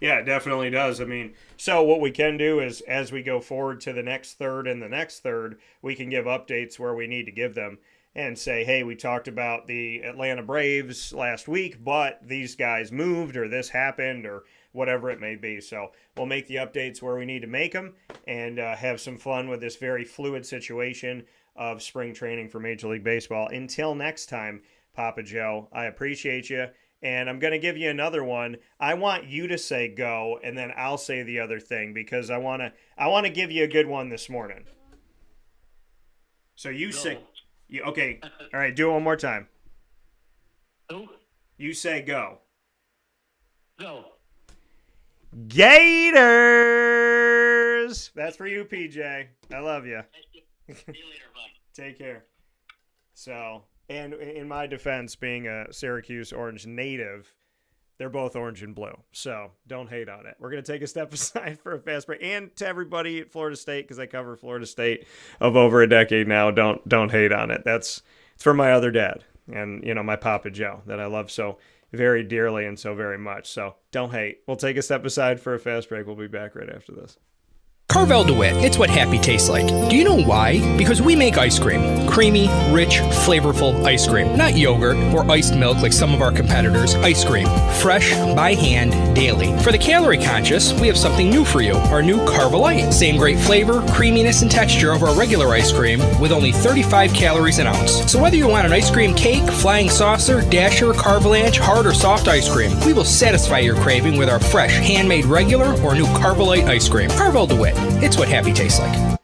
Yeah, it definitely does. I mean, so what we can do is as we go forward to the next third and the next third, we can give updates where we need to give them and say, hey, we talked about the Atlanta Braves last week, but these guys moved or this happened or whatever it may be. So we'll make the updates where we need to make them and have some fun with this very fluid situation of spring training for Major League Baseball. Until next time, Papa Joe, I appreciate you. And I'm going to give you another one. I want you to say go, and then I'll say the other thing because I want to give you a good one this morning. So you say, okay, all right, do it one more time. Who? You say go. Go. Gators! That's for you, PJ. I love you. See you later, bud. Take care. So... And in my defense, being a Syracuse Orange native, they're both orange and blue. So don't hate on it. We're going to take a step aside for a fast break. And to everybody at Florida State, because I cover Florida State of over a decade now, don't hate on it. It's for my other dad. and, my Papa Joe that I love so very dearly and so very much. So don't hate. We'll take a step aside for a fast break. We'll be back right after this. Carvel DeWitt, it's what happy tastes like. Do you know why? Because we make ice cream. Creamy, rich, flavorful ice cream. Not yogurt or iced milk like some of our competitors. Ice cream. Fresh, by hand, daily. For the calorie conscious, we have something new for you. Our new Carvelite. Same great flavor, creaminess, and texture of our regular ice cream with only 35 calories an ounce. So whether you want an ice cream cake, flying saucer, dasher, carvalanche, hard or soft ice cream, we will satisfy your craving with our fresh, handmade regular or new Carvelite ice cream. Carvel DeWitt. It's what happy tastes like.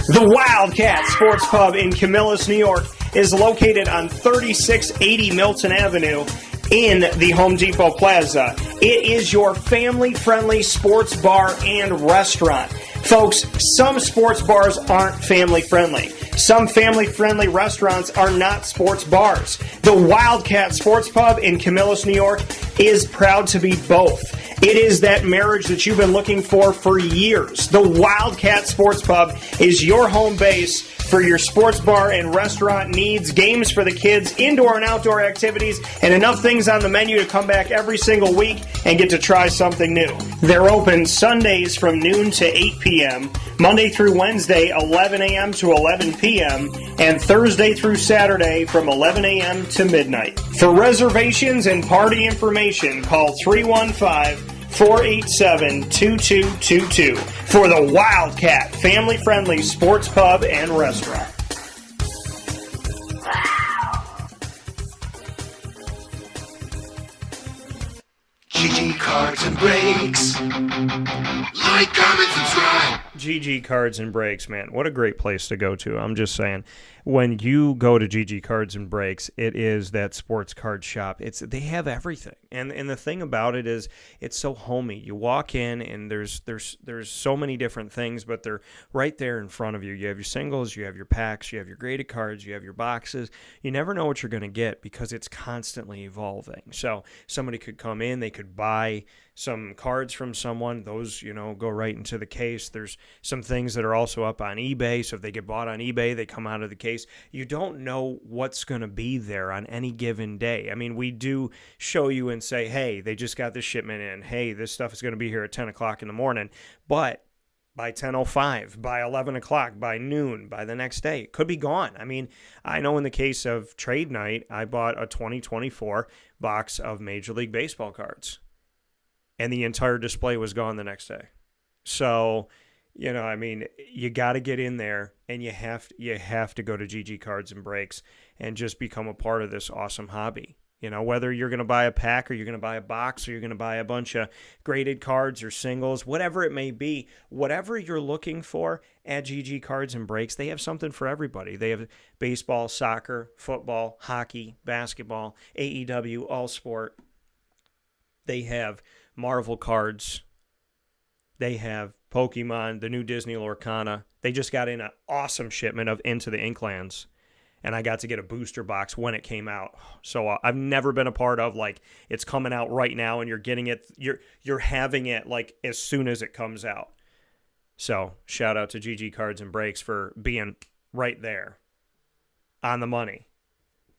The Wildcat Sports Pub in Camillus, New York is located on 3680 Milton Avenue in the Home Depot Plaza. It is your family-friendly sports bar and restaurant. Folks, some sports bars aren't family-friendly. Some family-friendly restaurants are not sports bars. The Wildcat Sports Pub in Camillus, New York is proud to be both. It is that marriage that you've been looking for years. The Wildcat Sports Pub is your home base for your sports bar and restaurant needs, games for the kids, indoor and outdoor activities, and enough things on the menu to come back every single week and get to try something new. They're open Sundays from noon to 8 p.m., Monday through Wednesday, 11 a.m. to 11 p.m., and Thursday through Saturday from 11 a.m. to midnight. For reservations and party information, call 315-487-2222 for the Wildcat family-friendly sports pub and restaurant. GG Cards and Breaks. Like, comment, subscribe. GG Cards and Breaks, man. What a great place to go to. I'm just saying. When you go to GG Cards and Breaks, it is that sports card shop. They have everything. And the thing about it is it's so homey. You walk in and there's so many different things, but they're right there in front of you. You have your singles, you have your packs, you have your graded cards, you have your boxes. You never know what you're going to get because it's constantly evolving. So somebody could come in, they could buy some cards from someone. Those, go right into the case. There's some things that are also up on eBay. So if they get bought on eBay, they come out of the case. You don't know what's going to be there on any given day. I mean, we do show you and say, hey, they just got this shipment in. Hey, this stuff is going to be here at 10 o'clock in the morning. But by 10:05, by 11 o'clock, by noon, by the next day, it could be gone. I mean, I know in the case of trade night, I bought a 2024 box of Major League Baseball cards. And the entire display was gone the next day. So, you got to get in there, and you have to go to GG Cards and Breaks and just become a part of this awesome hobby. Whether you're going to buy a pack or you're going to buy a box or you're going to buy a bunch of graded cards or singles, whatever it may be, whatever you're looking for at GG Cards and Breaks, they have something for everybody. They have baseball, soccer, football, hockey, basketball, AEW, all sport. They have Marvel cards. They have Pokemon, the new Disney Lorcana. They just got in an awesome shipment of Into the Inklands, and I got to get a booster box when it came out. So I've never been a part of, it's coming out right now, and you're getting it, you're having it, as soon as it comes out. So shout out to GG Cards and Breaks for being right there on the money.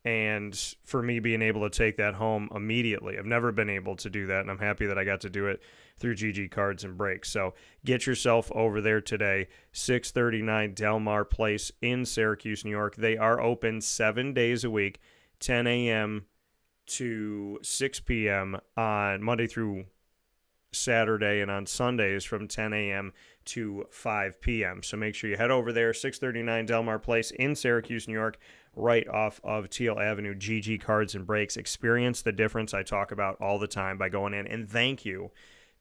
And for me being able to take that home immediately. I've never been able to do that, and I'm happy that I got to do it through GG Cards and Breaks. So get yourself over there today, 639 Delmar Place in Syracuse, New York. They are open 7 days a week, 10 a.m. to 6 p.m. on Monday through Saturday, and on Sundays from 10 a.m. to 5 p.m. So make sure you head over there, 639 Delmar Place in Syracuse, New York, right off of Teal Avenue. GG Cards and Breaks. Experience the difference I talk about all the time by going in. And thank you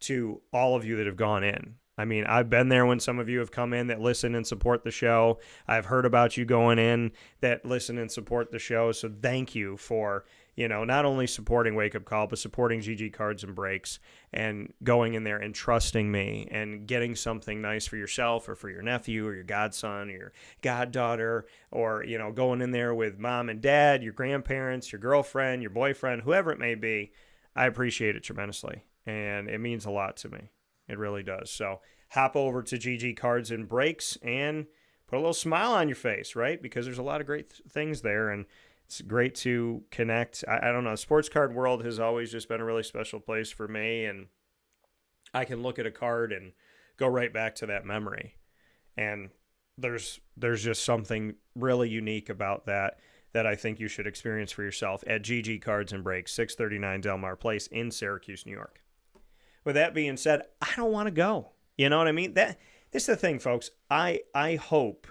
to all of you that have gone in. I mean, I've been there when some of you have come in that listen and support the show. I've heard about you going in that listen and support the show. So thank you for, not only supporting Wake Up Call, but supporting GG Cards and Breaks and going in there and trusting me and getting something nice for yourself or for your nephew or your godson or your goddaughter, or, going in there with mom and dad, your grandparents, your girlfriend, your boyfriend, whoever it may be. I appreciate it tremendously, and it means a lot to me. It really does. So hop over to GG Cards and Breaks and put a little smile on your face, right? Because there's a lot of great things there, and It's great to connect. I don't know. Sports card world has always just been a really special place for me, and I can look at a card and go right back to that memory. And there's just something really unique about that I think you should experience for yourself at GG Cards and Breaks, 639 Delmar Place in Syracuse, New York. With that being said, I don't want to go. You know what I mean? This is the thing, folks. I hope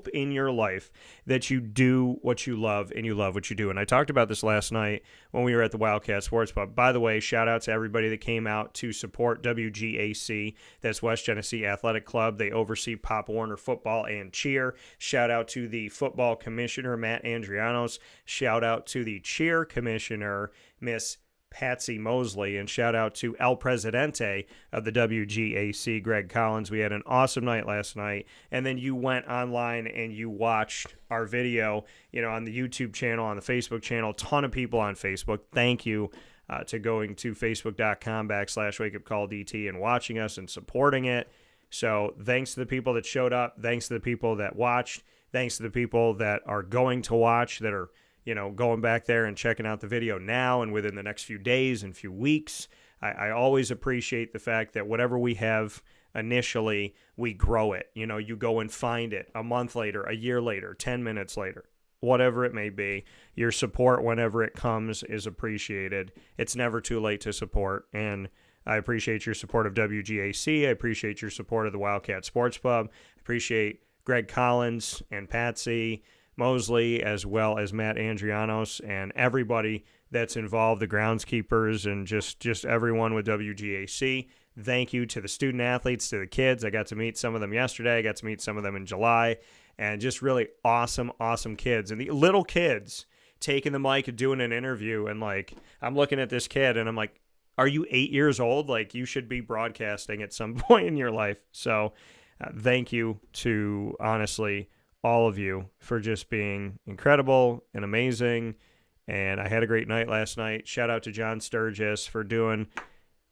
in your life that you do what you love and you love what you do. And I talked about this last night when we were at the Wildcat Sports Pub. By the way, shout out to everybody that came out to support WGAC. That's West Genesee Athletic Club. They oversee Pop Warner football and cheer. Shout out to the football commissioner, Matt Andrianos. Shout out to the cheer commissioner, Miss Patsy Mosley, and shout out to El Presidente of the WGAC, Greg Collins. We had an awesome night last night, and then you went online and you watched our video, on the YouTube channel, on the Facebook channel. A ton of people on Facebook. Thank you to going to facebook.com/wakeupcalldt and watching us and supporting it. So thanks to the people that showed up. Thanks to the people that watched. Thanks to the people that are going to watch, that are going back there and checking out the video now and within the next few days and few weeks. I always appreciate the fact that whatever we have initially, we grow it. You go and find it a month later, a year later, 10 minutes later, whatever it may be. Your support whenever it comes is appreciated. It's never too late to support. And I appreciate your support of WGAC. I appreciate your support of the Wildcat Sports Pub. I appreciate Greg Collins and Patsy Mosley, as well as Matt Andrianos and everybody that's involved, the groundskeepers and just everyone with WGAC. Thank you to the student athletes, to the kids. I got to meet some of them yesterday. I got to meet some of them in July, and just really awesome kids. And the little kids taking the mic and doing an interview, and I'm looking at this kid and I'm like, are you 8 years old? You should be broadcasting at some point in your life. So thank you to, honestly, all of you for just being incredible and amazing. And I had a great night last night. Shout out to John Sturgis for doing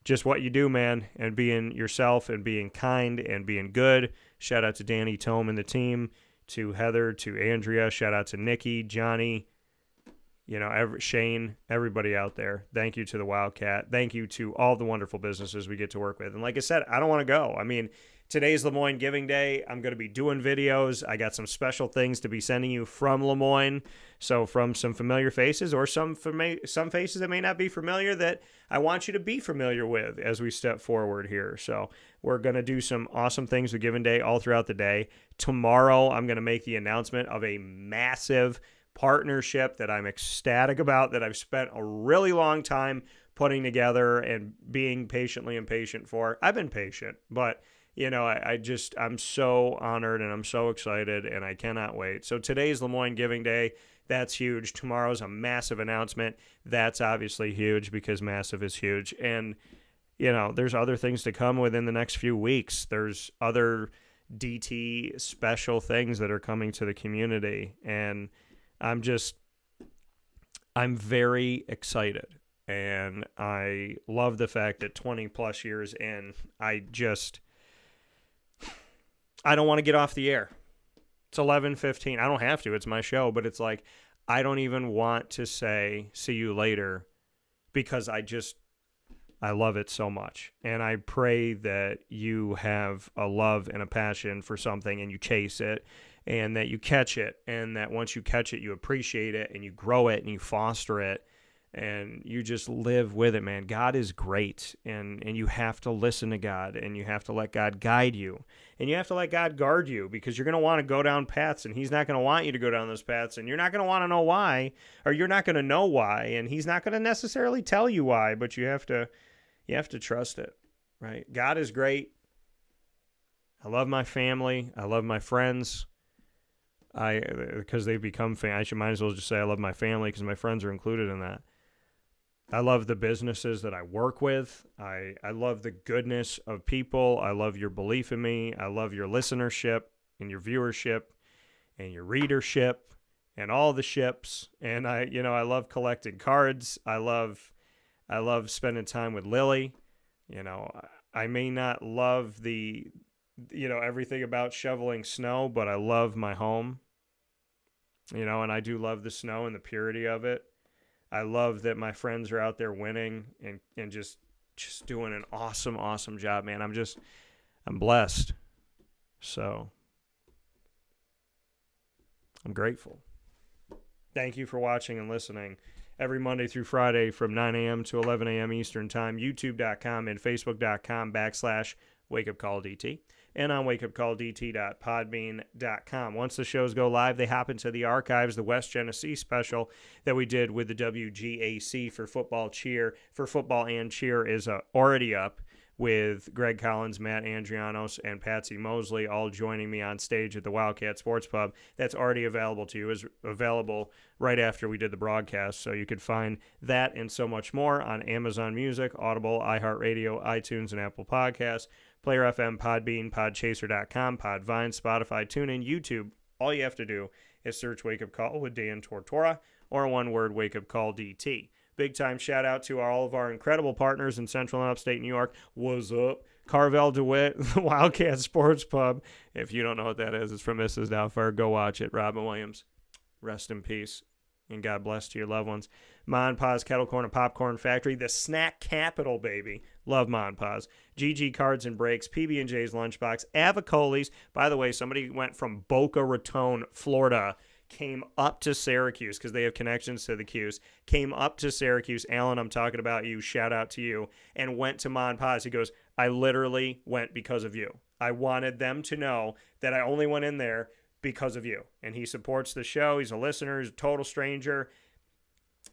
just what you do, man, and being yourself and being kind and being good. Shout out to Danny Tome and the team, to Heather, to Andrea. Shout out to Nikki, Johnny, Shane, everybody out there. Thank you to the Wildcat. Thank you to all the wonderful businesses we get to work with. And like I said, I don't want to go. I mean, today's LeMoyne Giving Day. I'm going to be doing videos. I got some special things to be sending you from LeMoyne. So from some familiar faces, or some faces that may not be familiar, that I want you to be familiar with as we step forward here. So we're going to do some awesome things with Giving Day all throughout the day. Tomorrow, I'm going to make the announcement of a massive partnership that I'm ecstatic about, that I've spent a really long time putting together and being patiently impatient for. I've been patient, but I'm so honored and I'm so excited, and I cannot wait. So today's LeMoyne Giving Day. That's huge. Tomorrow's a massive announcement. That's obviously huge, because massive is huge. And, there's other things to come within the next few weeks. There's other DT special things that are coming to the community. And I'm very excited. And I love the fact that 20 plus years in, I don't want to get off the air. It's 11:15. I don't have to. It's my show. But it's I don't even want to say see you later, because I love it so much. And I pray that you have a love and a passion for something and you chase it, and that you catch it, and that once you catch it, you appreciate it and you grow it and you foster it. And you just live with it, man. God is great, and you have to listen to God, and you have to let God guide you, and you have to let God guard you, because you're going to want to go down paths, and He's not going to want you to go down those paths, and you're not going to want to know why, or you're not going to know why, and He's not going to necessarily tell you why, but you have to trust it, right? God is great. I love my family. I love my friends. Because they've become I might as well just say I love my family, because my friends are included in that. I love the businesses that I work with. I love the goodness of people. I love your belief in me. I love your listenership and your viewership and your readership and all the ships. And I love collecting cards. I love spending time with Lily. I may not love everything about shoveling snow, but I love my home. And I do love the snow and the purity of it. I love that my friends are out there winning and just doing an awesome, awesome job, man. I'm blessed. So I'm grateful. Thank you for watching and listening every Monday through Friday from 9 a.m. to 11 a.m. Eastern Time, youtube.com and facebook.com/wakeupcalldt, and on wakeupcalldt.podbean.com. Once the shows go live, they hop into the archives. The West Genesee special that we did with the WGAC for football and cheer is already up, with Greg Collins, Matt Andrianos, and Patsy Mosley all joining me on stage at the Wildcat Sports Pub. That's already available to you. It was available right after we did the broadcast, so you could find that and so much more on Amazon Music, Audible, iHeartRadio, iTunes, and Apple Podcasts, Player FM, Podbean, Podchaser.com, Podvine, Spotify, TuneIn, YouTube. All you have to do is search Wake Up Call with Dan Tortora, or one word, Wake Up Call DT. Big time shout out to all of our incredible partners in Central and Upstate New York. What's up? Carvel DeWitt, the Wildcat Sports Pub. If you don't know what that is, it's from Mrs. Doubtfire. Go watch it. Robin Williams, rest in peace, and God bless to your loved ones. Ma and Pa's Kettle Corn and Popcorn Factory, the snack capital, baby. Love Ma and Pa's. GG Cards and Breaks, PB&J's Lunchbox, Avicoli's. By the way, somebody went from Boca Raton, Florida, came up to Syracuse because they have connections to the Q's, came up to Syracuse. Alan, I'm talking about you. Shout out to you. And went to Ma and Pa's. He goes, I literally went because of you. I wanted them to know that I only went in there because of you. And he supports the show. He's a listener. He's a total stranger.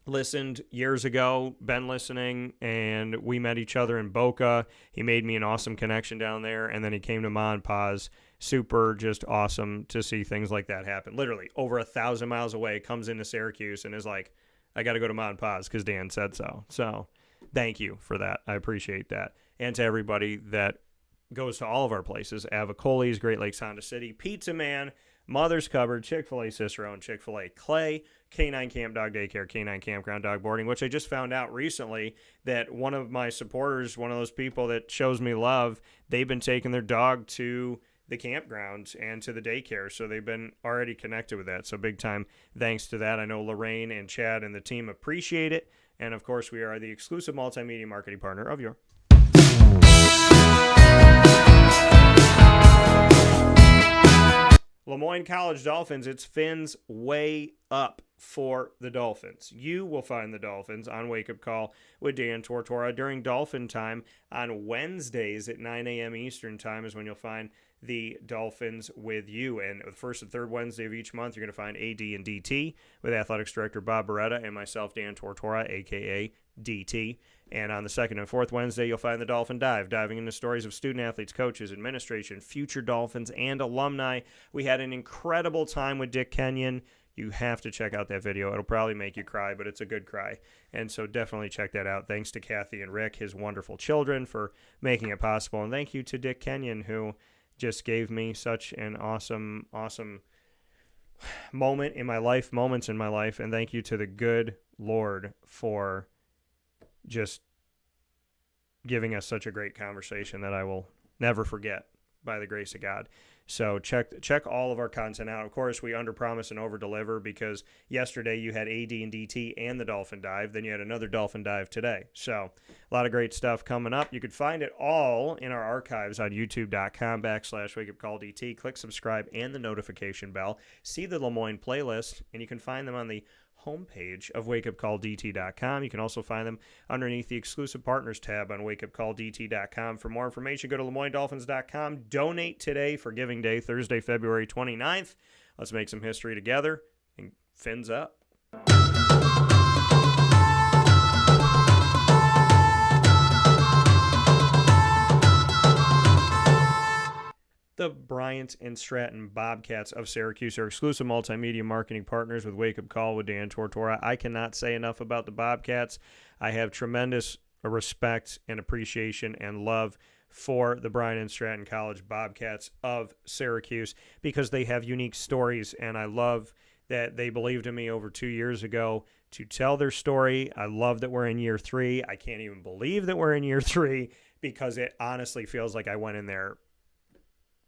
Listened years ago, been listening, and we met each other in Boca. He made me an awesome connection down there, and then he came to Ma and Pa's. Super, just awesome to see things like that happen. Literally, over 1,000 miles away, comes into Syracuse and is like, I got to go to Ma and Pa's because Dan said so. So thank you for that. I appreciate that. And to everybody that goes to all of our places, Avicoli's, Great Lakes Honda City, Pizza Man, Mother's Cupboard, Chick-fil-A Cicero, and Chick-fil-A Clay, K9 Camp Dog Daycare, K9 Campground Dog Boarding, which I just found out recently that one of my supporters, one of those people that shows me love, they've been taking their dog to the campground and to the daycare, so they've been already connected with that. So big time thanks to that. I know Lorraine and Chad and the team appreciate it, and of course we are the exclusive multimedia marketing partner of your LeMoyne College Dolphins. It's fins way up for the Dolphins. You will find the Dolphins on Wake Up Call with Dan Tortora during Dolphin time on Wednesdays at 9 a.m. Eastern time is when you'll find the Dolphins with you. And the first and third Wednesday of each month, you're going to find AD and DT with Athletics Director Bob Beretta and myself, Dan Tortora, a.k.a. DT. And on the second and fourth Wednesday, you'll find the Dolphin Dive, diving into stories of student athletes, coaches, administration, future Dolphins, and alumni. We had an incredible time with Dick Kenyon. You have to check out that video. It'll probably make you cry, but it's a good cry. And so definitely check that out. Thanks to Kathy and Rick, his wonderful children, for making it possible. And thank you to Dick Kenyon, who just gave me such an awesome, awesome moments in my life. And thank you to the good Lord for just giving us such a great conversation that I will never forget, by the grace of God. So check all of our content out. Of course, we underpromise and overdeliver, because yesterday you had AD and DT and the Dolphin Dive. Then you had another Dolphin Dive today. So a lot of great stuff coming up. You can find it all in our archives on youtube.com/wakeupcalldt. Click subscribe and the notification bell. See the LeMoyne playlist, and you can find them on the homepage of wakeupcalldt.com. You can also find them underneath the exclusive partners tab on wakeupcalldt.com. For more information, go to LeMoyneDolphins.com. Donate today for Giving Day, Thursday, February 29th. Let's make some history together, and fins up. The Bryant and Stratton Bobcats of Syracuse are exclusive multimedia marketing partners with Wake Up Call with Dan Tortora. I cannot say enough about the Bobcats. I have tremendous respect and appreciation and love for the Bryant and Stratton College Bobcats of Syracuse, because they have unique stories, and I love that they believed in me over 2 years ago to tell their story. I love that we're in year 3. I can't even believe that we're in year 3, because it honestly feels like I went in there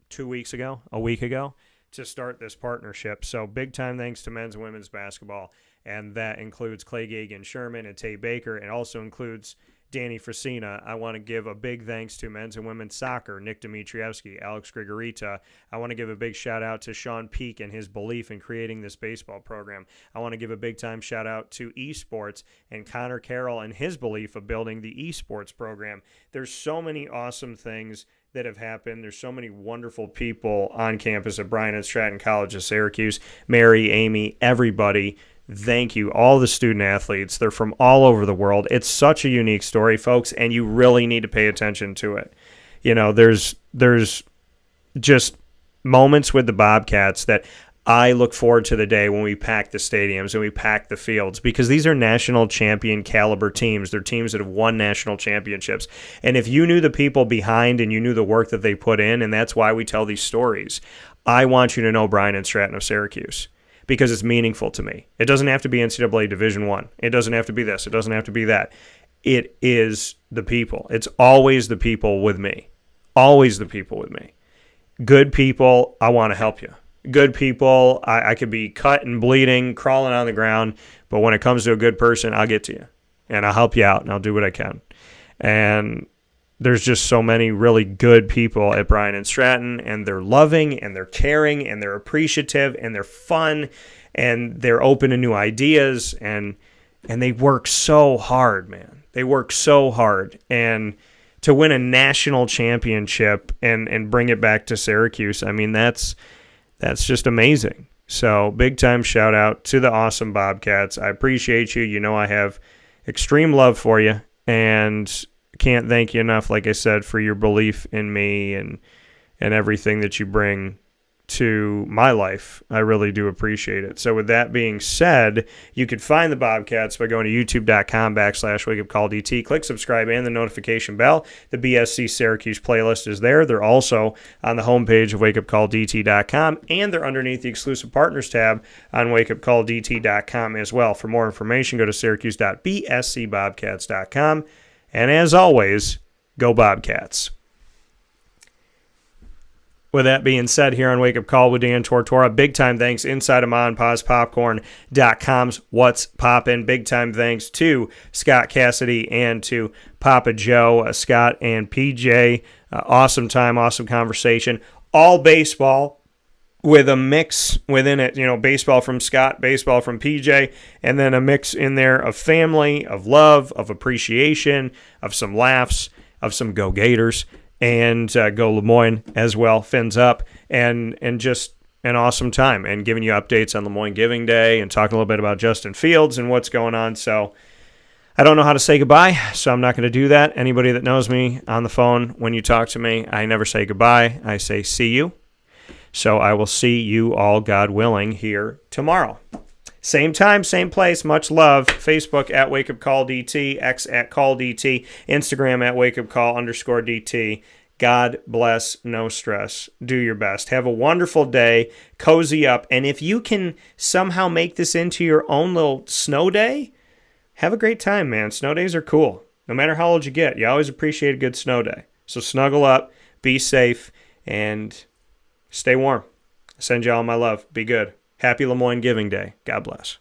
2 weeks ago, a week ago. to start this partnership. So big time thanks to men's and women's basketball. And that includes Clay Gagan Sherman and Tay Baker, and also includes Danny Frasina. I want to give a big thanks to men's and women's soccer, Nick Dimitrievsky, Alex Grigorita. I want to give a big shout out to Sean Peak and his belief in creating this baseball program. I want to give a big time shout out to esports and Connor Carroll and his belief of building the esports program. There's so many awesome things that have happened. There's so many wonderful people on campus at Bryant and Stratton College of Syracuse. Mary, Amy, everybody. Thank you, all the student athletes. They're from all over the world. It's such a unique story, folks, and you really need to pay attention to it. You know, there's just moments with the Bobcats that I look forward to the day when we pack the stadiums and we pack the fields, because these are national champion caliber teams. They're teams that have won national championships. And if you knew the people behind and you knew the work that they put in, and that's why we tell these stories, I want you to know Bryant and Stratton of Syracuse, because it's meaningful to me. It doesn't have to be NCAA Division I. It doesn't have to be this. It doesn't have to be that. It is the people. It's always the people with me. Always the people with me. Good people, I want to help you. Good people, I could be cut and bleeding, crawling on the ground, but when it comes to a good person, I'll get to you. And I'll help you out, and I'll do what I can. And there's just so many really good people at Bryant and Stratton, and they're loving, and they're caring, and they're appreciative, and they're fun, and they're open to new ideas, and they work so hard, man. They work so hard. And to win a national championship and bring it back to Syracuse, I mean, that's just amazing. So big time shout out to the awesome Bobcats. I appreciate you. You know I have extreme love for you, and can't thank you enough, like I said, for your belief in me and everything that you bring to my life. I really do appreciate it. So with that being said, you could find the Bobcats by going to youtube.com/wakeupcalldt. Click subscribe and the notification bell. The BSC Syracuse playlist is there. They're also on the homepage of wakeupcalldt.com, and they're underneath the exclusive partners tab on wakeupcalldt.com as well. For more information, go to syracuse.bscbobcats.com. And as always, go Bobcats. With that being said, here on Wake Up Call with Dan Tortora, big time thanks inside of MonPazPopcorn.com's What's Poppin'. Big time thanks to Scott Cassidy and to Papa Joe, Scott and PJ. Awesome time, awesome conversation. All baseball with a mix within it, you know, baseball from Scott, baseball from PJ, and then a mix in there of family, of love, of appreciation, of some laughs, of some Go Gators, and Go LeMoyne as well, fins up, and just an awesome time, and giving you updates on LeMoyne Giving Day and talking a little bit about Justin Fields and what's going on. So I don't know how to say goodbye, so I'm not going to do that. Anybody that knows me on the phone, when you talk to me, I never say goodbye. I say see you. So I will see you all, God willing, here tomorrow. Same time, same place. Much love. Facebook at WakeUpCallDT, X at CallDT, Instagram at WakeUpCall_DT. God bless, no stress. Do your best. Have a wonderful day. Cozy up. And if you can somehow make this into your own little snow day, have a great time, man. Snow days are cool. No matter how old you get, you always appreciate a good snow day. So snuggle up, be safe, and stay warm. I send you all my love. Be good. Happy LeMoyne Giving Day. God bless.